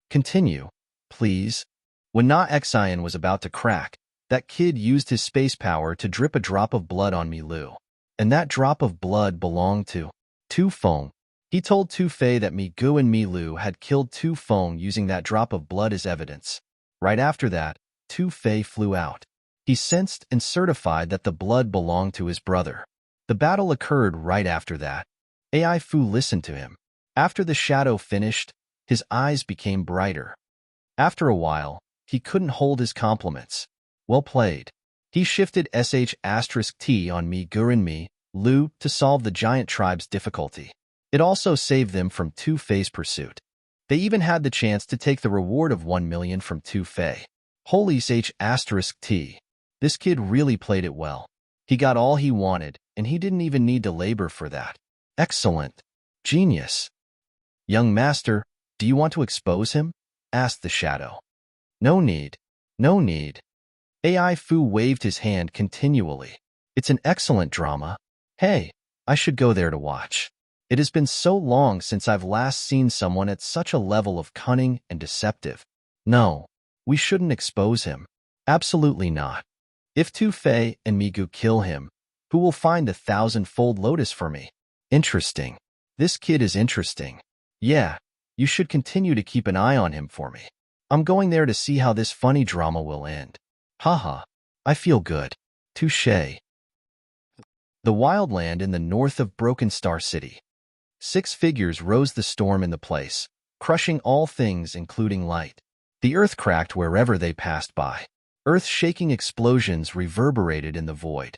Continue, please. When Na Xian was about to crack, that kid used his space power to drip a drop of blood on Milu. And that drop of blood belonged to Tu Feng. He told Tu Fei that Migu and Milu had killed Tu Feng using that drop of blood as evidence. Right after that, Tu Fei flew out. He sensed and certified that the blood belonged to his brother. The battle occurred right after that. AI Fu listened to him. After the shadow finished, his eyes became brighter. After a while, he couldn't hold his compliments. Well played. He shifted sh*t on Migu and Lu to solve the giant tribe's difficulty. It also saved them from Tu Fei's pursuit. They even had the chance to take the reward of 1 million from Tu Fei. Holy *t. This kid really played it well. He got all he wanted, and he didn't even need to labor for that. Excellent. Genius. Young master, do you want to expose him? Asked the shadow. No need. No need. AI Fu waved his hand continually. It's an excellent drama. Hey, I should go there to watch. It has been so long since I've last seen someone at such a level of cunning and deceptive. No, we shouldn't expose him. Absolutely not. If Tu Fei and Migu kill him, who will find the 1,000-fold lotus for me? Interesting. This kid is interesting. Yeah, you should continue to keep an eye on him for me. I'm going there to see how this funny drama will end. Haha, I feel good. Touché. The wildland in the north of Broken Star City. 6 figures rose the storm in the place, crushing all things including light. The earth cracked wherever they passed by. Earth-shaking explosions reverberated in the void.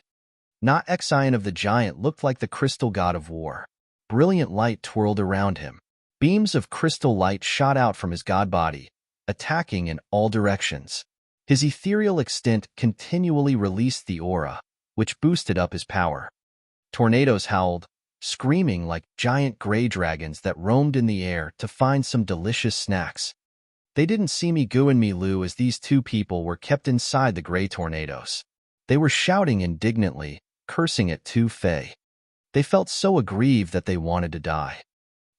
Na Xian of the giant looked like the crystal god of war. Brilliant light twirled around him. Beams of crystal light shot out from his god body, attacking in all directions. His ethereal extent continually released the aura, which boosted up his power. Tornadoes howled, screaming like giant gray dragons that roamed in the air to find some delicious snacks. They didn't see Migu and Milu as these two people were kept inside the gray tornadoes. They were shouting indignantly, cursing at Tu Fei. They felt so aggrieved that they wanted to die.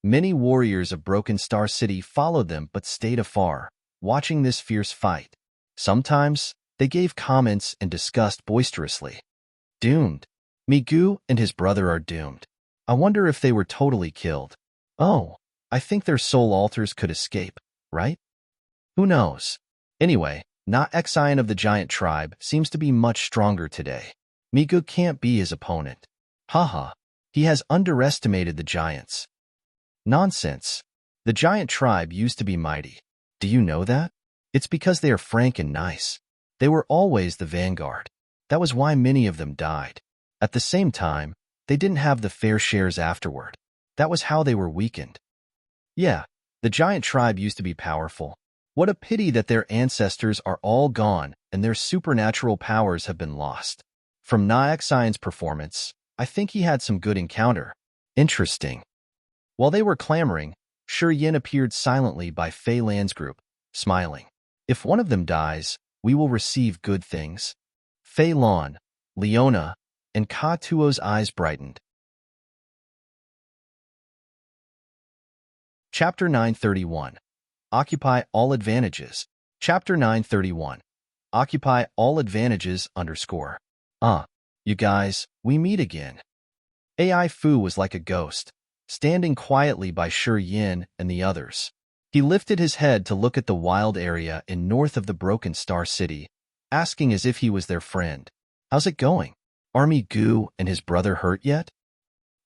Many warriors of Broken Star City followed them but stayed afar, watching this fierce fight. Sometimes, they gave comments and discussed boisterously. Doomed. Migu and his brother are doomed. I wonder if they were totally killed. Oh, I think their soul altars could escape, right? Who knows? Anyway, Na Xian of the giant tribe seems to be much stronger today. Migu can't be his opponent. Haha, he has underestimated the giants. Nonsense. The giant tribe used to be mighty. Do you know that? It's because they are frank and nice. They were always the vanguard. That was why many of them died. At the same time, they didn't have the fair shares afterward. That was how they were weakened. Yeah, the giant tribe used to be powerful. What a pity that their ancestors are all gone and their supernatural powers have been lost. From Na Xian's performance, I think he had some good encounter. Interesting. While they were clamoring, Shi Yin appeared silently by Fei Lan's group, smiling. If one of them dies, we will receive good things. Fei Lan, Leona, and Ka Tuo's eyes brightened. Chapter 931. Occupy all advantages. Chapter 931. Occupy all advantages _ You guys, we meet again. AI Fu was like a ghost, standing quietly by Shi Yin and the others. He lifted his head to look at the wild area in north of the Broken Star City, asking as if he was their friend. How's it going? Are Migu and his brother hurt yet?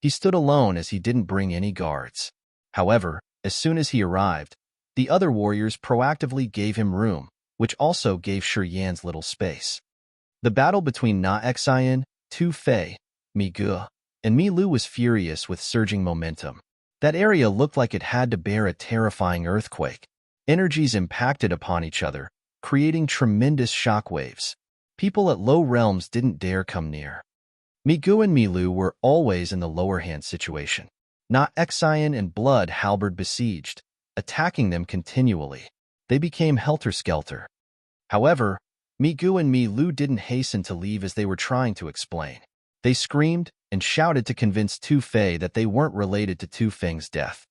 He stood alone as he didn't bring any guards. However, as soon as he arrived, the other warriors proactively gave him room, which also gave Shi Yan's little space. The battle between Na Xian, Tu Fei, Migu, and Milu was furious with surging momentum. That area looked like it had to bear a terrifying earthquake. Energies impacted upon each other, creating tremendous shockwaves. People at low realms didn't dare come near. Migu and Milu were always in the lower hand situation. Not Exion and Blood Halberd besieged, attacking them continually. They became helter-skelter. However, Migu and Milu didn't hasten to leave as they were trying to explain. They screamed and shouted to convince Tu Fei that they weren't related to Tu Feng's death.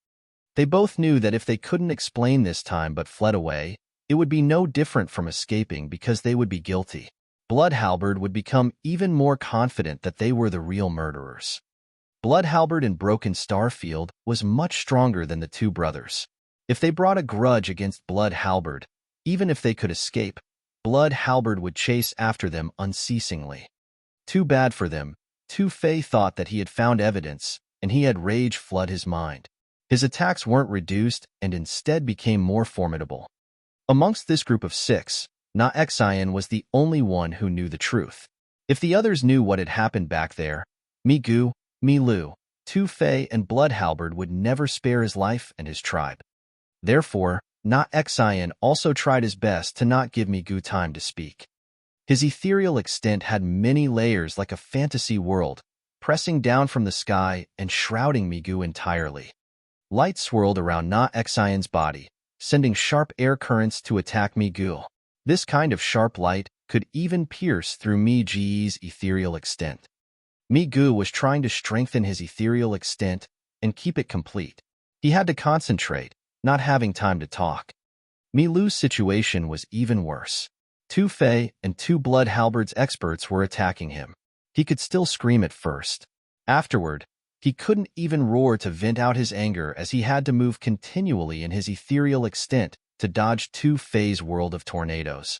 They both knew that if they couldn't explain this time but fled away, it would be no different from escaping because they would be guilty. Blood Halberd would become even more confident that they were the real murderers. Blood Halberd in Broken Starfield was much stronger than the two brothers. If they brought a grudge against Blood Halberd, even if they could escape, Blood Halberd would chase after them unceasingly. Too bad for them, Tu Fei thought that he had found evidence, and he had rage flood his mind. His attacks weren't reduced and instead became more formidable. Amongst this group of 6, Na Exion was the only one who knew the truth. If the others knew what had happened back there, Migu, Milu, Tu Fei, and Blood Halberd would never spare his life and his tribe. Therefore, Na Exion also tried his best to not give Migu time to speak. His ethereal extent had many layers like a fantasy world, pressing down from the sky and shrouding Migu entirely. Light swirled around Na Exion's body, sending sharp air currents to attack Migu. This kind of sharp light could even pierce through Miji's ethereal extent. Migu was trying to strengthen his ethereal extent and keep it complete. He had to concentrate, not having time to talk. Milu's situation was even worse. Tu Fei and 2 Blood Halberd's experts were attacking him. He could still scream at first. Afterward, he couldn't even roar to vent out his anger as he had to move continually in his ethereal extent to dodge Tu Fei's world of tornadoes.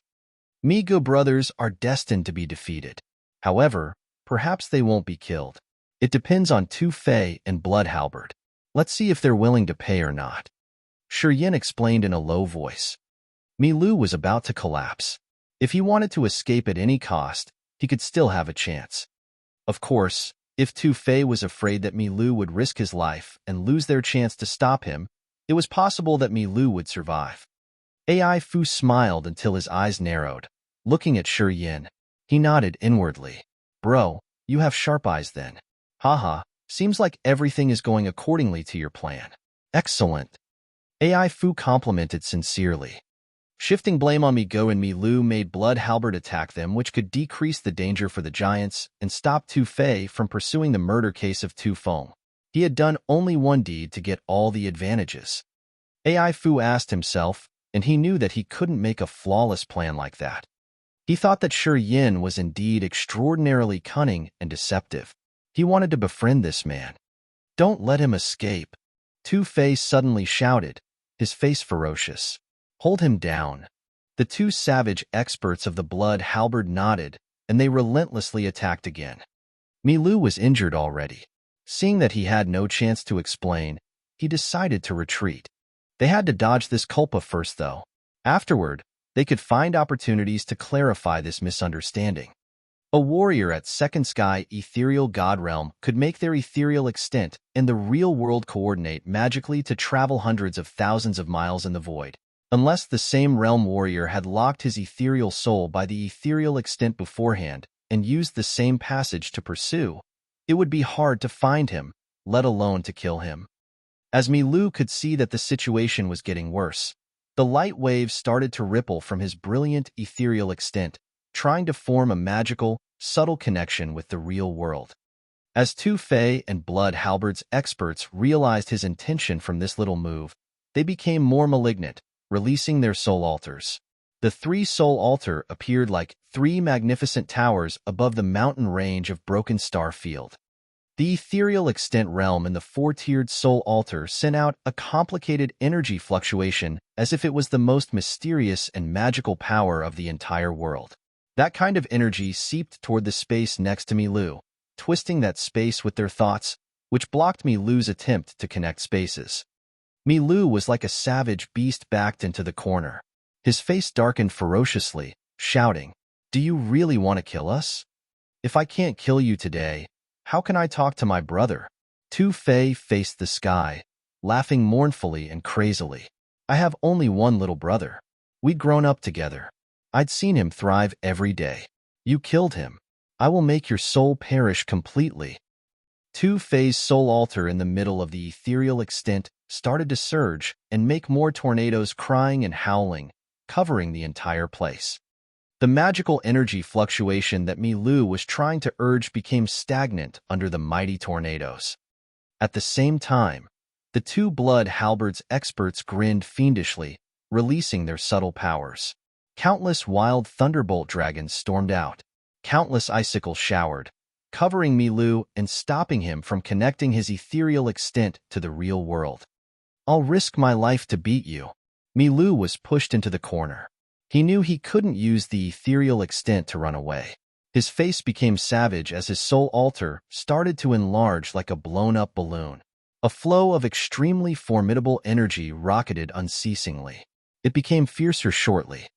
Migu brothers are destined to be defeated. However, perhaps they won't be killed. It depends on Tu Fei and Blood Halberd. Let's see if they're willing to pay or not. Yin explained in a low voice. Milu was about to collapse. If he wanted to escape at any cost, he could still have a chance. Of course, if Tu Fei was afraid that Milu would risk his life and lose their chance to stop him, it was possible that Milu would survive. AI Fu smiled until his eyes narrowed, looking at Yin. He nodded inwardly. Bro, you have sharp eyes then. Haha, seems like everything is going accordingly to your plan. Excellent. AI Fu complimented sincerely. Shifting blame on Migu and Milu made Blood Halberd attack them, which could decrease the danger for the giants and stop Tu Fei from pursuing the murder case of Tu Feng. He had done only one deed to get all the advantages. AI Fu asked himself, and he knew that he couldn't make a flawless plan like that. He thought that Yin was indeed extraordinarily cunning and deceptive. He wanted to befriend this man. Don't let him escape. Tu Fei suddenly shouted, his face ferocious. Hold him down. The 2 savage experts of the Blood Halberd nodded, and they relentlessly attacked again. Milu was injured already. Seeing that he had no chance to explain, he decided to retreat. They had to dodge this culpa first, though. Afterward, they could find opportunities to clarify this misunderstanding. A warrior at Second Sky Ethereal God Realm could make their ethereal extent and the real world coordinate magically to travel hundreds of thousands of miles in the void. Unless the same realm warrior had locked his ethereal soul by the ethereal extent beforehand and used the same passage to pursue, it would be hard to find him, let alone to kill him. As Milu could see that the situation was getting worse, the light waves started to ripple from his brilliant ethereal extent, trying to form a magical, subtle connection with the real world. As Tu Fei and Blood Halberd's experts realized his intention from this little move, they became more malignant, releasing their soul altars. The 3 soul altar appeared like 3 magnificent towers above the mountain range of Broken Star Field. The ethereal extent realm in the 4-tiered soul altar sent out a complicated energy fluctuation as if it was the most mysterious and magical power of the entire world. That kind of energy seeped toward the space next to Milu, twisting that space with their thoughts, which blocked Milu's attempt to connect spaces. Milu was like a savage beast backed into the corner. His face darkened ferociously, shouting, "Do you really want to kill us? If I can't kill you today, how can I talk to my brother?" Tu Fei faced the sky, laughing mournfully and crazily. "I have only one little brother. We'd grown up together. I'd seen him thrive every day. You killed him. I will make your soul perish completely. Two-Fae's soul altar in the middle of the ethereal extent started to surge and make more tornadoes, crying and howling, covering the entire place. The magical energy fluctuation that Mi Lu was trying to urge became stagnant under the mighty tornadoes. At the same time, the two blood halberds experts grinned fiendishly, releasing their subtle powers. Countless wild thunderbolt dragons stormed out. Countless icicles showered, covering Mi Lu and stopping him from connecting his ethereal extent to the real world. I'll risk my life to beat you. Mi Lu was pushed into the corner. He knew he couldn't use the ethereal extent to run away. His face became savage as his soul altar started to enlarge like a blown-up balloon. A flow of extremely formidable energy rocketed unceasingly. It became fiercer shortly.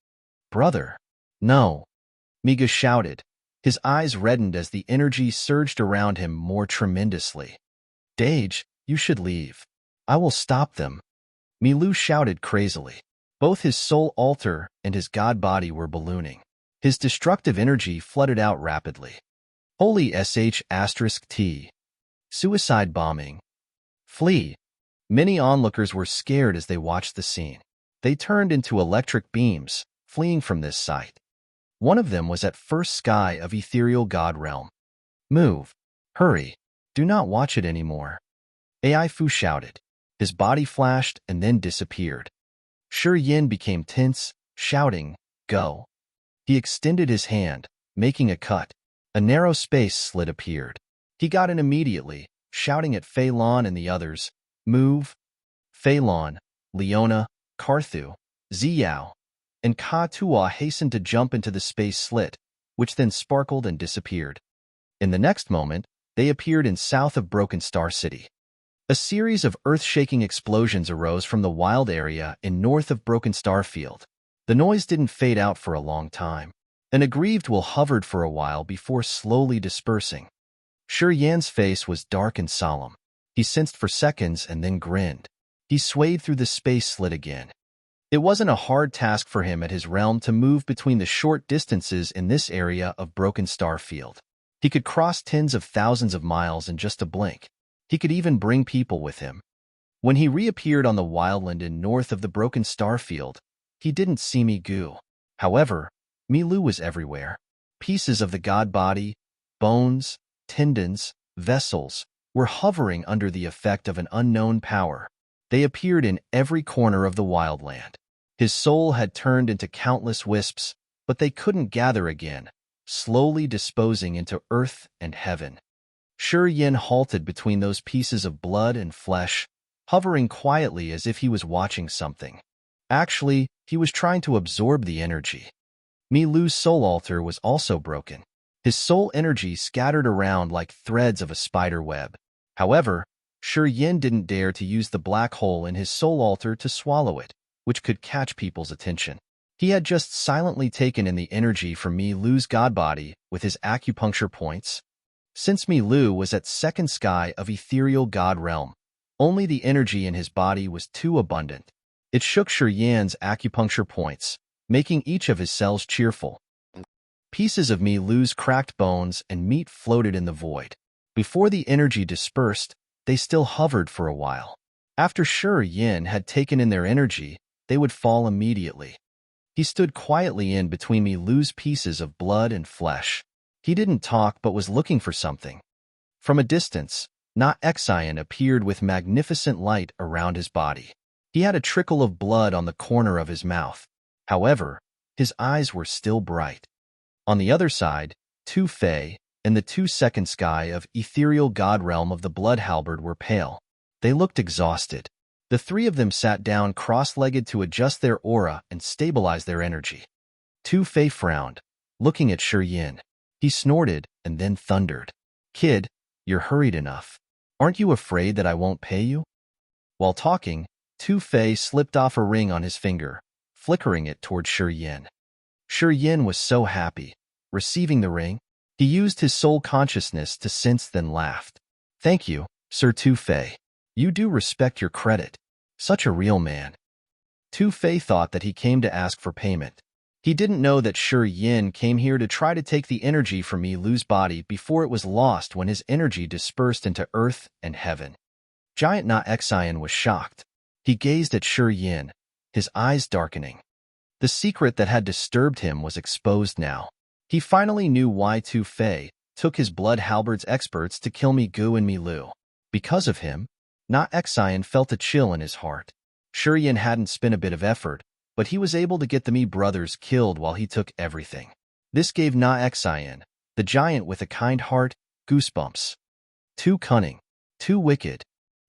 "Brother!" "No!" Miga shouted. His eyes reddened as the energy surged around him more tremendously. "Dage, you should leave. I will stop them." Mi Lu shouted crazily. Both his soul altar and his god body were ballooning. His destructive energy flooded out rapidly. Holy **T. Suicide bombing. Flee. Many onlookers were scared as they watched the scene. They turned into electric beams, fleeing from this sight. One of them was at first sky of ethereal god realm. "Move. Hurry. Do not watch it anymore." Ai Fu shouted. His body flashed and then disappeared. Shi Yin became tense, shouting, "Go." He extended his hand, making a cut. A narrow space slit appeared. He got in immediately, shouting at Fei Lan and the others, "Move." Fei Lan, Leona, Karthu, Ziyao, and Ka Tua hastened to jump into the space slit, which then sparkled and disappeared. In the next moment, they appeared in south of Broken Star City. A series of earth-shaking explosions arose from the wild area in north of Broken Star Field. The noise didn't fade out for a long time. An aggrieved will hovered for a while before slowly dispersing. Shi Yan's face was dark and solemn. He sensed for seconds and then grinned. He swayed through the space slit again. It wasn't a hard task for him at his realm to move between the short distances in this area of Broken Star Field. He could cross tens of thousands of miles in just a blink. He could even bring people with him. When he reappeared on the wildland in north of the Broken Star Field, he didn't see Mi Gu. However, Mi Lu was everywhere. Pieces of the god body, bones, tendons, vessels, were hovering under the effect of an unknown power. They appeared in every corner of the wildland. His soul had turned into countless wisps, but they couldn't gather again, slowly disposing into earth and heaven. Shi Yin halted between those pieces of blood and flesh, hovering quietly as if he was watching something. Actually, he was trying to absorb the energy. Mi Lu's soul altar was also broken. His soul energy scattered around like threads of a spider web. However, Shi Yin didn't dare to use the black hole in his soul altar to swallow it, which could catch people's attention. He had just silently taken in the energy from Mi Lu's god body with his acupuncture points. Since Mi Lu was at second sky of ethereal god realm, only the energy in his body was too abundant. It shook Shi Yan's acupuncture points, making each of his cells cheerful. Pieces of Mi Lu's cracked bones and meat floated in the void. Before the energy dispersed, they still hovered for a while. After Shi Yin had taken in their energy, they would fall immediately. He stood quietly in between Mi Lu's pieces of blood and flesh. He didn't talk but was looking for something. From a distance, Na Xian appeared with magnificent light around his body. He had a trickle of blood on the corner of his mouth. However, his eyes were still bright. On the other side, Tu Fei and the two-second sky of ethereal god realm of the blood halberd were pale. They looked exhausted. The three of them sat down cross-legged to adjust their aura and stabilize their energy. Tu Fei frowned, looking at Shi Yin. He snorted and then thundered. "Kid, you're hurried enough. Aren't you afraid that I won't pay you?" While talking, Tu Fei slipped off a ring on his finger, flickering it toward Shi Yin. Shi Yin was so happy. Receiving the ring, he used his soul consciousness to sense then laughed. "Thank you, Sir Tu Fei. You do respect your credit. Such a real man." Tu Fei thought that he came to ask for payment. He didn't know that Shi Yin came here to try to take the energy from Mi Lu's body before it was lost when his energy dispersed into earth and heaven. Giant Na Xian was shocked. He gazed at Shi Yin, his eyes darkening. The secret that had disturbed him was exposed now. He finally knew why Tu Fei took his blood halberds experts to kill Mi Gu and Mi Lu. Because of him, Na Xian felt a chill in his heart. Shi Yin hadn't spent a bit of effort, but he was able to get the Mi brothers killed while he took everything. This gave Na Xian, the giant with a kind heart, goosebumps. Too cunning, too wicked.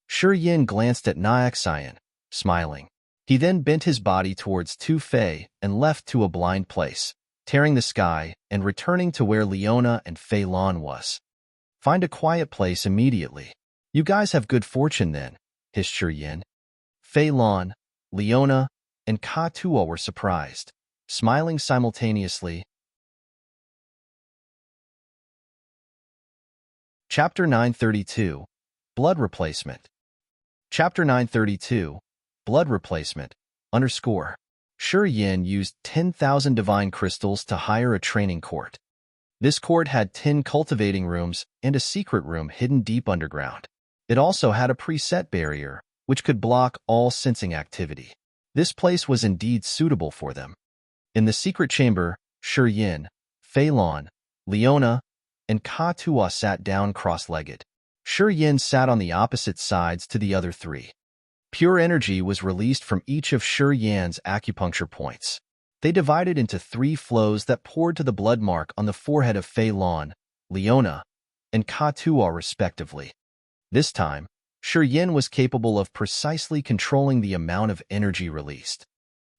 Shi Yin glanced at Na Xian, smiling. He then bent his body towards Tu Fei and left to a blind place, tearing the sky and returning to where Leona and Fei Lan was. Find a quiet place immediately. You guys have good fortune then, hissed Shi Yin. Fei Lan, Leona, and Ka Tuo were surprised, smiling simultaneously. Chapter 932, Blood Replacement. Chapter 932, Blood Replacement, _ Shi Yin used 10,000 divine crystals to hire a training court. This court had 10 cultivating rooms and a secret room hidden deep underground. It also had a preset barrier, which could block all sensing activity. This place was indeed suitable for them. In the secret chamber, Shi Yin, Fei Lan, Leona, and Ka Tuo sat down cross-legged. Shi Yin sat on the opposite sides to the other three. Pure energy was released from each of Shi Yan's acupuncture points. They divided into 3 flows that poured to the blood mark on the forehead of Fei Lan, Leona, and Ka Tuo respectively. This time, Shi Yin was capable of precisely controlling the amount of energy released.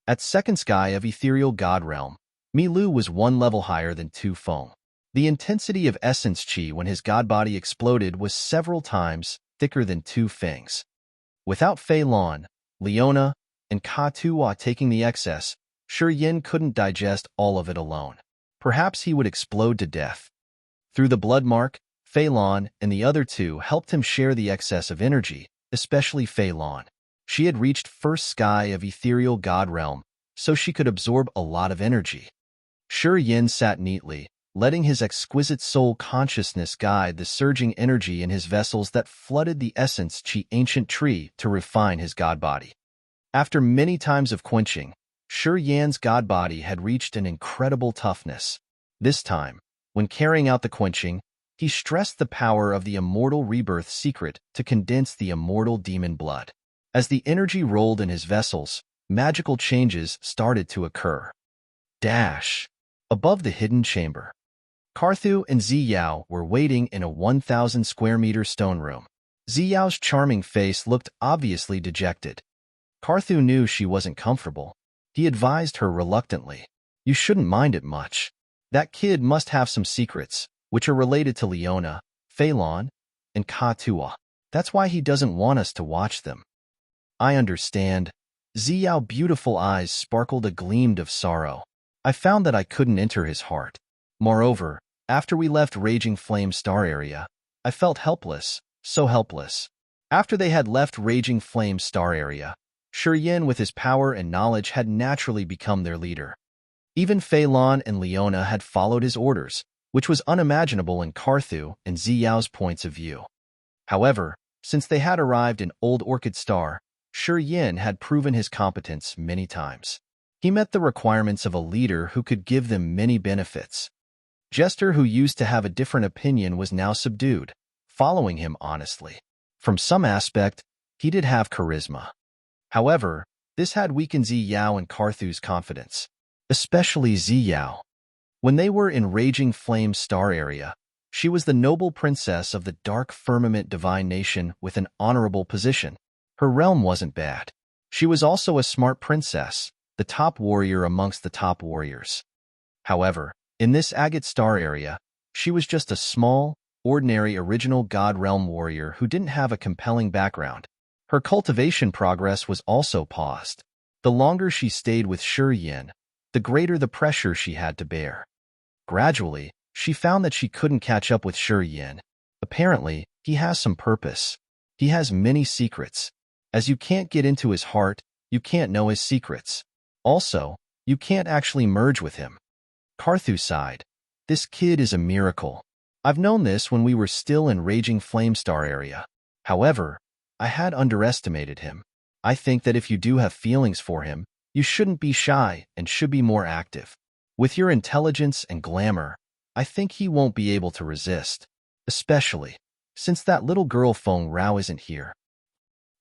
At second sky of ethereal god realm, Mi Lu was 1 level higher than Tu Feng. The intensity of essence qi when his god body exploded was several times thicker than Tu Feng's. Without Fei Lan, Leona, and Ka Tuo taking the excess, Shi Yin couldn't digest all of it alone. Perhaps he would explode to death. Through the blood mark, Fei Lan and the other 2 helped him share the excess of energy, especially Fei Lan. She had reached first sky of ethereal god realm, so she could absorb a lot of energy. Shi Yin sat neatly, letting his exquisite soul consciousness guide the surging energy in his vessels that flooded the essence qi ancient tree to refine his god body. After many times of quenching, Shi Yan's god body had reached an incredible toughness. This time, when carrying out the quenching, he stressed the power of the immortal rebirth secret to condense the immortal demon blood. As the energy rolled in his vessels, magical changes started to occur. Dash! Above the hidden chamber, Carthu and Ziyao were waiting in a 1,000 square meter stone room. Ziyao's charming face looked obviously dejected. Carthu knew she wasn't comfortable. He advised her reluctantly. You shouldn't mind it much. That kid must have some secrets, which are related to Leona, Fei Lan, and Ka Tuo. That's why he doesn't want us to watch them. I understand. Ziyao's beautiful eyes sparkled a gleam of sorrow. I found that I couldn't enter his heart. Moreover, after we left Raging Flame Star Area, I felt helpless, so helpless. After they had left Raging Flame Star Area, Shi Yin with his power and knowledge had naturally become their leader. Even Fei Lan and Leona had followed his orders, which was unimaginable in Carthu and Ziyao's points of view. However, since they had arrived in Old Orchid Star, Shi Yin had proven his competence many times. He met the requirements of a leader who could give them many benefits. Jester, who used to have a different opinion, was now subdued, following him honestly. From some aspect, he did have charisma. However, this had weakened Ziyao and Carthu's confidence, especially Ziyao. When they were in Raging Flame Star Area, she was the noble princess of the Dark Firmament Divine Nation with an honorable position. Her realm wasn't bad. She was also a smart princess, the top warrior amongst the top warriors. However, in this Agate Star Area, she was just a small, ordinary original God Realm warrior who didn't have a compelling background. Her cultivation progress was also paused. The longer she stayed with Shi Yin, the greater the pressure she had to bear. Gradually, she found that she couldn't catch up with Shi Yin. Apparently, he has some purpose. He has many secrets. As you can't get into his heart, you can't know his secrets. Also, You can't actually merge with him. Carthu sighed. This kid is a miracle. I've known this when we were still in Raging Flamestar area. However, I had underestimated him. I think that if you do have feelings for him, you shouldn't be shy and should be more active. With your intelligence and glamour, I think he won't be able to resist, especially since that little girl Feng Rao isn't here.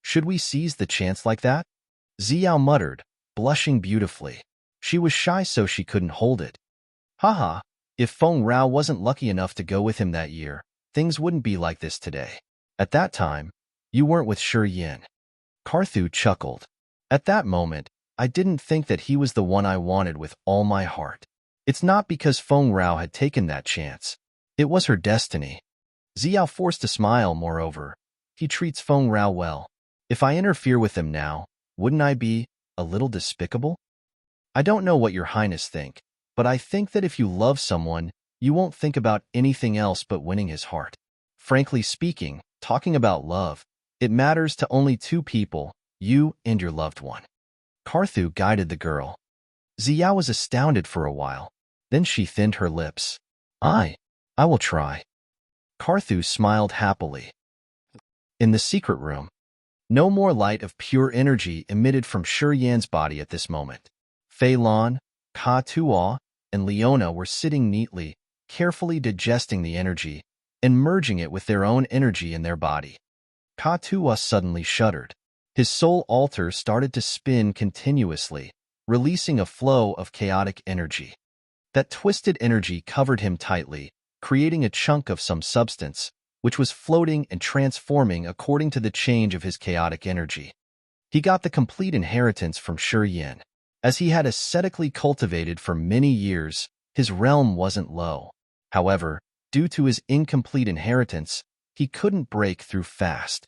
Should we seize the chance like that? Xiao muttered, blushing beautifully. She was shy so she couldn't hold it. Haha, if Feng Rao wasn't lucky enough to go with him that year, things wouldn't be like this today. At that time, you weren't with Shi Yin. Carthu chuckled. At that moment, I didn't think that he was the one I wanted with all my heart. It's not because Feng Rao had taken that chance. It was her destiny. Xiao forced a smile, moreover. He treats Feng Rao well. If I interfere with him now, wouldn't I be a little despicable? I don't know what your highness think, but I think that if you love someone, you won't think about anything else but winning his heart. Frankly speaking, talking about love, it matters to only two people, you and your loved one. Carthu guided the girl. Xiao was astounded for a while. Then she thinned her lips. I will try. Carthu smiled happily. In the secret room, no more light of pure energy emitted from Shi Yan's body at this moment. Fei Lan, Ka Tuo, and Leona were sitting neatly, carefully digesting the energy and merging it with their own energy in their body. Ka Tuo suddenly shuddered. His soul altar started to spin continuously, releasing a flow of chaotic energy. That twisted energy covered him tightly, creating a chunk of some substance, which was floating and transforming according to the change of his chaotic energy. He got the complete inheritance from Shi Yin. As he had ascetically cultivated for many years, his realm wasn't low. However, due to his incomplete inheritance, he couldn't break through fast.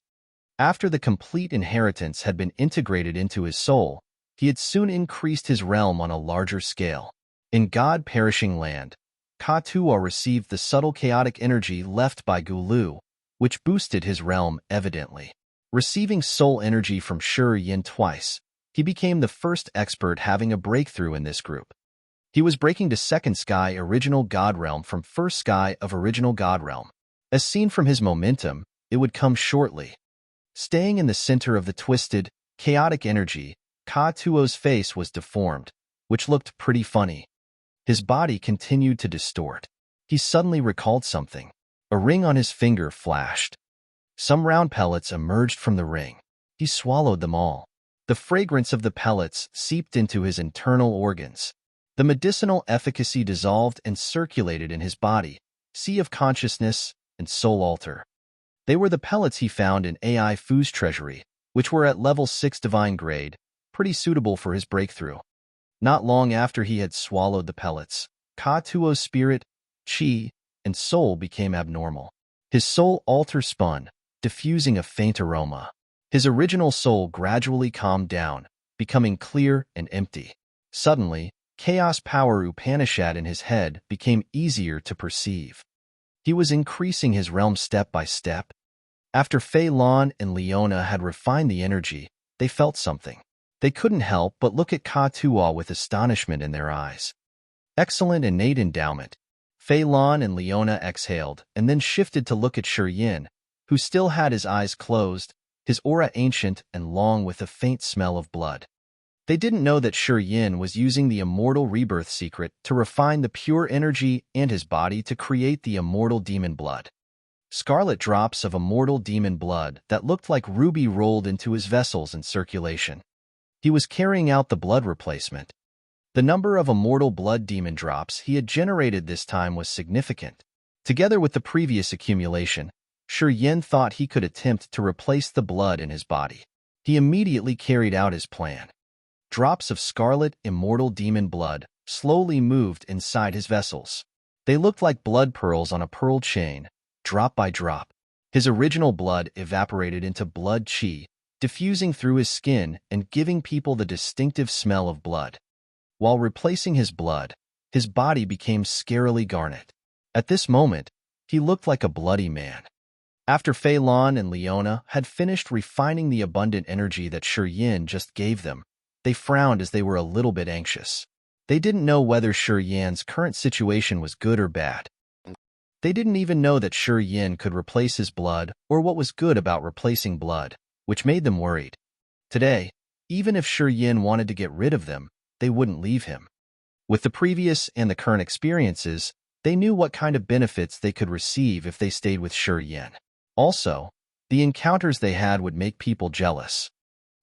After the complete inheritance had been integrated into his soul, he had soon increased his realm on a larger scale. In God-perishing land, Ka Tuo received the subtle chaotic energy left by Gulu, which boosted his realm evidently. Receiving soul energy from Shi Yin twice, he became the first expert having a breakthrough in this group. He was breaking to second sky original God realm from first sky of original God realm. As seen from his momentum, it would come shortly. Staying in the center of the twisted, chaotic energy, Ka Tuo's face was deformed, which looked pretty funny. His body continued to distort. He suddenly recalled something. A ring on his finger flashed. Some round pellets emerged from the ring. He swallowed them all. The fragrance of the pellets seeped into his internal organs. The medicinal efficacy dissolved and circulated in his body, sea of consciousness, and soul altar. They were the pellets he found in AI Fu's treasury, which were at level 6 divine grade, pretty suitable for his breakthrough. Not long after he had swallowed the pellets, Ka Tuo's spirit, chi, and soul became abnormal. His soul altar spun, diffusing a faint aroma. His original soul gradually calmed down, becoming clear and empty. Suddenly, chaos power Upanishad in his head became easier to perceive. He was increasing his realm step by step. After Fei Lan and Leona had refined the energy, they felt something. They couldn't help but look at Ka Tuo with astonishment in their eyes. Excellent innate endowment. Fei Lan and Leona exhaled and then shifted to look at Shi Yin, who still had his eyes closed, his aura ancient and long with a faint smell of blood. They didn't know that Shi Yin was using the immortal rebirth secret to refine the pure energy and his body to create the immortal demon blood. Scarlet drops of immortal demon blood that looked like ruby rolled into his vessels in circulation. He was carrying out the blood replacement. The number of immortal blood demon drops he had generated this time was significant. Together with the previous accumulation, Shi Yin thought he could attempt to replace the blood in his body. He immediately carried out his plan. Drops of scarlet immortal demon blood slowly moved inside his vessels. They looked like blood pearls on a pearl chain, drop by drop. His original blood evaporated into blood chi, diffusing through his skin and giving people the distinctive smell of blood. While replacing his blood, his body became scarily garnet. At this moment, he looked like a bloody man. After Fei Lan and Leona had finished refining the abundant energy that Shi Yin just gave them, they frowned as they were a little bit anxious. They didn't know whether Shi Yan's current situation was good or bad. They didn't even know that Shi Yan could replace his blood or what was good about replacing blood, which made them worried. Today, even if Shi Yan wanted to get rid of them, they wouldn't leave him. With the previous and the current experiences, they knew what kind of benefits they could receive if they stayed with Shi Yan. Also, the encounters they had would make people jealous.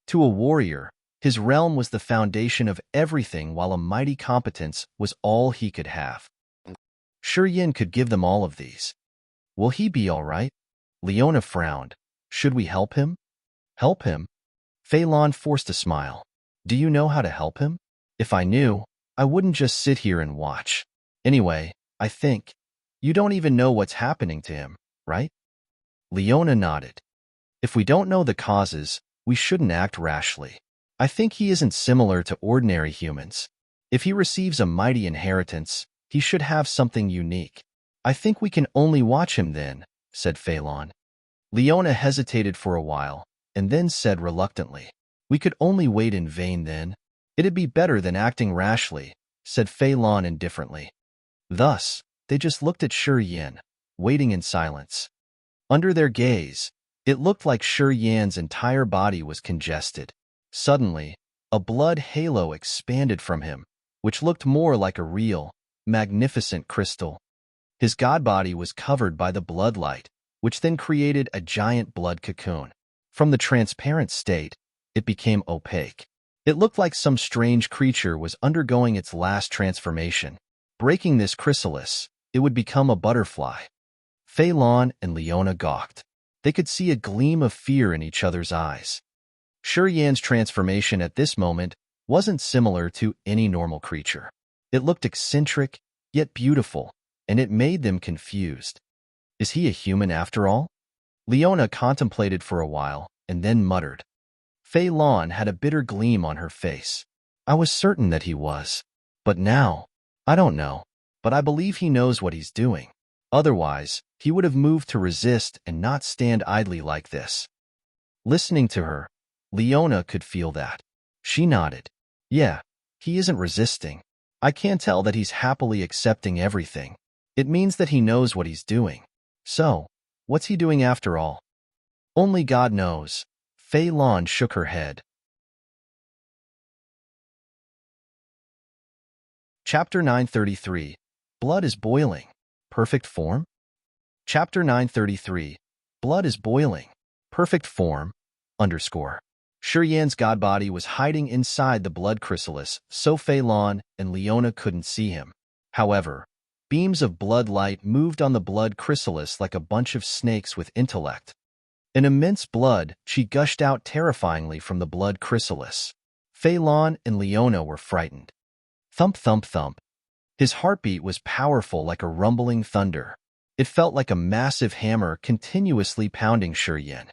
To a warrior, his realm was the foundation of everything, while a mighty competence was all he could have. Shi Yan could give them all of these. Will he be all right? Leona frowned. Should we help him? Help him? Fei Lan forced a smile. Do you know how to help him? If I knew, I wouldn't just sit here and watch. Anyway, I think you don't even know what's happening to him, right? Leona nodded. If we don't know the causes, we shouldn't act rashly. I think he isn't similar to ordinary humans. If he receives a mighty inheritance, he should have something unique. I think we can only watch him then, said Fei Lan. Leona hesitated for a while, and then said reluctantly, we could only wait in vain then. It'd be better than acting rashly, said Fei Lan indifferently. Thus, they just looked at Shi Yan, waiting in silence. Under their gaze, it looked like Shi Yan's entire body was congested. Suddenly, a blood halo expanded from him, which looked more like a real, magnificent crystal. His god body was covered by the blood light, which then created a giant blood cocoon. From the transparent state, it became opaque. It looked like some strange creature was undergoing its last transformation. Breaking this chrysalis, it would become a butterfly. Fei Lan and Leona gawked. They could see a gleam of fear in each other's eyes. Shi Yan's transformation at this moment wasn't similar to any normal creature. It looked eccentric, yet beautiful, and it made them confused. Is he a human after all? Leona contemplated for a while, and then muttered. Fei Lan had a bitter gleam on her face. I was certain that he was. But now, I don't know. But I believe he knows what he's doing. Otherwise, he would have moved to resist and not stand idly like this. Listening to her, Leona could feel that. She nodded. Yeah, he isn't resisting. I can tell that he's happily accepting everything. It means that he knows what he's doing. So, what's he doing after all? Only God knows. Fei Lan shook her head. Chapter 933. Blood is boiling. Perfect form? Chapter 933. Blood is boiling. Perfect form. Shi Yan's god body was hiding inside the blood chrysalis, so Fei Lan and Leona couldn't see him. However, beams of blood light moved on the blood chrysalis like a bunch of snakes with intellect. An immense blood chi gushed out terrifyingly from the blood chrysalis. Fei Lan and Leona were frightened. Thump, thump, thump. His heartbeat was powerful like a rumbling thunder. It felt like a massive hammer continuously pounding Shi Yan.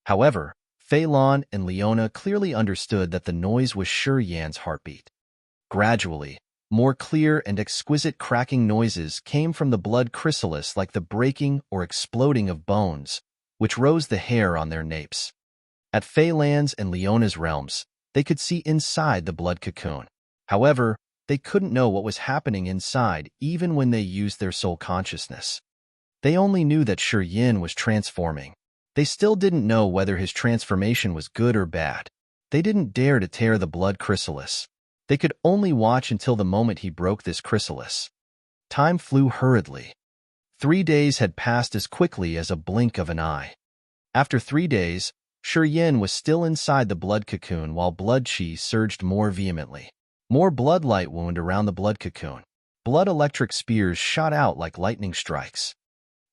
However, Fei Lan and Leona clearly understood that the noise was Shi Yan's heartbeat. Gradually, more clear and exquisite cracking noises came from the blood chrysalis like the breaking or exploding of bones, which rose the hair on their napes. At Fei Lan's and Leona's realms, they could see inside the blood cocoon. However, they couldn't know what was happening inside even when they used their soul consciousness. They only knew that Shi Yan was transforming. They still didn't know whether his transformation was good or bad. They didn't dare to tear the blood chrysalis. They could only watch until the moment he broke this chrysalis. Time flew hurriedly. 3 days had passed as quickly as a blink of an eye. After 3 days, Shi Yan was still inside the blood cocoon while blood chi surged more vehemently. More blood light wound around the blood cocoon. Blood electric spears shot out like lightning strikes.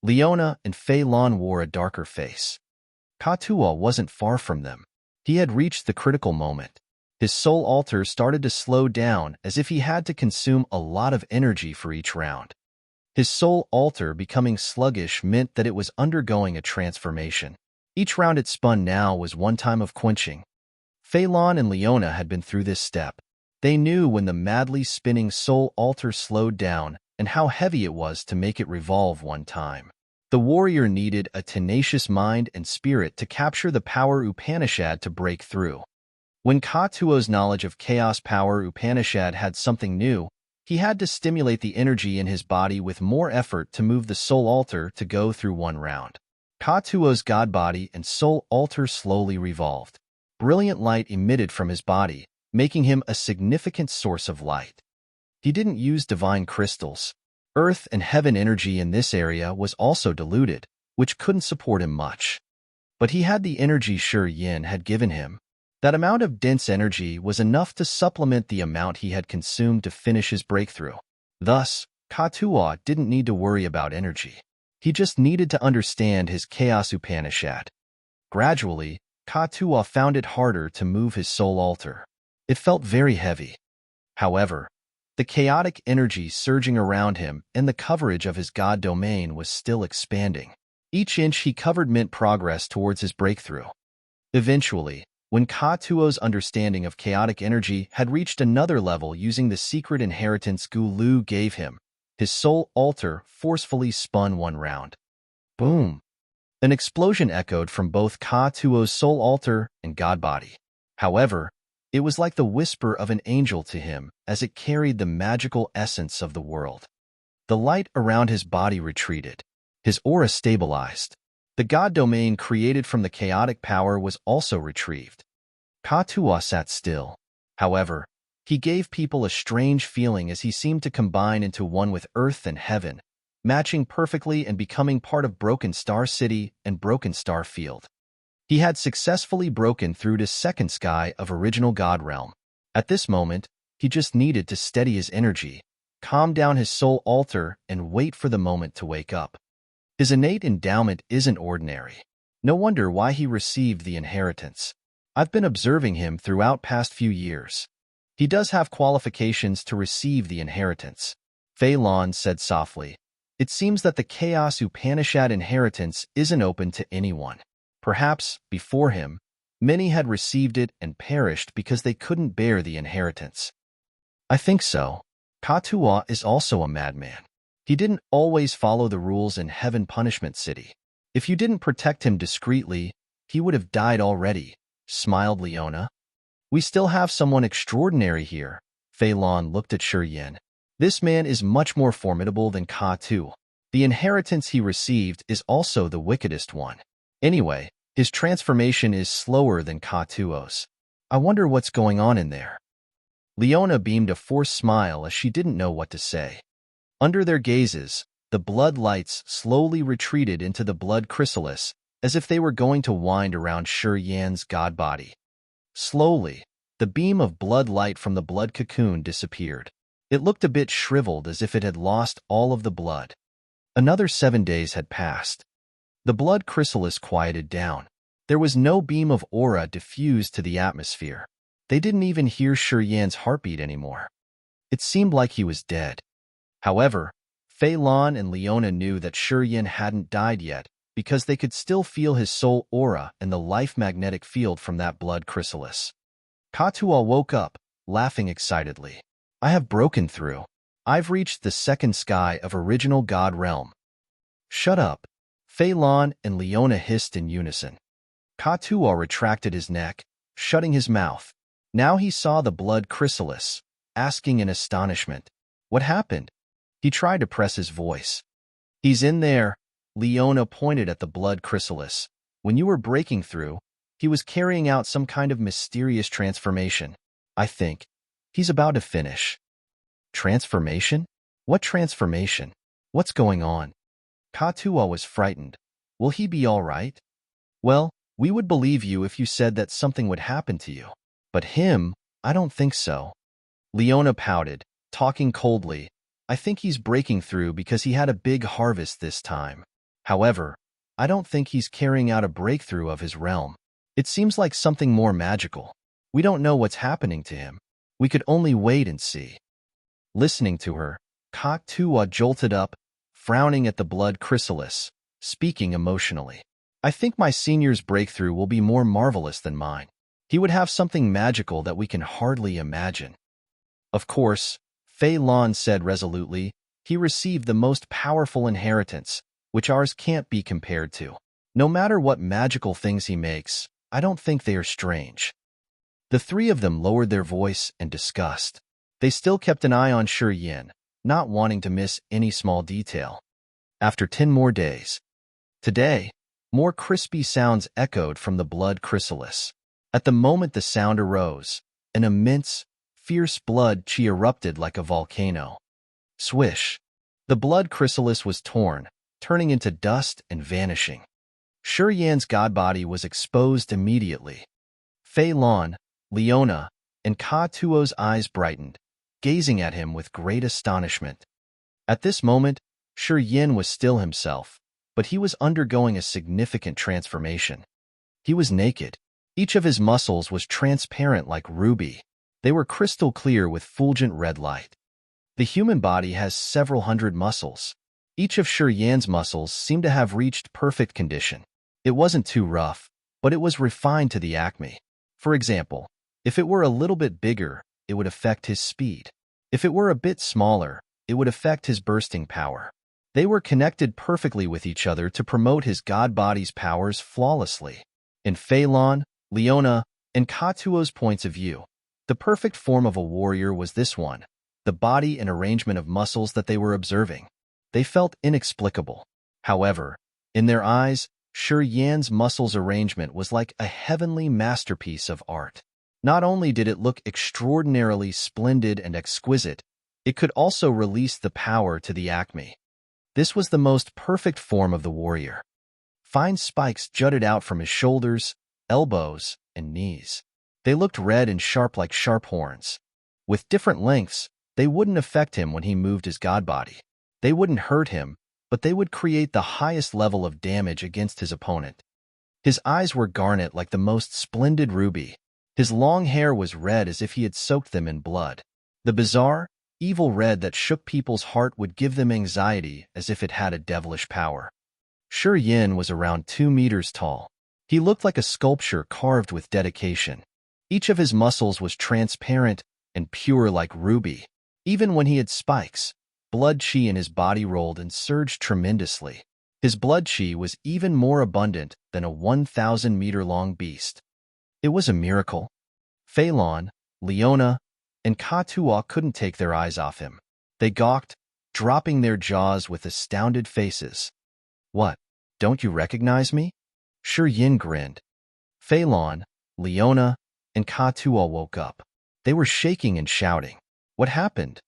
Leona and Fei Lan wore a darker face. Katua wasn't far from them. He had reached the critical moment. His soul altar started to slow down as if he had to consume a lot of energy for each round. His soul altar becoming sluggish meant that it was undergoing a transformation. Each round it spun now was one time of quenching. Fei Lan and Leona had been through this step. They knew when the madly spinning soul altar slowed down and how heavy it was to make it revolve one time. The warrior needed a tenacious mind and spirit to capture the power Upanishad to break through. When Ka-Tuo's knowledge of chaos power Upanishad had something new, he had to stimulate the energy in his body with more effort to move the soul altar to go through one round. Ka-Tuo's god body and soul altar slowly revolved. Brilliant light emitted from his body, making him a significant source of light. He didn't use divine crystals. Earth and heaven energy in this area was also diluted, which couldn't support him much. But he had the energy Shi Yin had given him. That amount of dense energy was enough to supplement the amount he had consumed to finish his breakthrough. Thus, Ka-Tuo didn't need to worry about energy. He just needed to understand his Chaos Upanishad. Gradually, Ka-Tuo found it harder to move his soul altar. It felt very heavy. However, the chaotic energy surging around him and the coverage of his god domain was still expanding. Each inch he covered meant progress towards his breakthrough. Eventually, when Ka-Tuo's understanding of chaotic energy had reached another level using the secret inheritance Gu Lu gave him, his soul altar forcefully spun one round. Boom! An explosion echoed from both Ka-Tuo's soul altar and god body. However, it was like the whisper of an angel to him as it carried the magical essence of the world. The light around his body retreated. His aura stabilized. The god domain created from the chaotic power was also retrieved. Ka-Tuo sat still. However, he gave people a strange feeling as he seemed to combine into one with earth and heaven, matching perfectly and becoming part of Broken Star City and Broken Star Field. He had successfully broken through to second sky of original God realm. At this moment, he just needed to steady his energy, calm down his soul altar, and wait for the moment to wake up. His innate endowment isn't ordinary. No wonder why he received the inheritance. I've been observing him throughout past few years. He does have qualifications to receive the inheritance. Fei Lan said softly. It seems that the Chaos Upanishad inheritance isn't open to anyone. Perhaps, before him, many had received it and perished because they couldn't bear the inheritance. I think so. Ka-Tuo is also a madman. He didn't always follow the rules in Heaven Punishment City. If you didn't protect him discreetly, he would have died already, smiled Leona. We still have someone extraordinary here. Fei Lan looked at Shi Yin. This man is much more formidable than Ka-Tuo. The inheritance he received is also the wickedest one. Anyway, his transformation is slower than Ka-Tuo's. I wonder what's going on in there. Leona beamed a forced smile as she didn't know what to say. Under their gazes, the blood lights slowly retreated into the blood chrysalis, as if they were going to wind around Shi Yan's god body. Slowly, the beam of blood light from the blood cocoon disappeared. It looked a bit shriveled as if it had lost all of the blood. Another 7 days had passed. The blood chrysalis quieted down. There was no beam of aura diffused to the atmosphere. They didn't even hear Shi Yan's heartbeat anymore. It seemed like he was dead. However, Fei Lan and Leona knew that Shi Yan hadn't died yet because they could still feel his soul aura and the life magnetic field from that blood chrysalis. Ka-Tuo woke up, laughing excitedly. I have broken through. I've reached the second sky of original God realm. Shut up. Fei Lan and Leona hissed in unison. Ka-Tuo retracted his neck, shutting his mouth. Now he saw the blood chrysalis, asking in astonishment, what happened? He tried to press his voice. He's in there. Leona pointed at the blood chrysalis. When you were breaking through, he was carrying out some kind of mysterious transformation. I think. He's about to finish. Transformation? What transformation? What's going on? Ka-Tuo was frightened. Will he be all right? Well, we would believe you if you said that something would happen to you. But him, I don't think so. Leona pouted, talking coldly. I think he's breaking through because he had a big harvest this time. However, I don't think he's carrying out a breakthrough of his realm. It seems like something more magical. We don't know what's happening to him. We could only wait and see. Listening to her, Ka-Tuo jolted up, frowning at the blood chrysalis, speaking emotionally. I think my senior's breakthrough will be more marvelous than mine. He would have something magical that we can hardly imagine. Of course, Fei Lan said resolutely, he received the most powerful inheritance, which ours can't be compared to. No matter what magical things he makes, I don't think they are strange. The three of them lowered their voice in disgust. They still kept an eye on Shi Yin, not wanting to miss any small detail. After 10 more days. Today, more crispy sounds echoed from the blood chrysalis. At the moment the sound arose, an immense, fierce blood chi erupted like a volcano. Swish! The blood chrysalis was torn, turning into dust and vanishing. Shi Yan's godbody was exposed immediately. Fei Lan, Leona, and Ka Tuo's eyes brightened, gazing at him with great astonishment. At this moment, Shi Yin was still himself, but he was undergoing a significant transformation. He was naked. Each of his muscles was transparent like ruby. They were crystal clear with fulgent red light. The human body has several hundred muscles. Each of Shi Yan's muscles seemed to have reached perfect condition. It wasn't too rough, but it was refined to the acme. For example, if it were a little bit bigger, it would affect his speed. If it were a bit smaller, it would affect his bursting power. They were connected perfectly with each other to promote his god body's powers flawlessly. In Fei Lan, Leona, and Ka Tuo's points of view, the perfect form of a warrior was this one, the body and arrangement of muscles that they were observing. They felt inexplicable. However, in their eyes, Shi Yan's muscles arrangement was like a heavenly masterpiece of art. Not only did it look extraordinarily splendid and exquisite, it could also release the power to the acme. This was the most perfect form of the warrior. Fine spikes jutted out from his shoulders, elbows, and knees. They looked red and sharp like sharp horns. With different lengths, they wouldn't affect him when he moved his god body. They wouldn't hurt him, but they would create the highest level of damage against his opponent. His eyes were garnet like the most splendid ruby. His long hair was red as if he had soaked them in blood. The bizarre, evil red that shook people's heart would give them anxiety as if it had a devilish power. Shi Yin was around 2 meters tall. He looked like a sculpture carved with dedication. Each of his muscles was transparent and pure like ruby. Even when he had spikes, blood chi in his body rolled and surged tremendously. His blood chi was even more abundant than a 1,000-meter-long beast. It was a miracle. Fei Lan, Leona, and Ka Tuo couldn't take their eyes off him. They gawked, dropping their jaws with astounded faces. What? Don't you recognize me? Shi Yin grinned. Fei Lan, Leona, and Ka Tuo woke up. They were shaking and shouting. What happened?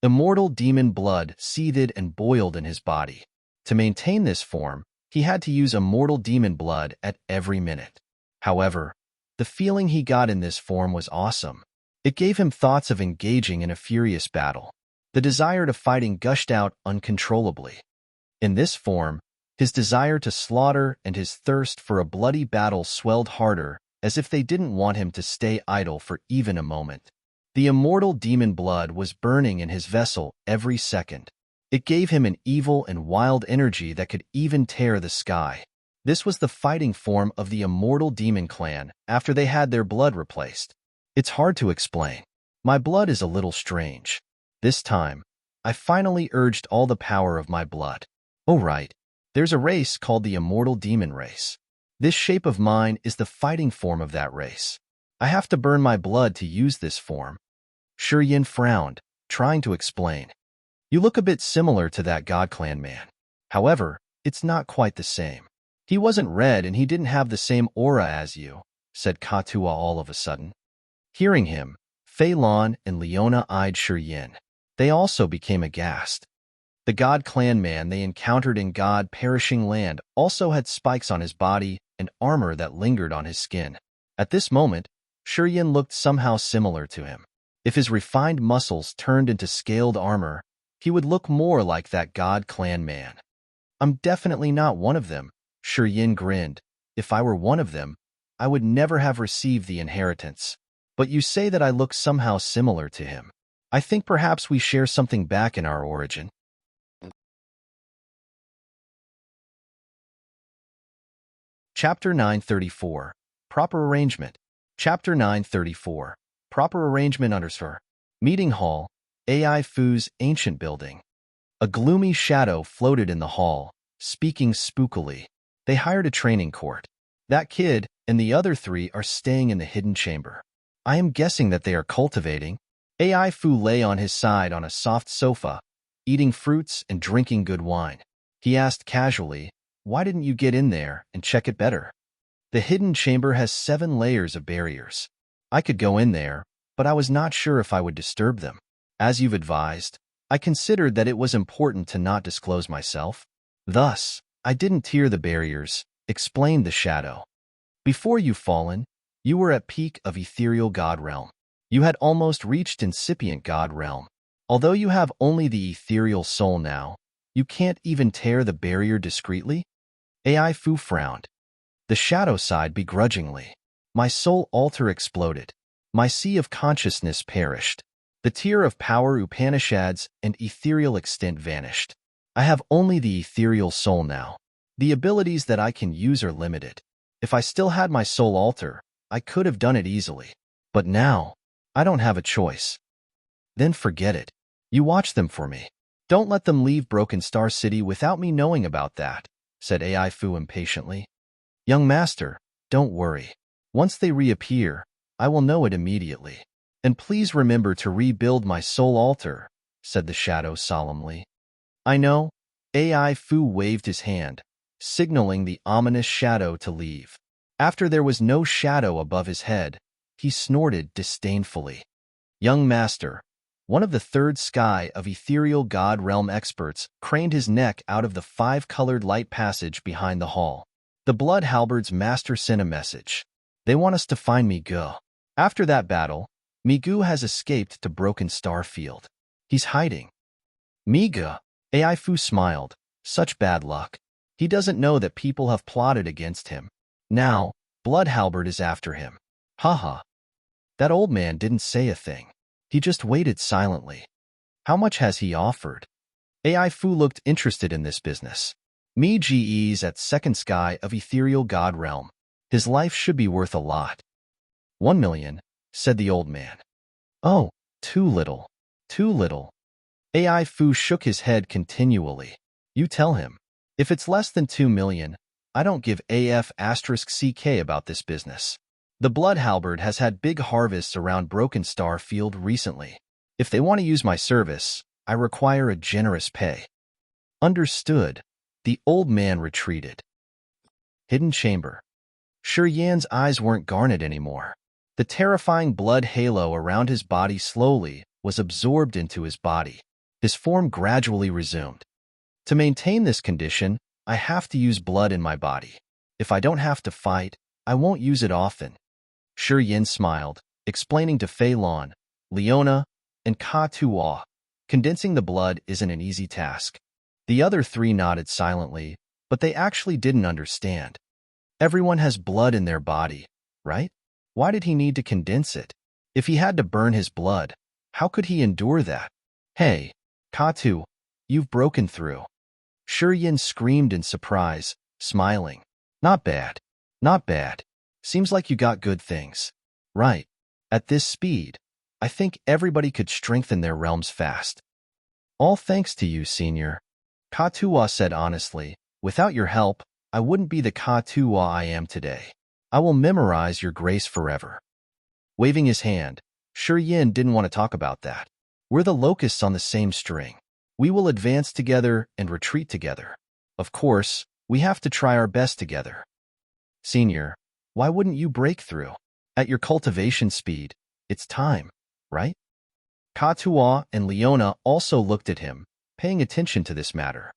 Immortal demon blood seethed and boiled in his body. To maintain this form, he had to use immortal demon blood at every minute. However, the feeling he got in this form was awesome. It gave him thoughts of engaging in a furious battle. The desire to fighting gushed out uncontrollably. In this form, his desire to slaughter and his thirst for a bloody battle swelled harder, as if they didn't want him to stay idle for even a moment. The immortal demon blood was burning in his vessel every second. It gave him an evil and wild energy that could even tear the sky. This was the fighting form of the immortal demon clan after they had their blood replaced. It's hard to explain. My blood is a little strange. This time, I finally urged all the power of my blood. Oh right, there's a race called the Immortal Demon Race. This shape of mine is the fighting form of that race. I have to burn my blood to use this form. Shi Yin frowned, trying to explain. You look a bit similar to that God Clan man. However, it's not quite the same. He wasn't red and he didn't have the same aura as you, said Ka Tuo all of a sudden. Hearing him, Fei Lan and Leona eyed Shi Yin. They also became aghast. The God Clan man they encountered in God Perishing Land also had spikes on his body and armor that lingered on his skin. At this moment, Shi Yin looked somehow similar to him. If his refined muscles turned into scaled armor, he would look more like that God Clan man. I'm definitely not one of them, Shi Yin grinned. If I were one of them, I would never have received the inheritance. But you say that I look somehow similar to him. I think perhaps we share something back in our origin. Chapter 934. Proper Arrangement. Chapter 934. Proper Arrangement _ Meeting Hall, Ai Fu's ancient building. A gloomy shadow floated in the hall, speaking spookily. They hired a training court. That kid and the other 3 are staying in the hidden chamber. I am guessing that they are cultivating. AI Fu lay on his side on a soft sofa, eating fruits and drinking good wine. He asked casually, "Why didn't you get in there and check it better?" "The hidden chamber has 7 layers of barriers. I could go in there, but I was not sure if I would disturb them. As you've advised, I considered that it was important to not disclose myself. Thus, I didn't tear the barriers," explained the shadow. "Before you fallen, you were at peak of ethereal god realm. You had almost reached incipient god realm. Although you have only the ethereal soul now, you can't even tear the barrier discreetly?" AI Fu frowned. The shadow sighed begrudgingly. "My soul altar exploded. My sea of consciousness perished. The tier of power Upanishads and ethereal extent vanished. I have only the ethereal soul now. The abilities that I can use are limited. If I still had my soul altar, I could have done it easily. But now, I don't have a choice." "Then forget it. You watch them for me. Don't let them leave Broken Star City without me knowing about that," said AI Fu impatiently. "Young master, don't worry. Once they reappear, I will know it immediately. And please remember to rebuild my soul altar," said the shadow solemnly. "I know." AI Fu waved his hand, signaling the ominous shadow to leave. After there was no shadow above his head, he snorted disdainfully. "Young master," one of the third sky of ethereal god realm experts craned his neck out of the 5-colored light passage behind the hall. "The Blood Halberds master sent a message. They want us to find Migu. After that battle, Migu has escaped to Broken Star Field. He's hiding." "Migu?" AI Fu smiled. "Such bad luck. He doesn't know that people have plotted against him. Now, Blood Halberd is after him. Haha." That old man didn't say a thing. He just waited silently. "How much has he offered?" AI Fu looked interested in this business. "Migu's at second sky of ethereal god realm. His life should be worth a lot." 1 million, said the old man. "Oh, too little. Too little." AI Fu shook his head continually. "You tell him. If it's less than 2 million, I don't give AF*CK about this business. The Blood Halberd has had big harvests around Broken Star Field recently. If they want to use my service, I require a generous pay." "Understood." The old man retreated. Hidden chamber. Shi Yan's eyes weren't garnet anymore. The terrifying blood halo around his body slowly was absorbed into his body. His form gradually resumed. "To maintain this condition, I have to use blood in my body. If I don't have to fight, I won't use it often." Shi Yan smiled, explaining to Fei Lan, Leona, and Ka Tuo, condensing the blood isn't an easy task. The other 3 nodded silently, but they actually didn't understand. Everyone has blood in their body, right? Why did he need to condense it? If he had to burn his blood, how could he endure that? "Hey, Katu, you've broken through." Shi Yan screamed in surprise, smiling. "Not bad. Not bad. Seems like you got good things. Right. At this speed, I think everybody could strengthen their realms fast." "All thanks to you, senior." Katuwa said honestly. "Without your help, I wouldn't be the Katuwa I am today. I will memorize your grace forever." Waving his hand, Shi Yan didn't want to talk about that. "We're the locusts on the same string. We will advance together and retreat together. Of course, we have to try our best together." "Senior, why wouldn't you break through? At your cultivation speed, it's time, right?" Katuwa and Leona also looked at him, paying attention to this matter.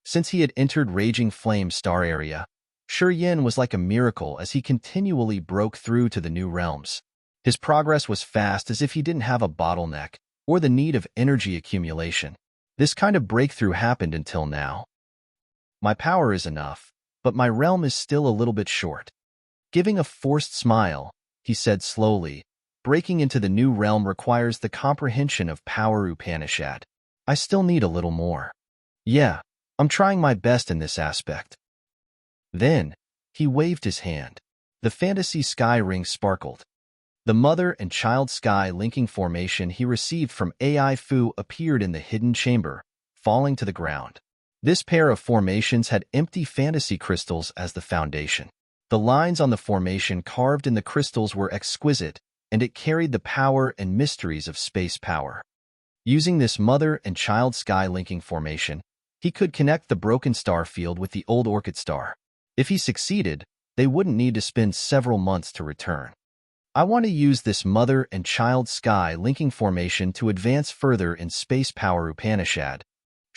Since he had entered Raging Flame Star area, Shi Yan was like a miracle as he continually broke through to the new realms. His progress was fast as if he didn't have a bottleneck or the need of energy accumulation. This kind of breakthrough happened until now. "My power is enough, but my realm is still a little bit short." Giving a forced smile, he said slowly, "Breaking into the new realm requires the comprehension of power Upanishad. I still need a little more. Yeah, I'm trying my best in this aspect." Then, he waved his hand. The fantasy sky ring sparkled. The mother and child sky linking formation he received from AI Fu appeared in the hidden chamber, falling to the ground. This pair of formations had empty fantasy crystals as the foundation. The lines on the formation carved in the crystals were exquisite, and it carried the power and mysteries of space power. Using this mother and child sky linking formation, he could connect the broken star field with the old Orchid star. If he succeeded, they wouldn't need to spend several months to return. I want to use this mother and child sky linking formation to advance further in space power Upanishad.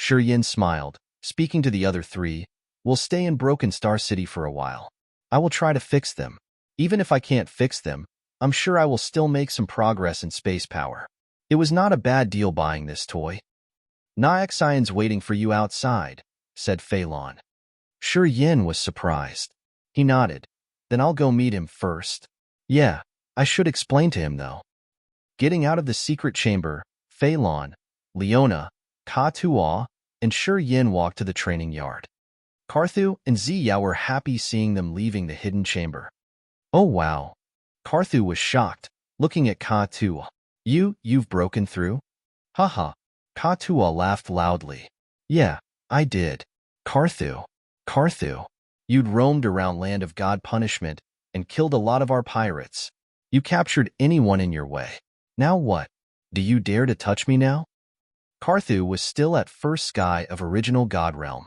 Yin smiled, speaking to the other three. We'll stay in Broken Star City for a while. I will try to fix them. Even if I can't fix them, I'm sure I will still make some progress in space power. It was not a bad deal buying this toy. Nyaxian's waiting for you outside, said Phelan. Yin was surprised. He nodded. Then I'll go meet him first. Yeah, I should explain to him though. Getting out of the secret chamber, Phelan, Leona, Ka-Tua, and Yin walked to the training yard. Carthu and Ziyao were happy seeing them leaving the hidden chamber. Oh wow. Carthu was shocked, looking at Ka-Tua. You've broken through? Haha. Ka-Tua laughed loudly. Yeah, I did. Carthu, you'd roamed around Land of God Punishment and killed a lot of our pirates. You captured anyone in your way. Now what? Do you dare to touch me now? Carthu was still at first sky of original God realm.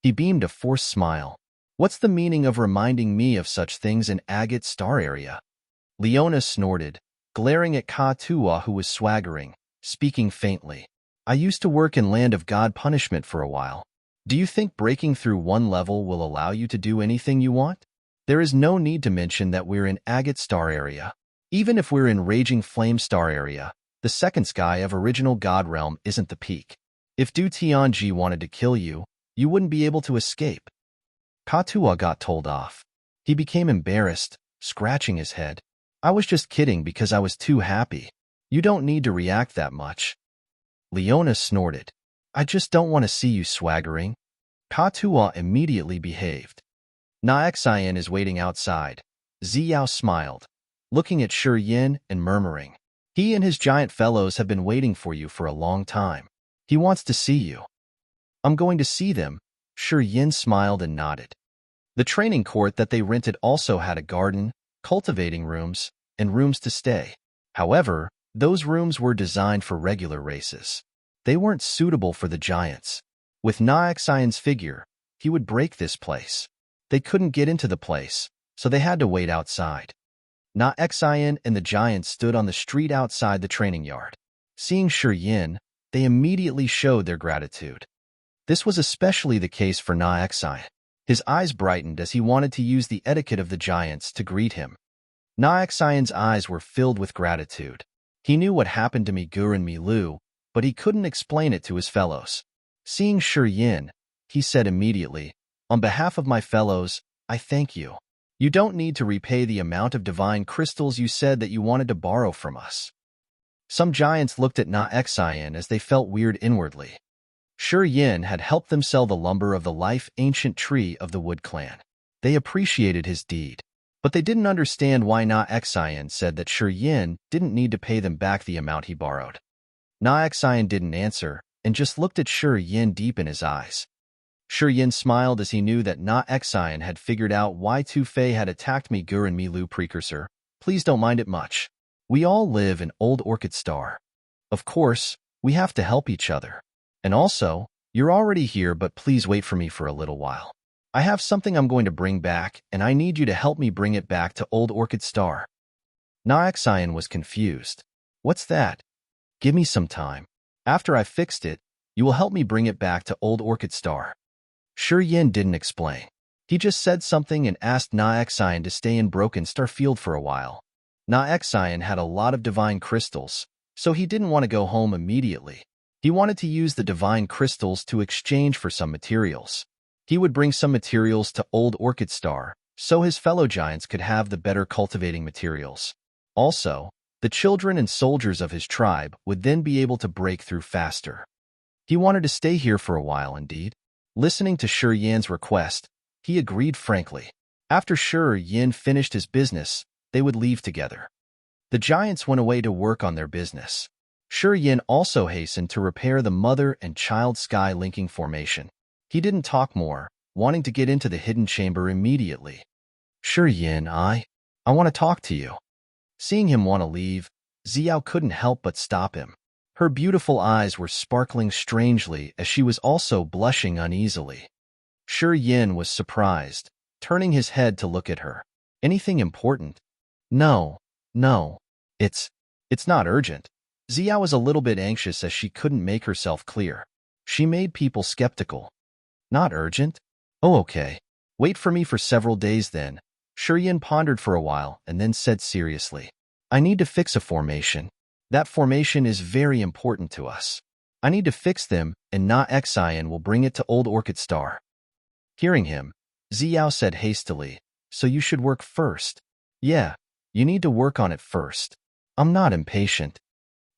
He beamed a forced smile. What's the meaning of reminding me of such things in Agate Star area? Leona snorted, glaring at Ka-Tua who was swaggering, speaking faintly. I used to work in Land of God Punishment for a while. Do you think breaking through one level will allow you to do anything you want? There is no need to mention that we're in Agate Star area. Even if we're in Raging Flame Star area, the second sky of original God realm isn't the peak. If Du Tianji wanted to kill you, you wouldn't be able to escape. Ka-Tua got told off. He became embarrassed, scratching his head. I was just kidding because I was too happy. You don't need to react that much. Leona snorted. I just don't want to see you swaggering. Ka-Tua immediately behaved. Nyaxian is waiting outside. Ziyao smiled, looking at Yin and murmuring. He and his giant fellows have been waiting for you for a long time. He wants to see you. I'm going to see them. Yin smiled and nodded. The training court that they rented also had a garden, cultivating rooms, and rooms to stay. However, those rooms were designed for regular races. They weren't suitable for the giants. With Nyaxian's figure, he would break this place. They couldn't get into the place, so they had to wait outside. Nyaxian and the giants stood on the street outside the training yard. Seeing Yin, they immediately showed their gratitude. This was especially the case for Nyaxian. His eyes brightened as he wanted to use the etiquette of the giants to greet him. Nyaxian's eyes were filled with gratitude. He knew what happened to Migur and Milu, but he couldn't explain it to his fellows. Seeing Yin, he said immediately, on behalf of my fellows, I thank you. You don't need to repay the amount of divine crystals you said that you wanted to borrow from us. Some giants looked at Nyaxian as they felt weird inwardly. Yin had helped them sell the lumber of the life-ancient tree of the Wood Clan. They appreciated his deed, but they didn't understand why Nyaxian said that Yin didn't need to pay them back the amount he borrowed. Nyaxian didn't answer and just looked at Yin deep in his eyes. Yin smiled as he knew that Nyaxian had figured out why Tu Fei had attacked Migur and Milu Precursor. Please don't mind it much. We all live in Old Orchid Star. Of course, we have to help each other. And also, you're already here, but please wait for me for a little while. I have something I'm going to bring back, and I need you to help me bring it back to Old Orchid Star. Nyaxian was confused. What's that? Give me some time. After I've fixed it, you will help me bring it back to Old Orchid Star. Yin didn't explain. He just said something and asked Nyaxian to stay in Broken Star Field for a while. Nyaxian had a lot of divine crystals, so he didn't want to go home immediately. He wanted to use the divine crystals to exchange for some materials. He would bring some materials to Old Orchid Star, so his fellow giants could have the better cultivating materials. Also, the children and soldiers of his tribe would then be able to break through faster. He wanted to stay here for a while indeed. Listening to Yin's request, he agreed frankly. After Yin finished his business, they would leave together. The giants went away to work on their business. Yin also hastened to repair the mother and child sky linking formation. He didn't talk more, wanting to get into the hidden chamber immediately. Yin, I want to talk to you. Seeing him want to leave, Xiao couldn't help but stop him. Her beautiful eyes were sparkling strangely as she was also blushing uneasily. Shi Yin was surprised, turning his head to look at her. Anything important? No, no. It's not urgent. Xiao was a little bit anxious as she couldn't make herself clear. She made people skeptical. Not urgent? Oh, okay. Wait for me for several days then. Shi Yin pondered for a while and then said seriously, I need to fix a formation. That formation is very important to us. I need to fix them, and Na Xian will bring it to Old Orchid Star. Hearing him, Xiao said hastily, so you should work first. Yeah, you need to work on it first. I'm not impatient.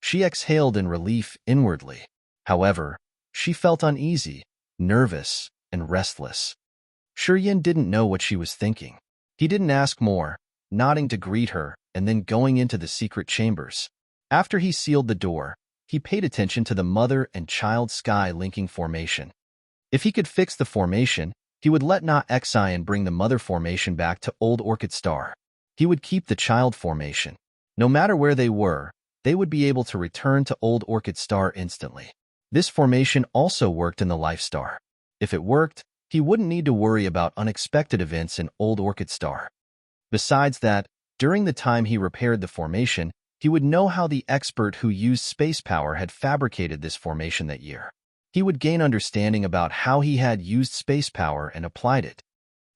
She exhaled in relief inwardly. However, she felt uneasy, nervous, and restless. Shi Yin didn't know what she was thinking. He didn't ask more, nodding to greet her and then going into the secret chambers. After he sealed the door, he paid attention to the mother and child sky linking formation. If he could fix the formation, he would let Na Xian bring the mother formation back to Old Orchid Star. He would keep the child formation. No matter where they were, they would be able to return to Old Orchid Star instantly. This formation also worked in the Life Star. If it worked, he wouldn't need to worry about unexpected events in Old Orchid Star. Besides that, during the time he repaired the formation, he would know how the expert who used space power had fabricated this formation that year. He would gain understanding about how he had used space power and applied it.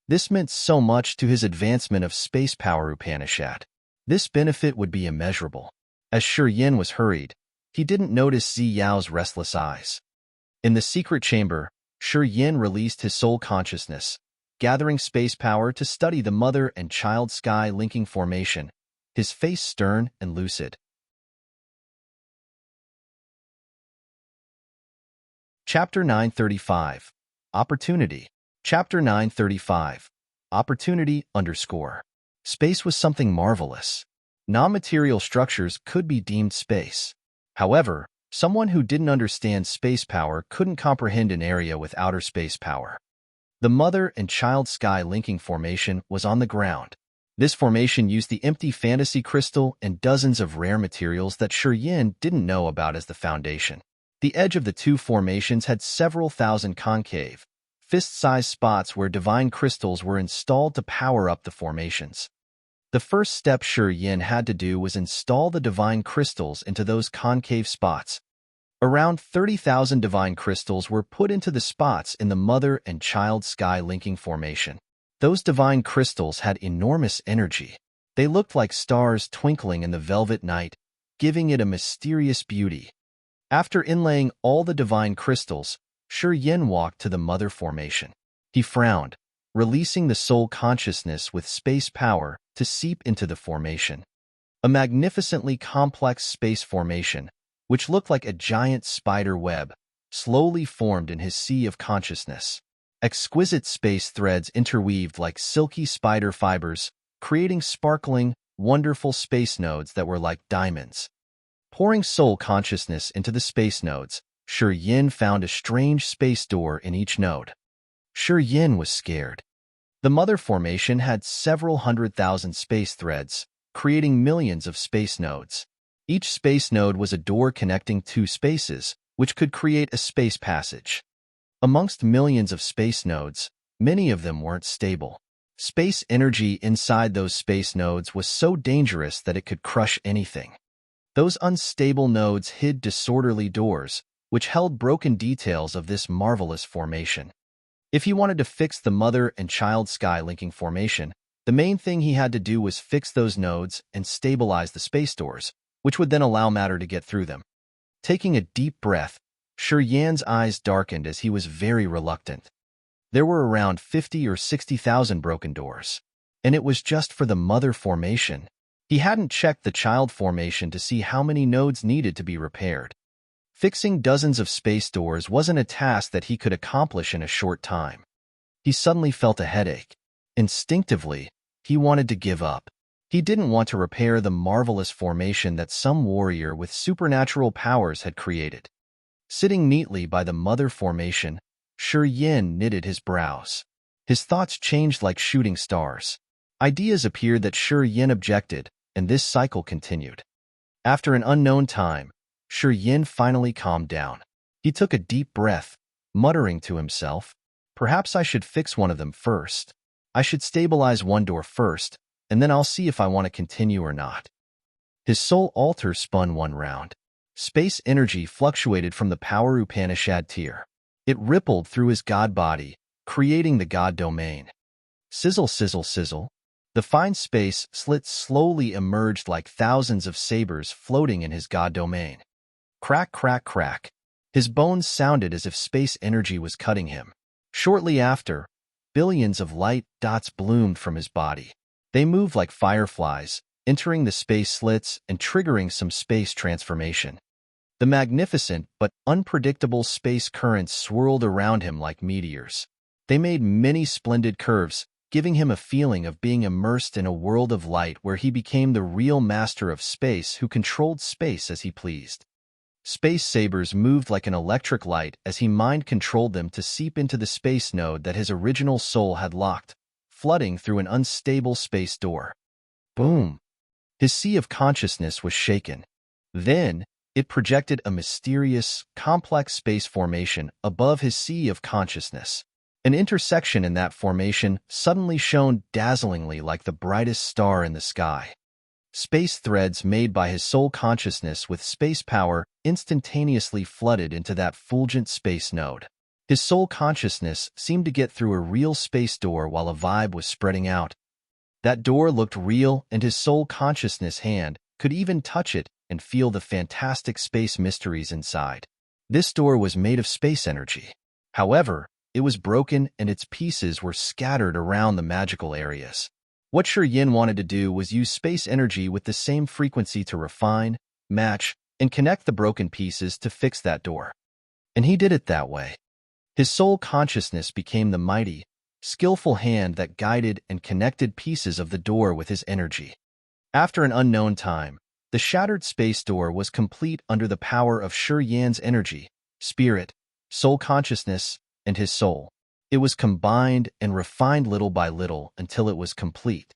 This meant so much to his advancement of space power Upanishad. This benefit would be immeasurable. As Shi Yin was hurried, he didn't notice Xiao's restless eyes. In the secret chamber, Shi Yin released his soul consciousness, gathering space power to study the mother and child sky linking formation, his face stern and lucid. Chapter 935. Opportunity. Chapter 935. Opportunity _ Space was something marvelous. Non-material structures could be deemed space. However, someone who didn't understand space power couldn't comprehend an area with outer space power. The mother and child sky linking formation was on the ground. This formation used the empty fantasy crystal and dozens of rare materials that Shi Yin didn't know about as the foundation. The edge of the two formations had several thousand concave, fist-sized spots where divine crystals were installed to power up the formations. The first step Shi Yin had to do was install the divine crystals into those concave spots. Around 30,000 divine crystals were put into the spots in the mother and child sky linking formation. Those divine crystals had enormous energy. They looked like stars twinkling in the velvet night, giving it a mysterious beauty. After inlaying all the divine crystals, Shi Yin walked to the mother formation. He frowned, releasing the soul consciousness with space power to seep into the formation. A magnificently complex space formation, which looked like a giant spider web, slowly formed in his sea of consciousness. Exquisite space threads interweaved like silky spider fibers, creating sparkling, wonderful space nodes that were like diamonds. Pouring soul consciousness into the space nodes, Shi Yin found a strange space door in each node. Shi Yin was scared. The mother formation had several 100,000 space threads, creating millions of space nodes. Each space node was a door connecting two spaces, which could create a space passage. Amongst millions of space nodes, many of them weren't stable. Space energy inside those space nodes was so dangerous that it could crush anything. Those unstable nodes hid disorderly doors, which held broken details of this marvelous formation. If he wanted to fix the mother and child sky linking formation, the main thing he had to do was fix those nodes and stabilize the space doors, which would then allow matter to get through them. Taking a deep breath, Shi Yin's eyes darkened as he was very reluctant. There were around 50 or 60,000 broken doors, and it was just for the mother formation. He hadn't checked the child formation to see how many nodes needed to be repaired. Fixing dozens of space doors wasn't a task that he could accomplish in a short time. He suddenly felt a headache. Instinctively, he wanted to give up. He didn't want to repair the marvelous formation that some warrior with supernatural powers had created. Sitting neatly by the mother formation, Shi Yin knitted his brows. His thoughts changed like shooting stars. Ideas appeared that Shi Yin objected, and this cycle continued. After an unknown time, Shi Yin finally calmed down. He took a deep breath, muttering to himself, "Perhaps I should fix one of them first. I should stabilize one door first, and then I'll see if I want to continue or not." His soul altar spun one round. Space energy fluctuated from the power Upanishad tier. It rippled through his god body, creating the god domain. Sizzle, sizzle, sizzle. The fine space slits slowly emerged like thousands of sabers floating in his god domain. Crack, crack, crack. His bones sounded as if space energy was cutting him. Shortly after, billions of light dots bloomed from his body. They moved like fireflies, entering the space slits and triggering some space transformation. The magnificent but unpredictable space currents swirled around him like meteors. They made many splendid curves, giving him a feeling of being immersed in a world of light where he became the real master of space who controlled space as he pleased. Space sabers moved like an electric light as he mind-controlled them to seep into the space node that his original soul had locked, flooding through an unstable space door. Boom! His sea of consciousness was shaken. Then, it projected a mysterious, complex space formation above his sea of consciousness. An intersection in that formation suddenly shone dazzlingly like the brightest star in the sky. Space threads made by his soul consciousness with space power instantaneously flooded into that fulgent space node. His soul consciousness seemed to get through a real space door while a vibe was spreading out. That door looked real, and his soul consciousness hand could even touch it and feel the fantastic space mysteries inside. This door was made of space energy. However, it was broken and its pieces were scattered around the magical areas. What Shi Yin wanted to do was use space energy with the same frequency to refine, match, and connect the broken pieces to fix that door. And he did it that way. His soul consciousness became the mighty, skillful hand that guided and connected pieces of the door with his energy. After an unknown time, the shattered space door was complete under the power of Shi Yan's energy, spirit, soul consciousness, and his soul. It was combined and refined little by little until it was complete.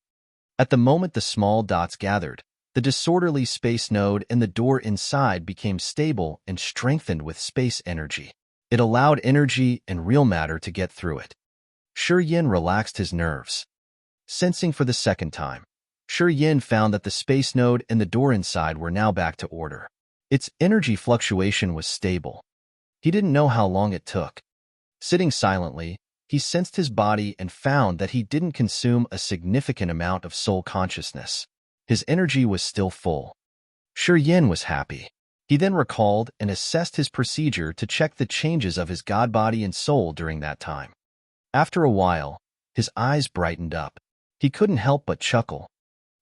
At the moment the small dots gathered, the disorderly space node and the door inside became stable and strengthened with space energy. It allowed energy and real matter to get through it. Shi Yin relaxed his nerves. Sensing for the second time, Shi Yin found that the space node and the door inside were now back to order. Its energy fluctuation was stable. He didn't know how long it took. Sitting silently, he sensed his body and found that he didn't consume a significant amount of soul consciousness. His energy was still full. Shi Yin was happy. He then recalled and assessed his procedure to check the changes of his god body and soul during that time. After a while, his eyes brightened up. He couldn't help but chuckle.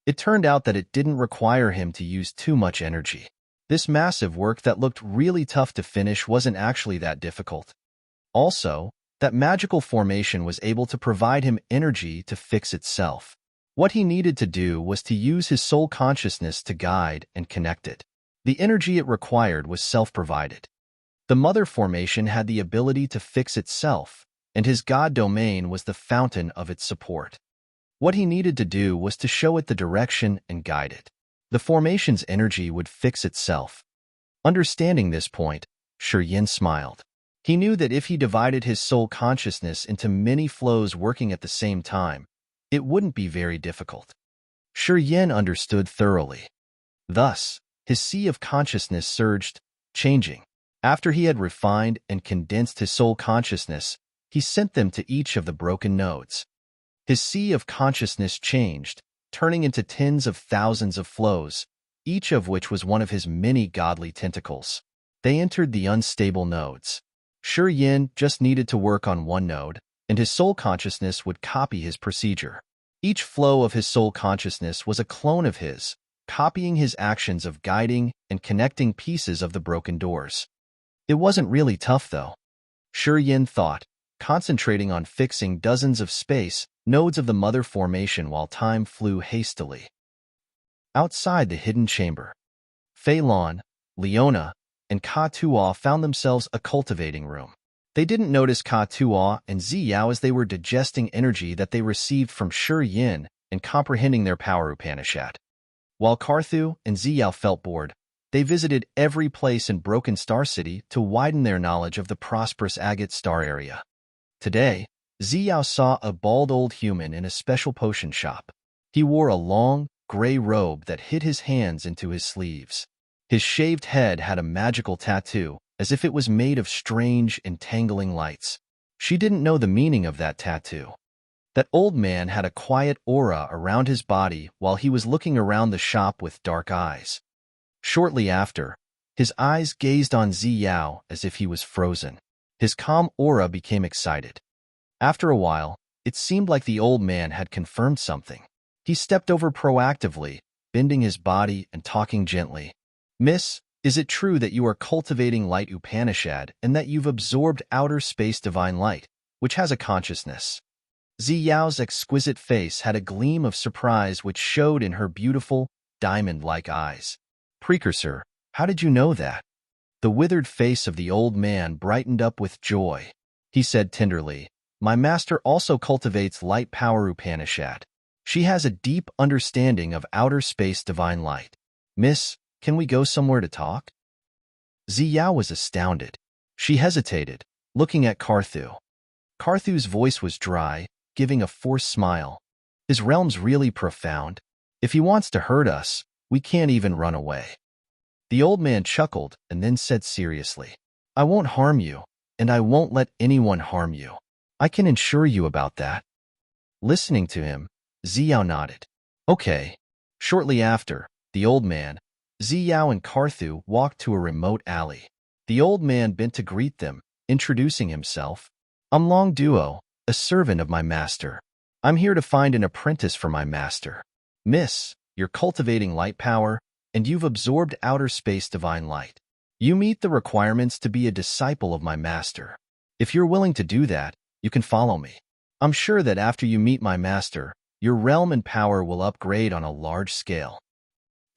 It turned out that it didn't require him to use too much energy. This massive work that looked really tough to finish wasn't actually that difficult. Also, that magical formation was able to provide him energy to fix itself. What he needed to do was to use his soul consciousness to guide and connect it. The energy it required was self-provided. The mother formation had the ability to fix itself, and his god domain was the fountain of its support. What he needed to do was to show it the direction and guide it. The formation's energy would fix itself. Understanding this point, Shi Yin smiled. He knew that if he divided his soul consciousness into many flows working at the same time, it wouldn't be very difficult. Shi Yin understood thoroughly. Thus, his sea of consciousness surged, changing. After he had refined and condensed his soul consciousness, he sent them to each of the broken nodes. His sea of consciousness changed, turning into tens of thousands of flows, each of which was one of his many godly tentacles. They entered the unstable nodes. Shi Yin just needed to work on one node, and his soul consciousness would copy his procedure. Each flow of his soul consciousness was a clone of his, copying his actions of guiding and connecting pieces of the broken doors. It wasn't really tough, though. Shi Yin thought, concentrating on fixing dozens of space nodes of the mother formation while time flew hastily. Outside the hidden chamber, Fei Lan, Leona, and Ka Tuo found themselves a cultivating room. They didn't notice Ka Tuo and Ziyao as they were digesting energy that they received from Shi Yin and comprehending their power Upanishad. While Carthu and Ziyao felt bored, they visited every place in Broken Star City to widen their knowledge of the prosperous Agate Star area. Today, Ziyao saw a bald old human in a special potion shop. He wore a long, gray robe that hid his hands into his sleeves. His shaved head had a magical tattoo, as if it was made of strange, entangling lights. She didn't know the meaning of that tattoo. That old man had a quiet aura around his body while he was looking around the shop with dark eyes. Shortly after, his eyes gazed on Ziyao as if he was frozen. His calm aura became excited. After a while, it seemed like the old man had confirmed something. He stepped over proactively, bending his body and talking gently. "Miss, is it true that you are cultivating light Upanishad and that you've absorbed outer space divine light, which has a consciousness?" Ziyao's exquisite face had a gleam of surprise which showed in her beautiful, diamond-like eyes. "Precursor, how did you know that?" The withered face of the old man brightened up with joy. He said tenderly, "My master also cultivates light power Upanishad. She has a deep understanding of outer space divine light. Miss, can we go somewhere to talk?" Ziyao was astounded. She hesitated, looking at Carthu. Carthu's voice was dry, giving a forced smile. "His realm's really profound. If he wants to hurt us, we can't even run away." The old man chuckled and then said seriously, "I won't harm you, and I won't let anyone harm you. I can assure you about that." Listening to him, Ziyao nodded. "Okay." Shortly after, the old man, Ziyao and Carthu walked to a remote alley. The old man bent to greet them, introducing himself. "I'm Long Duo, a servant of my master. I'm here to find an apprentice for my master. Miss, you're cultivating light power, and you've absorbed outer space divine light. You meet the requirements to be a disciple of my master. If you're willing to do that, you can follow me. I'm sure that after you meet my master, your realm and power will upgrade on a large scale."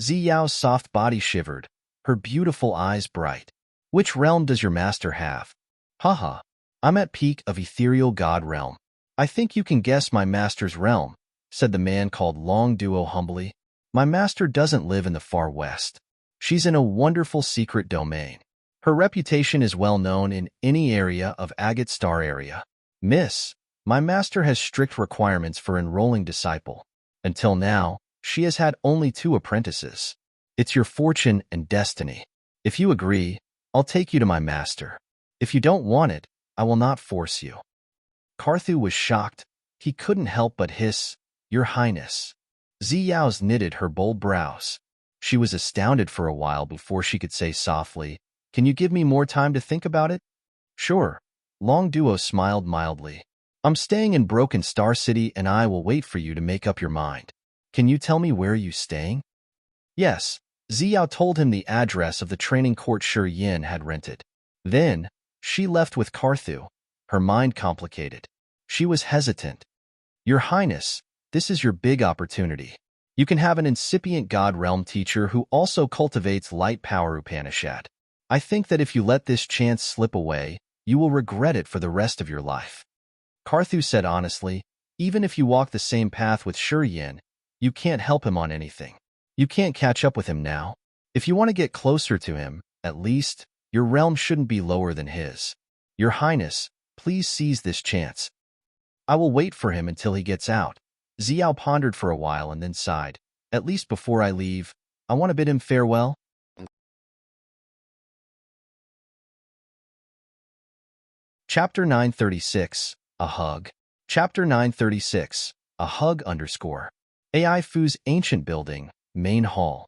Ziyao's soft body shivered, her beautiful eyes bright. "Which realm does your master have?" "Haha, I'm at peak of ethereal god realm. I think you can guess my master's realm," said the man called Long Duo humbly. "My master doesn't live in the far west. She's in a wonderful secret domain. Her reputation is well known in any area of Agate Star area. Miss, my master has strict requirements for enrolling disciple. Until now, she has had only 2 apprentices. It's your fortune and destiny. If you agree, I'll take you to my master. If you don't want it, I will not force you." Carthu was shocked. He couldn't help but hiss, "Your Highness." Ziyao's knitted her bold brows. She was astounded for a while before she could say softly, "Can you give me more time to think about it?" "Sure." Long Duo smiled mildly. "I'm staying in Broken Star City and I will wait for you to make up your mind. Can you tell me where you're staying?" "Yes." Ziyao told him the address of the training court Shi Yin had rented. Then, she left with Carthu, her mind complicated. She was hesitant. "Your Highness, this is your big opportunity. You can have an incipient God realm teacher who also cultivates light power Upanishad. I think that if you let this chance slip away, you will regret it for the rest of your life." Carthu said honestly, "Even if you walk the same path with Shi Yin, you can't help him on anything. You can't catch up with him now. If you want to get closer to him, at least, your realm shouldn't be lower than his. Your Highness, please seize this chance." "I will wait for him until he gets out." Ziyao pondered for a while and then sighed. "At least before I leave, I want to bid him farewell." Chapter 936, A Hug. Chapter 936, A Hug _ AI Fu's ancient building, main hall.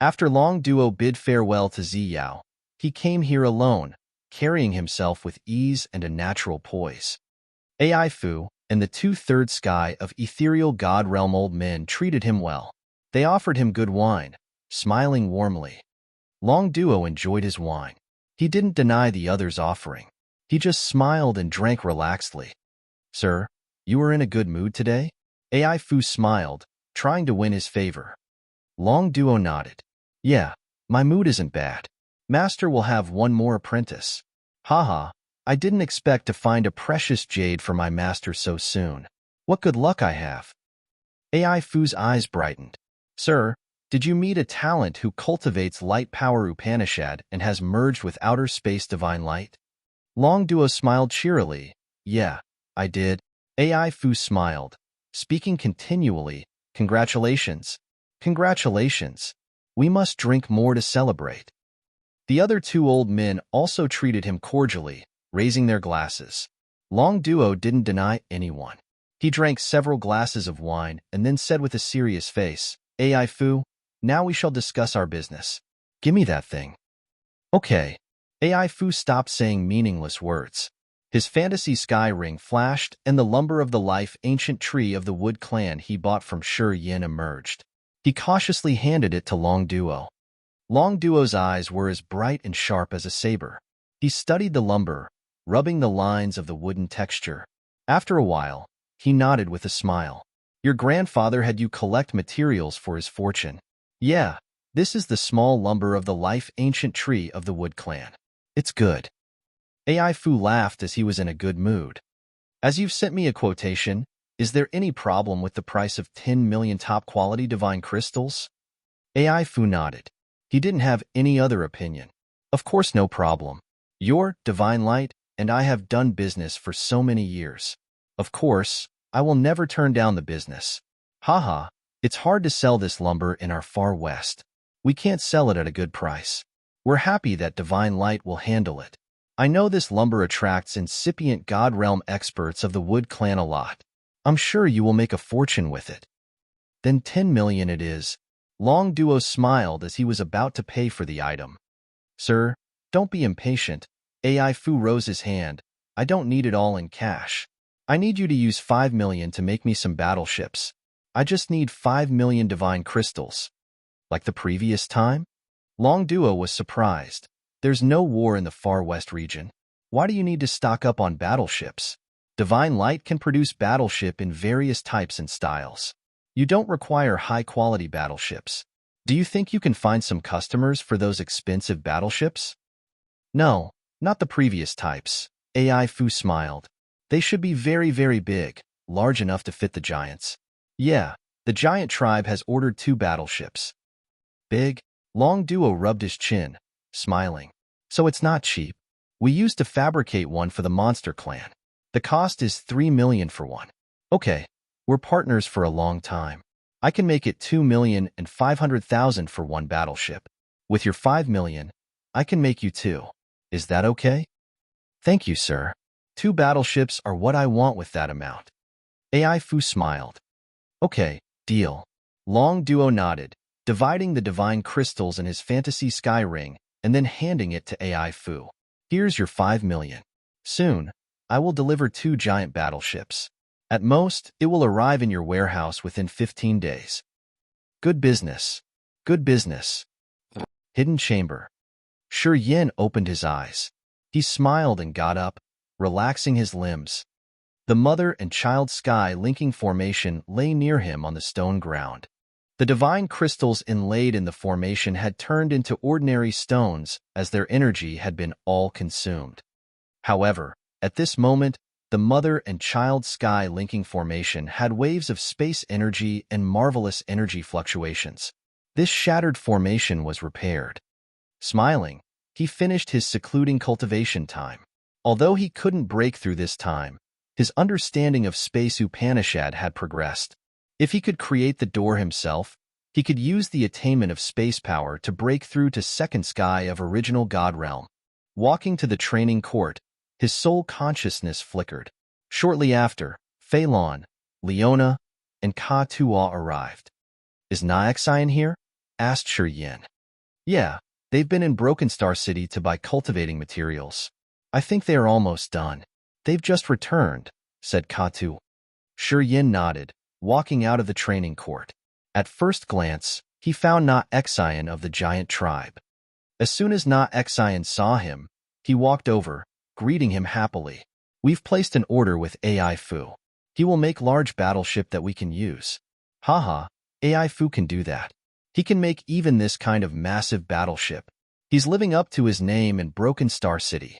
After Long Duo bid farewell to Ziyao, he came here alone, carrying himself with ease and a natural poise. AI Fu and the 2/3 sky of ethereal god realm old men treated him well. They offered him good wine, smiling warmly. Long Duo enjoyed his wine. He didn't deny the others' offering. He just smiled and drank relaxedly. "Sir, you are in a good mood today?" AI Fu smiled, trying to win his favor. Long Duo nodded. "Yeah, my mood isn't bad. Master will have one more apprentice. Haha, I didn't expect to find a precious jade for my master so soon. What good luck I have." AI Fu's eyes brightened. "Sir, Did you meet a talent who cultivates light power Upanishad and has merged with outer space divine light? Long Duo smiled cheerily. Yeah, I did. AI Fu smiled, speaking continually. Congratulations. Congratulations. We must drink more to celebrate. The other two old men also treated him cordially, raising their glasses. Long Duo didn't deny anyone. He drank several glasses of wine and then said with a serious face, AI Fu, now we shall discuss our business. Give me that thing. Okay. AI Fu stopped saying meaningless words. His fantasy sky ring flashed, and the lumber of the life ancient tree of the Wood clan he bought from Shi Yin emerged. He cautiously handed it to Long Duo. Long Duo's eyes were as bright and sharp as a saber. He studied the lumber, rubbing the lines of the wooden texture. After a while, he nodded with a smile. Your grandfather had you collect materials for his fortune. Yeah, this is the small lumber of the life ancient tree of the Wood clan. It's good. AI Fu laughed as he was in a good mood. As you've sent me a quotation, is there any problem with the price of 10 million top-quality divine crystals? AI Fu nodded. He didn't have any other opinion. Of course, no problem. Your divine light and I have done business for so many years. Of course, I will never turn down the business. Haha, it's hard to sell this lumber in our far west. We can't sell it at a good price. We're happy that divine light will handle it. I know this lumber attracts incipient God realm experts of the Wood clan a lot. I'm sure you will make a fortune with it. Then 10 million it is. Long Duo smiled as he was about to pay for the item. Sir, don't be impatient. AI Fu rose his hand. I don't need it all in cash. I need you to use 5 million to make me some battleships. I just need 5 million divine crystals. Like the previous time? Long Duo was surprised. There's no war in the far west region. Why do you need to stock up on battleships? Divine Light can produce battleship in various types and styles. You don't require high-quality battleships. Do you think you can find some customers for those expensive battleships? No, not the previous types. AI Fu smiled. They should be very, very big, large enough to fit the giants. Yeah, the giant tribe has ordered 2 battleships. Big? Long Duo rubbed his chin, smiling. So it's not cheap. We used to fabricate one for the monster clan. The cost is 3 million for one. Okay, we're partners for a long time. I can make it 2,500,000 for one battleship. With your 5 million, I can make you 2. Is that okay? Thank you, sir. 2 battleships are what I want with that amount. AI Fu smiled. Okay, deal. Long Duo nodded, dividing the divine crystals in his fantasy sky ring and then handing it to AI Fu. Here's your 5 million. Soon, I will deliver 2 giant battleships. At most, it will arrive in your warehouse within 15 days. Good business. Good business. Hidden chamber. Shi Yin opened his eyes. He smiled and got up, relaxing his limbs. The mother and child sky linking formation lay near him on the stone ground. The divine crystals inlaid in the formation had turned into ordinary stones as their energy had been all consumed. However, at this moment, the mother and child sky linking formation had waves of space energy and marvelous energy fluctuations. This shattered formation was repaired. Smiling, he finished his secluding cultivation time. Although he couldn't break through this time, his understanding of space Upanishad had progressed. If he could create the door himself, he could use the attainment of space power to break through to second sky of original God realm. Walking to the training court, his soul consciousness flickered. Shortly after, Fei Lan, Leona, and Ka Tua arrived. Is Naexai here? Asked Shi Yin. Yeah, they've been in Broken Star City to buy cultivating materials. I think they are almost done. They've just returned, said Ka Tu. Shi Yin nodded, walking out of the training court. At first glance, he found Naexai of the giant tribe. As soon as Naexai saw him, he walked over, greeting him happily. We've placed an order with AI Fu. He will make large battleship that we can use. Haha, AI Fu can do that. He can make even this kind of massive battleship. He's living up to his name in Broken Star City.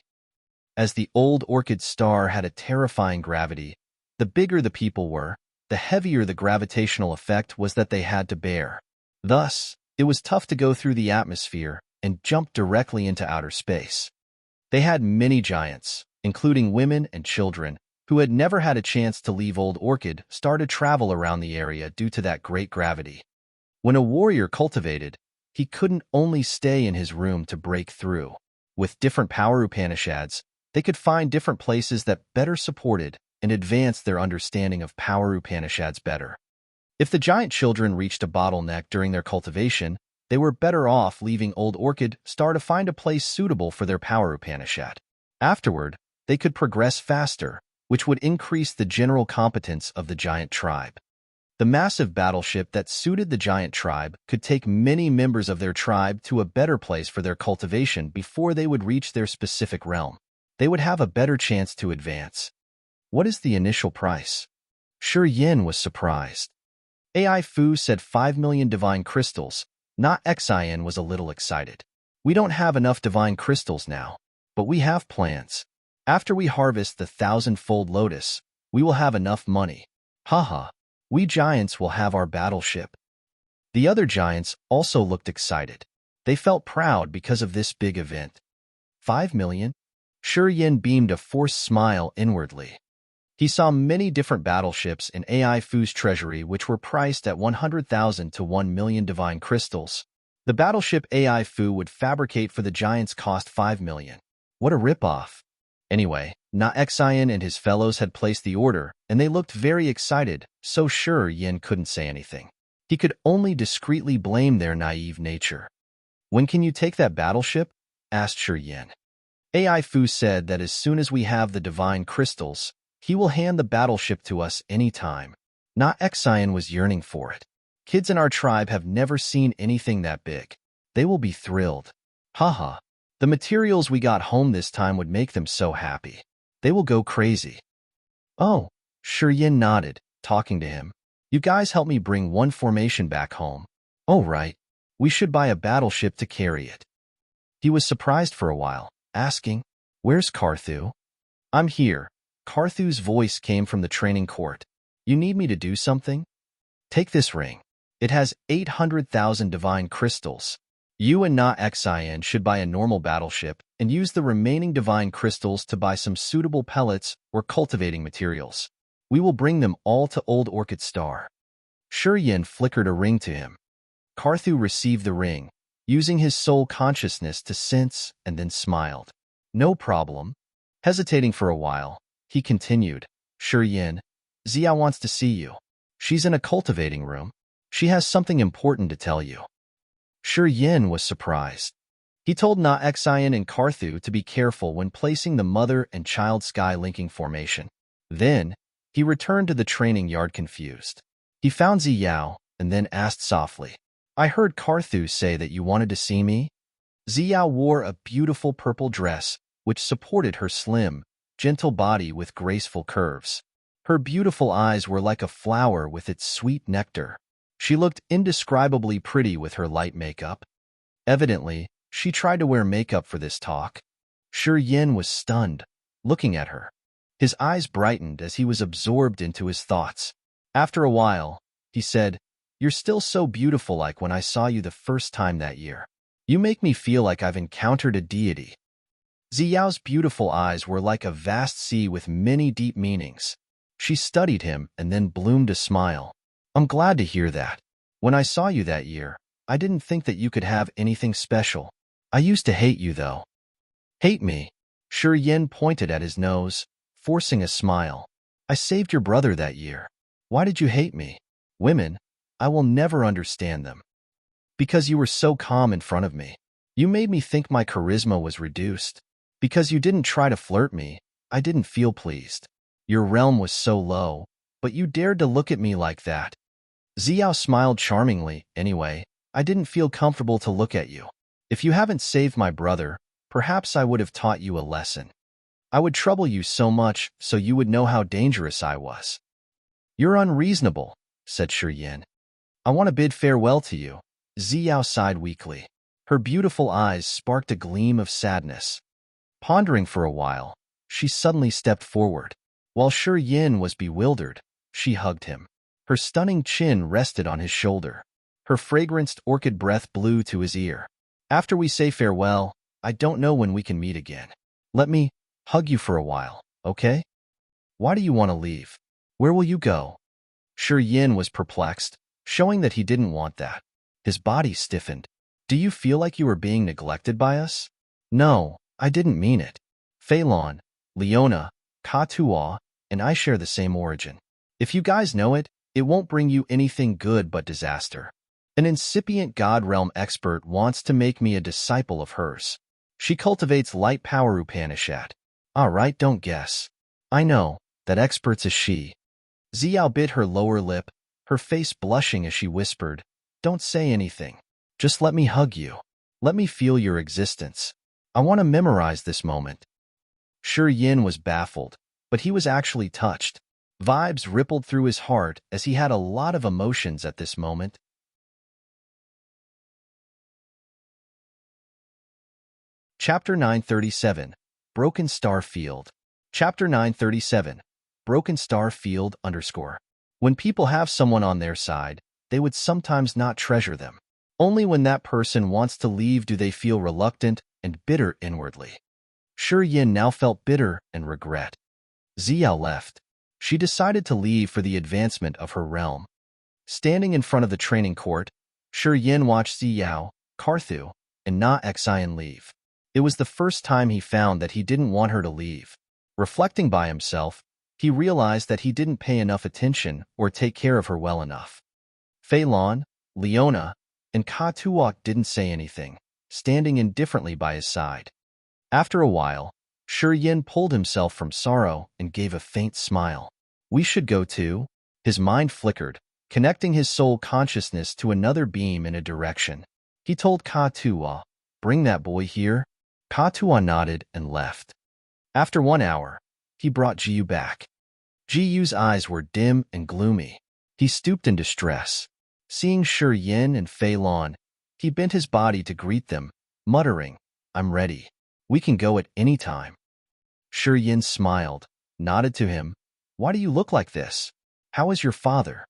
As the old Orchid Star had a terrifying gravity, the bigger the people were, the heavier the gravitational effect was that they had to bear. Thus, it was tough to go through the atmosphere and jump directly into outer space. They had many giants, including women and children, who had never had a chance to leave Old Orchid, start to travel around the area due to that great gravity. When a warrior cultivated, he couldn't only stay in his room to break through. With different power Upanishads, they could find different places that better supported and advanced their understanding of power Upanishads better. If the giant children reached a bottleneck during their cultivation, they were better off leaving Old Orchid Star to find a place suitable for their power Upanishad. Afterward, they could progress faster, which would increase the general competence of the giant tribe. The massive battleship that suited the giant tribe could take many members of their tribe to a better place for their cultivation before they would reach their specific realm. They would have a better chance to advance. What is the initial price? Shi Yin was surprised. AI Fu said 5 million divine crystals. Not Xin was a little excited. We don't have enough divine crystals now, but we have plans. After we harvest the 1,000-fold lotus, we will have enough money. Haha, we giants will have our battleship. The other giants also looked excited. They felt proud because of this big event. 5 million? Shi Yin beamed a forced smile inwardly. He saw many different battleships in AI Fu's treasury which were priced at 100,000 to 1 million divine crystals. The battleship AI Fu would fabricate for the giants cost 5 million. What a ripoff. Anyway, Na Xin and his fellows had placed the order, and they looked very excited, so Shi Yin couldn't say anything. He could only discreetly blame their naive nature. When can you take that battleship? Asked Shi Yin. AI Fu said that as soon as we have the divine crystals, he will hand the battleship to us any time. Na Xin was yearning for it. Kids in our tribe have never seen anything that big. They will be thrilled. Haha. The materials we got home this time would make them so happy. They will go crazy. Oh, Shi Yin nodded, talking to him. You guys help me bring one formation back home. Oh, right. We should buy a battleship to carry it. He was surprised for a while, asking, Where's Carthu? I'm here. Carthu's voice came from the training court. You need me to do something? Take this ring. It has 800,000 divine crystals. You and Na Xin should buy a normal battleship and use the remaining divine crystals to buy some suitable pellets or cultivating materials. We will bring them all to Old Orchid Star. Shi Yin flickered a ring to him. Carthu received the ring, using his soul consciousness to sense, and then smiled. No problem. Hesitating for a while, he continued, Shi Yin, Zia wants to see you. She's in a cultivating room. She has something important to tell you. Shi Yin was surprised. He told Na Xin and Carthu to be careful when placing the mother and child sky linking formation. Then, he returned to the training yard confused. He found Ziyao and then asked softly, I heard Carthu say that you wanted to see me? Ziyao wore a beautiful purple dress which supported her slim, gentle body with graceful curves. Her beautiful eyes were like a flower with its sweet nectar. She looked indescribably pretty with her light makeup. Evidently, she tried to wear makeup for this talk. Shi Yin was stunned, looking at her. His eyes brightened as he was absorbed into his thoughts. After a while, he said, You're still so beautiful like when I saw you the first time that year. You make me feel like I've encountered a deity. Ziyao's beautiful eyes were like a vast sea with many deep meanings. She studied him and then bloomed a smile. I'm glad to hear that. When I saw you that year, I didn't think that you could have anything special. I used to hate you, though. Hate me? Shi Yin pointed at his nose, forcing a smile. I saved your brother that year. Why did you hate me? Women, I will never understand them. Because you were so calm in front of me. You made me think my charisma was reduced. Because you didn't try to flirt me, I didn't feel pleased. Your realm was so low, but you dared to look at me like that. Ziyao smiled charmingly. Anyway, I didn't feel comfortable to look at you. If you haven't saved my brother, perhaps I would have taught you a lesson. I would trouble you so much so you would know how dangerous I was. You're unreasonable, said Shi Yin. I want to bid farewell to you. Ziyao sighed weakly. Her beautiful eyes sparked a gleam of sadness. Pondering for a while, she suddenly stepped forward. While Shi Yin was bewildered, she hugged him. Her stunning chin rested on his shoulder. Her fragranced orchid breath blew to his ear. After we say farewell, I don't know when we can meet again. Let me hug you for a while, okay? Why do you want to leave? Where will you go? Shi Yin was perplexed, showing that he didn't want that. His body stiffened. Do you feel like you were being neglected by us? No, I didn't mean it. Phelan, Leona, Ka-Tua, and I share the same origin. If you guys know it, it won't bring you anything good but disaster. An incipient God realm expert wants to make me a disciple of hers. She cultivates light power Upanishad. All right, don't guess. I know, that expert's a she. Xiao bit her lower lip, her face blushing as she whispered, Don't say anything. Just let me hug you. Let me feel your existence. I want to memorize this moment. Shi Yin was baffled, but he was actually touched. Vibes rippled through his heart as he had a lot of emotions at this moment. Chapter 937, Broken Star Field. Chapter 937, Broken Star Field _ When people have someone on their side, they would sometimes not treasure them. Only when that person wants to leave do they feel reluctant and bitter inwardly. Shi Yin now felt bitter and regret. Xiao left. She decided to leave for the advancement of her realm. Standing in front of the training court, Shi Yin watched Xiao, Karthu, and Na Xian leave. It was the first time he found that he didn't want her to leave. Reflecting by himself, he realized that he didn't pay enough attention or take care of her well enough. Phelan, Leona, and Ka-Tuok didn't say anything, standing indifferently by his side. After a while, Shi Yin pulled himself from sorrow and gave a faint smile. We should go too? His mind flickered, connecting his soul consciousness to another beam in a direction. He told Ka-Tuok, Bring that boy here. Ka-Tuok nodded and left. After 1 hour, he brought Jiyu back. Jiyu's eyes were dim and gloomy. He stooped in distress. Seeing Shi Yin and Phelan, he bent his body to greet them, muttering, I'm ready. We can go at any time. Shi Yin smiled, nodded to him. Why do you look like this? How is your father?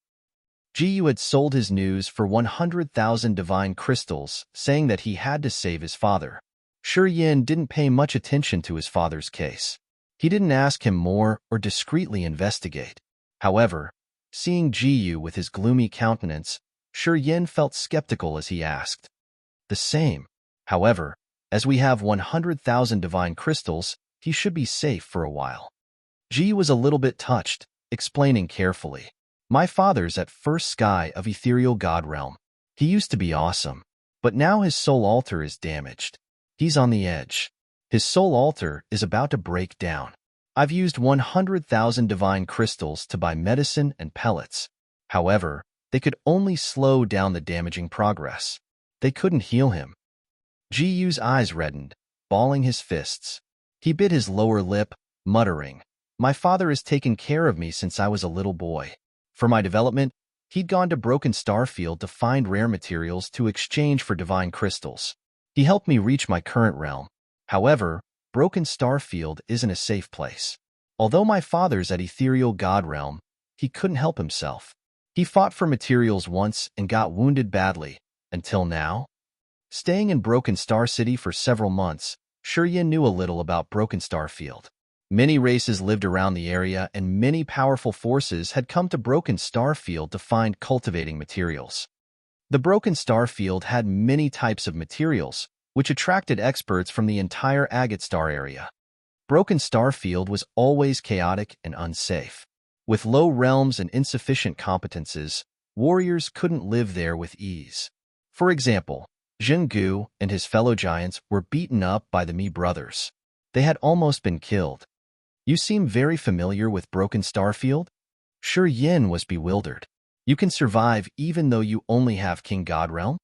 Jiyu had sold his news for 100,000 divine crystals, saying that he had to save his father. Shi Yin didn't pay much attention to his father's case. He didn't ask him more or discreetly investigate. However, seeing Jiyu with his gloomy countenance, Shi Yin felt skeptical as he asked. The same. However, as we have 100,000 divine crystals, he should be safe for a while. Jiyu was a little bit touched, explaining carefully. My father's at first sky of ethereal god realm. He used to be awesome, but now his soul altar is damaged. He's on the edge. His soul altar is about to break down. I've used 100,000 divine crystals to buy medicine and pellets. However, they could only slow down the damaging progress. They couldn't heal him. Jiyu's eyes reddened, balling his fists. He bit his lower lip, muttering, My father has taken care of me since I was a little boy. For my development, he'd gone to Broken Star Field to find rare materials to exchange for divine crystals. He helped me reach my current realm. However, Broken Star Field isn't a safe place. Although my father's at ethereal god realm, he couldn't help himself. He fought for materials once and got wounded badly, until now. Staying in Broken Star City for several months, Shi Yin knew a little about Broken Star Field. Many races lived around the area and many powerful forces had come to Broken Star Field to find cultivating materials. The Broken Star Field had many types of materials, which attracted experts from the entire Agate Star area. Broken Star Field was always chaotic and unsafe. With low realms and insufficient competences, warriors couldn't live there with ease. For example, Jinggu and his fellow giants were beaten up by the Mi brothers. They had almost been killed. You seem very familiar with Broken Star Field? Shi Yin was bewildered. You can survive even though you only have King God Realm?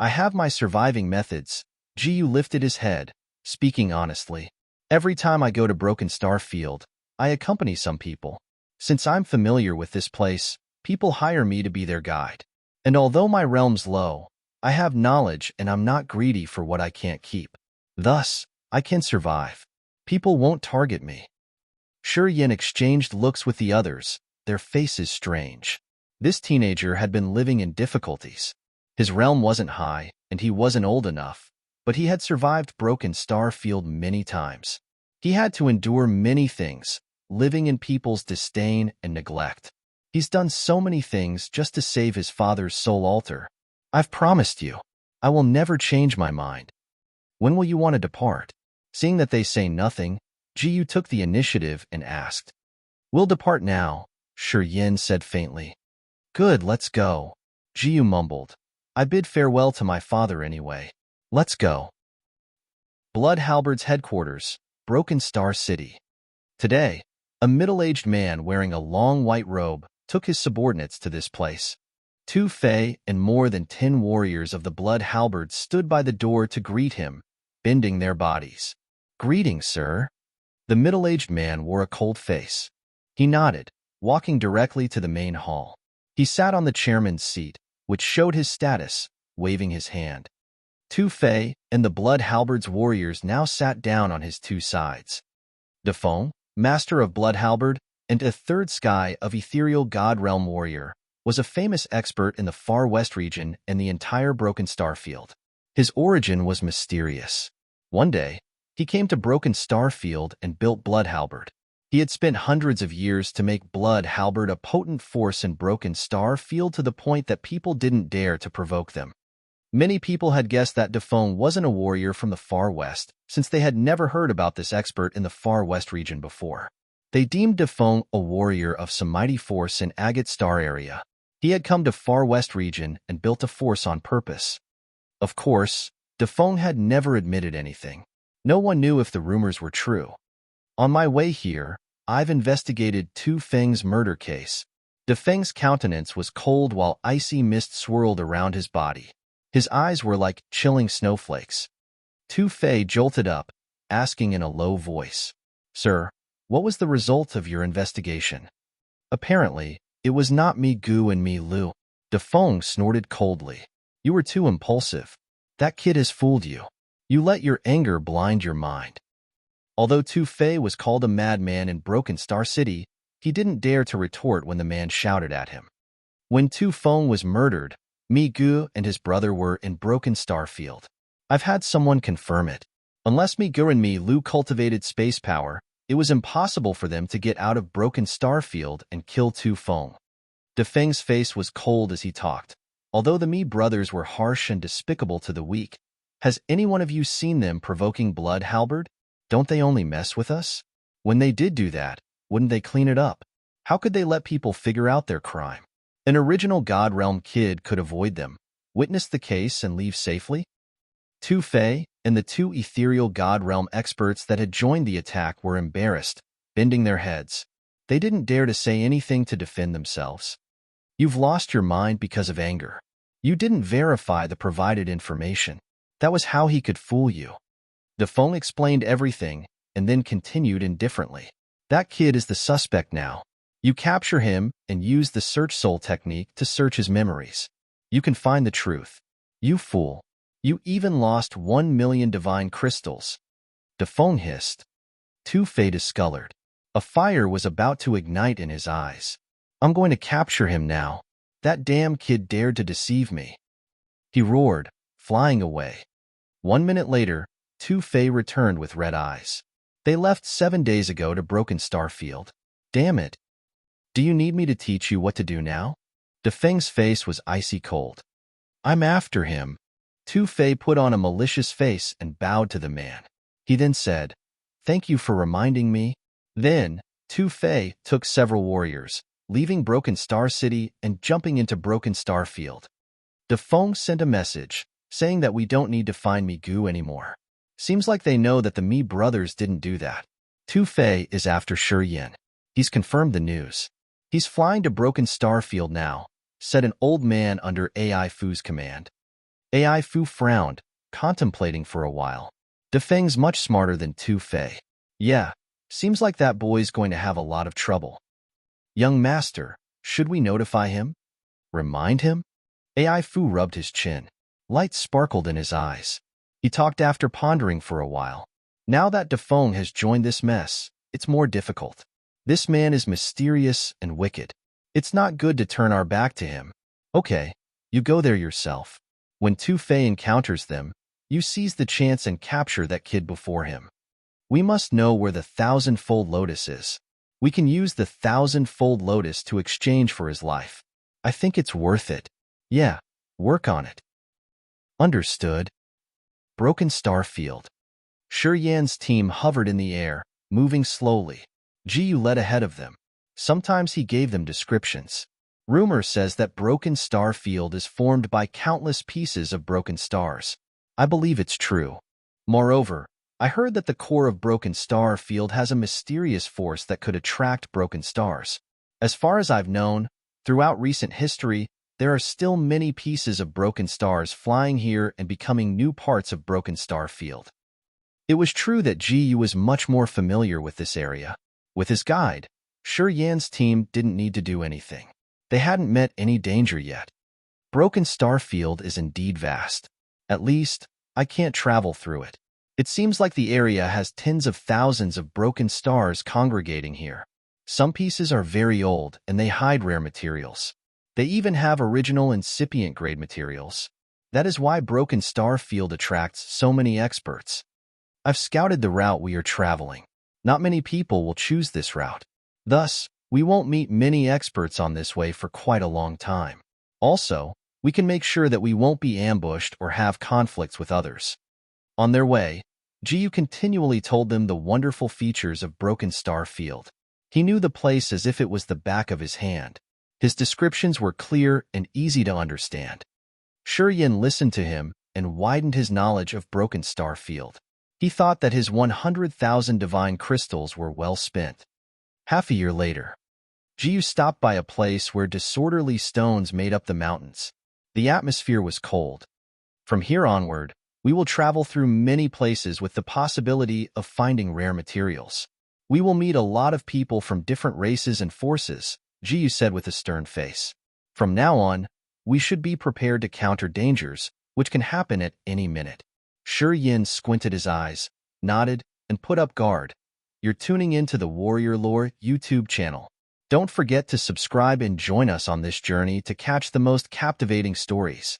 I have my surviving methods. Jiyu lifted his head, speaking honestly. Every time I go to Broken Star Field, I accompany some people. Since I'm familiar with this place, people hire me to be their guide. And although my realm's low, I have knowledge and I'm not greedy for what I can't keep. Thus, I can survive. People won't target me. Shi Yin exchanged looks with the others, their faces strange. This teenager had been living in difficulties. His realm wasn't high, and he wasn't old enough, but he had survived Broken Star Field many times. He had to endure many things, living in people's disdain and neglect. He's done so many things just to save his father's soul altar. I've promised you, I will never change my mind. When will you want to depart? Seeing that they say nothing, Jiyu took the initiative and asked. We'll depart now, Shi Yin said faintly. Good, let's go. Jiyu mumbled. I bid farewell to my father anyway. Let's go. Blood Halberd's headquarters, Broken Star City. Today, a middle-aged man wearing a long white robe took his subordinates to this place. 2 Fey and more than 10 warriors of the Blood Halberd stood by the door to greet him, bending their bodies. Greetings, sir. The middle-aged man wore a cold face. He nodded, walking directly to the main hall. He sat on the chairman's seat, which showed his status, waving his hand. 2 Fey and the Blood Halberd's warriors now sat down on his 2 sides. Defong, master of Blood Halberd, and a third sky of ethereal god realm warrior, was a famous expert in the Far West region and the entire Broken Star Field. His origin was mysterious. One day, he came to Broken Star Field and built Blood Halberd. He had spent hundreds of years to make Blood Halberd a potent force in Broken Star Field to the point that people didn't dare to provoke them. Many people had guessed that Defong wasn't a warrior from the Far West, since they had never heard about this expert in the Far West region before. They deemed Defong a warrior of some mighty force in Agate Star area. He had come to Far West region and built a force on purpose. Of course, Defong had never admitted anything. No one knew if the rumors were true. On my way here, I've investigated 2 Feng's murder case. Defeng's countenance was cold while icy mist swirled around his body. His eyes were like chilling snowflakes. 2 Fei jolted up, asking in a low voice, Sir, what was the result of your investigation? Apparently, it was not me Gu and me Lu. Defong snorted coldly. You were too impulsive. That kid has fooled you. You let your anger blind your mind. Although Tu Fei was called a madman in Broken Star City, he didn't dare to retort when the man shouted at him. When Tu Feng was murdered, Mi Gu and his brother were in Broken Star Field. I've had someone confirm it. Unless Mi Gu and Mi Lu cultivated space power, it was impossible for them to get out of Broken Star Field and kill Tu Feng. Defeng's face was cold as he talked. Although the Mi brothers were harsh and despicable to the weak, has any one of you seen them provoking Blood Halberd? Don't they only mess with us? When they did do that, wouldn't they clean it up? How could they let people figure out their crime? An original God Realm kid could avoid them, witness the case, and leave safely? Tu Fei and the 2 ethereal God Realm experts that had joined the attack were embarrassed, bending their heads. They didn't dare to say anything to defend themselves. You've lost your mind because of anger. You didn't verify the provided information. That was how he could fool you. Defong explained everything and then continued indifferently. That kid is the suspect now. You capture him and use the search soul technique to search his memories. You can find the truth. You fool. You even lost 1 million divine crystals. Defong hissed. Tu Fei discolored. A fire was about to ignite in his eyes. I'm going to capture him now. That damn kid dared to deceive me. He roared, flying away. 1 minute later, Tu Fei returned with red eyes. They left 7 days ago to Broken Star Field. Damn it. Do you need me to teach you what to do now? Defeng's face was icy cold. I'm after him. Tu Fei put on a malicious face and bowed to the man. He then said, Thank you for reminding me. Then, Tu Fei took several warriors, leaving Broken Star City and jumping into Broken Star Field. Defong sent a message, saying that we don't need to find Mi Gu anymore. Seems like they know that the Mi brothers didn't do that. Tu Fei is after Shi Yin. He's confirmed the news. He's flying to Broken Star Field now, said an old man under AI Fu's command. AI Fu frowned, contemplating for a while. Defeng's much smarter than Tu Fei. Yeah, seems like that boy's going to have a lot of trouble. Young master, should we notify him? Remind him? AI Fu rubbed his chin. Light sparkled in his eyes. He talked after pondering for a while. Now that Defong has joined this mess, it's more difficult. This man is mysterious and wicked. It's not good to turn our back to him. Okay, you go there yourself. When Tu Fei encounters them, you seize the chance and capture that kid before him. We must know where the thousand-fold lotus is. We can use the thousand-fold lotus to exchange for his life. I think it's worth it. Yeah, work on it. Understood. Broken Star Field. Shi Yan's team hovered in the air, moving slowly. Jiyu led ahead of them. Sometimes he gave them descriptions. Rumor says that Broken Star Field is formed by countless pieces of broken stars. I believe it's true. Moreover, I heard that the core of Broken Star Field has a mysterious force that could attract broken stars. As far as I've known, throughout recent history, there are still many pieces of broken stars flying here and becoming new parts of Broken Star Field. It was true that Jiyu was much more familiar with this area. With his guide, Shi Yan's team didn't need to do anything. They hadn't met any danger yet. Broken Star Field is indeed vast. At least, I can't travel through it. It seems like the area has tens of thousands of broken stars congregating here. Some pieces are very old and they hide rare materials. They even have original incipient-grade materials. That is why Broken Star Field attracts so many experts. I've scouted the route we are traveling. Not many people will choose this route. Thus, we won't meet many experts on this way for quite a long time. Also, we can make sure that we won't be ambushed or have conflicts with others. On their way, Jiyu continually told them the wonderful features of Broken Star Field. He knew the place as if it was the back of his hand. His descriptions were clear and easy to understand. Shi Yan listened to him and widened his knowledge of Broken Star Field. He thought that his 100,000 divine crystals were well spent. Half a year later, Jiyu stopped by a place where disorderly stones made up the mountains. The atmosphere was cold. From here onward, we will travel through many places with the possibility of finding rare materials. We will meet a lot of people from different races and forces, Jiyu said with a stern face. From now on, we should be prepared to counter dangers, which can happen at any minute. Shi Yan squinted his eyes, nodded, and put up guard. You're tuning into the Warrior Lore YouTube channel. Don't forget to subscribe and join us on this journey to catch the most captivating stories.